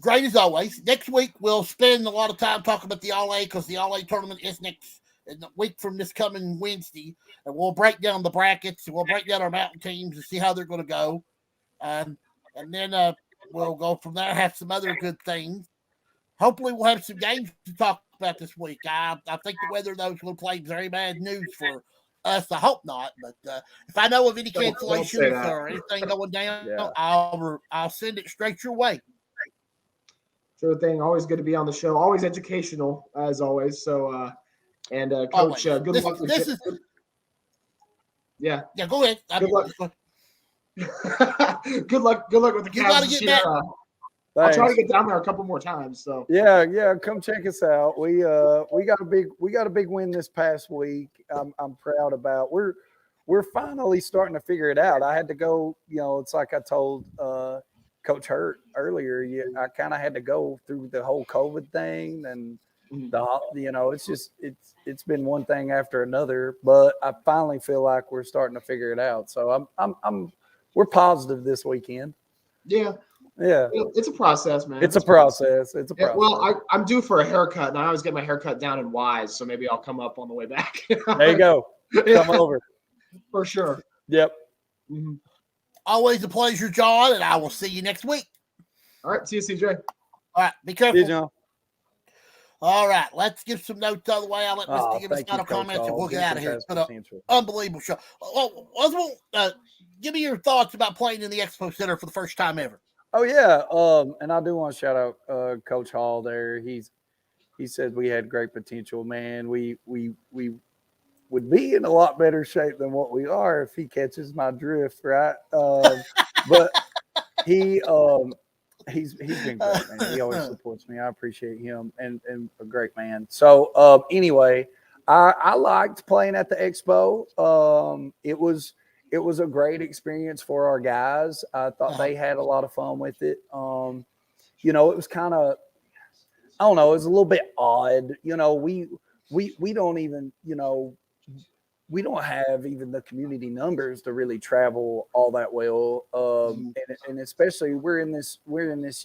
great as always. Next week we'll spend a lot of time talking about the All-A because the All-A tournament is next week from this coming Wednesday, and we'll break down the brackets and we'll break down our mountain teams and see how they're going to go, and then we'll go from there. Have some other good things. Hopefully, we'll have some games to talk about this week. I think the weather though is going to play very bad news for us. I hope not, but if I know of any cancellations or anything going down, I'll send it straight your way. Sure thing. Always good to be on the show. Always educational as always. So. And Coach, good luck with Yeah, go ahead. Good luck. Good luck with the Cavs this year. I'll try to get down there a couple more times. So yeah, come check us out. We got a big win this past week. I'm proud about. We're finally starting to figure it out. I had to go. It's like I told Coach Hurt earlier. I kind of had to go through the whole COVID thing and. It's been one thing after another, but I finally feel like we're starting to figure it out. So we're positive this weekend. Yeah. It's a process, man. It's a process. Well, I'm due for a haircut, and I always get my haircut down in Wise, so maybe I'll come up on the way back. There you go. Come over for sure. Yep. Mm-hmm. Always a pleasure, John, and I will see you next week. All right, see you, CJ. All right, be careful. See you, John. All right, let's give some notes out of the way. I'll let Mr. give us final comments, and we'll get out of here. It's been an unbelievable show. Oswald, give me your thoughts about playing in the Expo Center for the first time ever. Oh yeah, and I do want to shout out Coach Hall there. He said we had great potential, man. We would be in a lot better shape than what we are if he catches my drift, right? But he's been great, man. He always supports me. I appreciate him and a great man. So anyway, I liked playing at the Expo. It was a great experience for our guys. I thought they had a lot of fun with it. It was kind of, I don't know, it was a little bit odd. We don't even, we don't have even the community numbers to really travel all that well. And especially we're in this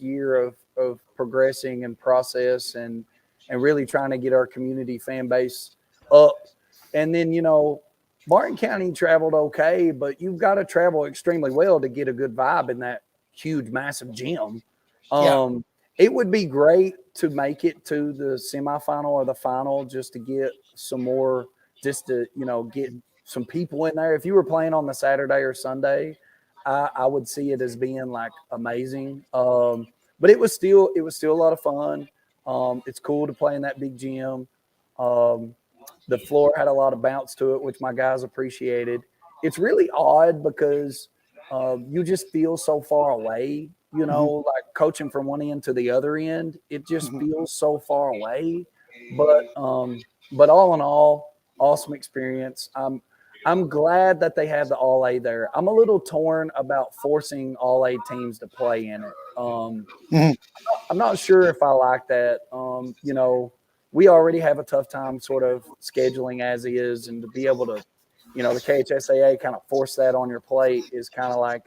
year of progressing and process and really trying to get our community fan base up. And then, Martin County traveled okay, but you've got to travel extremely well to get a good vibe in that huge, massive gym. It would be great to make it to the semifinal or the final just to get some more, just to, get some people in there. If you were playing on the Saturday or Sunday, I would see it as being like amazing. But it was still a lot of fun. It's cool to play in that big gym. The floor had a lot of bounce to it, which my guys appreciated. It's really odd because you just feel so far away, like coaching from one end to the other end. It just feels so far away. But all in all, awesome experience. I'm glad that they have the All-A there. I'm a little torn about forcing All-A teams to play in it. I'm not sure if I like that. We already have a tough time sort of scheduling as is, and to be able to, the KHSAA kind of force that on your plate is kind of like,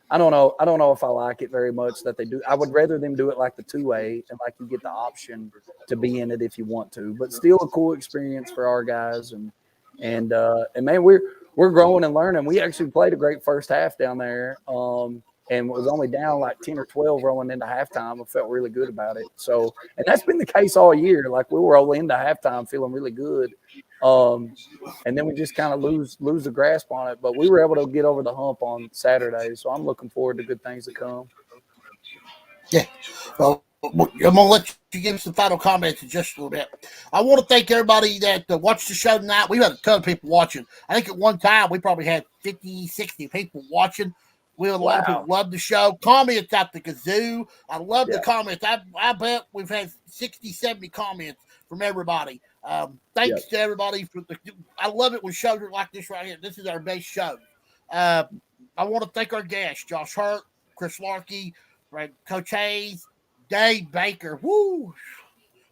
I don't know if I like it very much that they do. I would rather them do it like the 2A and like you get the option to be in it if you want to, but still a cool experience for our guys. And man, we're growing and learning. We actually played a great first half down there. And was only down like 10 or 12 rolling into halftime. I felt really good about it. So, and that's been the case all year. Like we were rolling into halftime feeling really good. And then we just kind of lose the grasp on it. But we were able to get over the hump on Saturday, so I'm looking forward to good things to come. Yeah. Well, I'm going to let you give some final comments in just a little bit. I want to thank everybody that watched the show tonight. We've had a ton of people watching. I think at one time we probably had 50, 60 people watching. We had a lot of people love the show. Comments out the kazoo. I love the comments. I bet we've had 60, 70 comments from everybody. Thanks to everybody. I love it when shows are like this right here. This is our best show. I want to thank our guests, Josh Hurt, Chris Larkey, right, Coach Hayes, Dave Baker,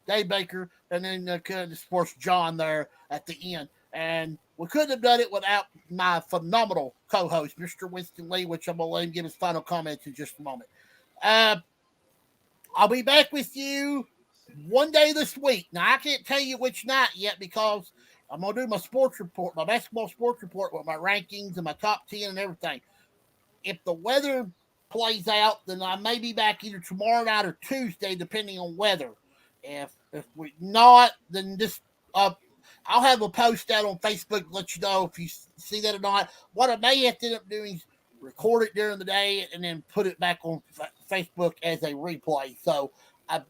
Dave Baker, and then the sports John there at the end. And we couldn't have done it without my phenomenal co-host, Mr. Winston Lee, which I'm going to let him give his final comments in just a moment. I'll be back with you one day this week. Now, I can't tell you which night yet because I'm going to do my sports report, my basketball sports report with my rankings and my top 10 and everything. If the weather plays out, then I may be back either tomorrow night or Tuesday, depending on weather. If we're not, then this I'll have a post out on Facebook to let you know if you see that or not. What I may have to end up doing is record it during the day and then put it back on Facebook as a replay. So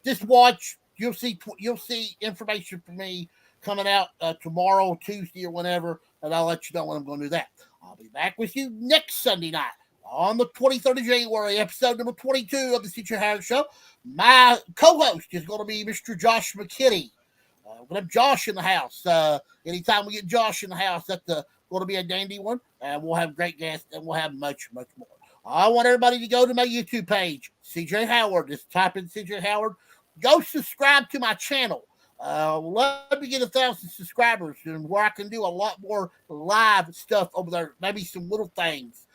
just watch. You'll see information from me coming out tomorrow, Tuesday, or whenever, and I'll let you know when I'm going to do that. I'll be back with you next Sunday night on the 23rd of January, episode number 22 of the CJ Howard Show. My co-host is going to be Mr. Josh McKinney. We're going to have Josh in the house. Anytime we get Josh in the house, that's going to be a dandy one. And we'll have great guests, and we'll have much, much more. I want everybody to go to my YouTube page, CJ Howard. Just type in CJ Howard. Go subscribe to my channel. Love to get 1,000 subscribers, and where I can do a lot more live stuff over there, maybe some little things.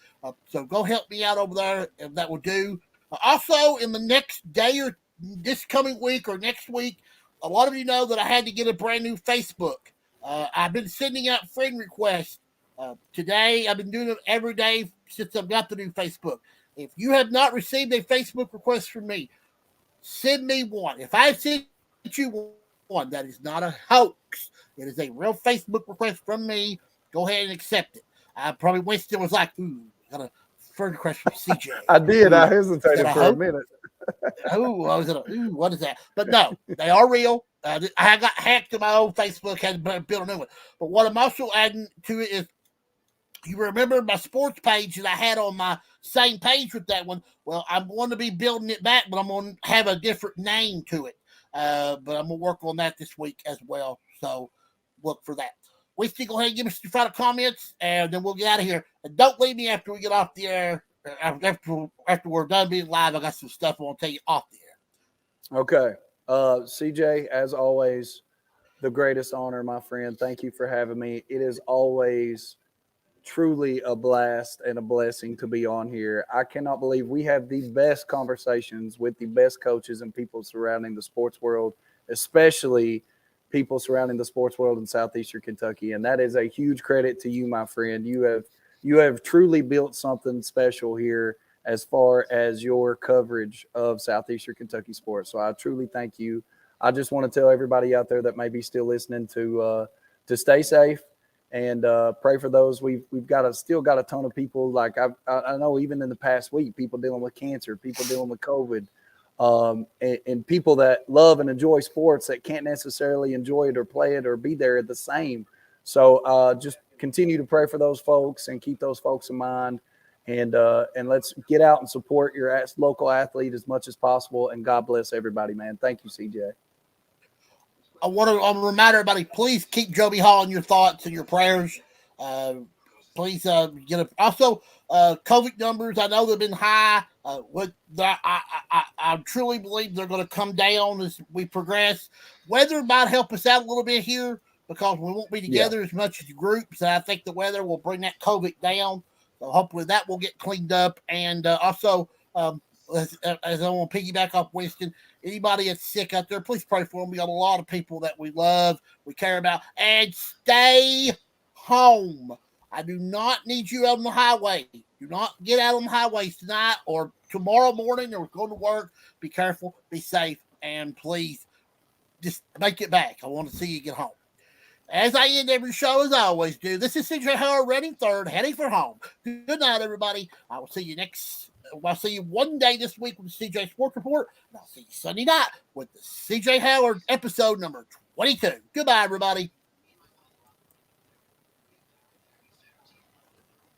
So go help me out over there, and that will do. Also, in the next day or this coming week or next week, a lot of you know that I had to get a brand new Facebook. I've been sending out friend requests. Today, I've been doing it every day since I've got the new Facebook. If you have not received a Facebook request from me, send me one. If I send you one, that is not a hoax. It is a real Facebook request from me. Go ahead and accept it. Probably Winston was like, ooh, got a friend request from CJ. I did. I hesitated for a minute. What is that? But no, they are real. I got hacked to my old Facebook, had to build a new one. But what I'm also adding to it is, you remember my sports page that I had on my same page with that one? Well, I'm going to be building it back, but I'm going to have a different name to it. But I'm going to work on that this week as well. So look for that. Winston, go ahead and give us your final comments, and then we'll get out of here. And don't leave me after we get off the air. After we're done being live, I got some stuff I want to tell you off the air. Okay. CJ, as always, the greatest honor, my friend. Thank you for having me. It is always truly a blast and a blessing to be on here. I cannot believe we have the best conversations with the best coaches and people surrounding the sports world, especially people surrounding the sports world in Southeastern Kentucky. And that is a huge credit to you, my friend. You have truly built something special here as far as your coverage of Southeastern Kentucky sports. So I truly thank you. I just want to tell everybody out there that may be still listening to stay safe and pray for those. We've still got a ton of people. Like I know even in the past week, people dealing with cancer, people dealing with COVID, and people that love and enjoy sports that can't necessarily enjoy it or play it or be there the same. So just continue to pray for those folks and keep those folks in mind. And let's get out and support your local athlete as much as possible. And God bless everybody, man. Thank you, CJ. I want to remind everybody, please keep Joby Hall in your thoughts and your prayers. Please get it. Also, COVID numbers, I know they've been high. I truly believe they're going to come down as we progress. Weather might help us out a little bit here because we won't be together as much as groups. And I think the weather will bring that COVID down. So hopefully that will get cleaned up. And also, as I want to piggyback off Winston, anybody that's sick out there, please pray for them. We got a lot of people that we love, we care about, and stay home. I do not need you out on the highway. Do not get out on the highways tonight or tomorrow morning or go to work. Be careful, be safe, and please just make it back. I want to see you get home. As I end every show, as I always do, this is CJ Howard, running third, heading for home. Good night, everybody. I will see you I'll see you one day this week with the CJ Sports Report, and I'll see you Sunday night with the CJ Howard episode number 22. Goodbye, everybody.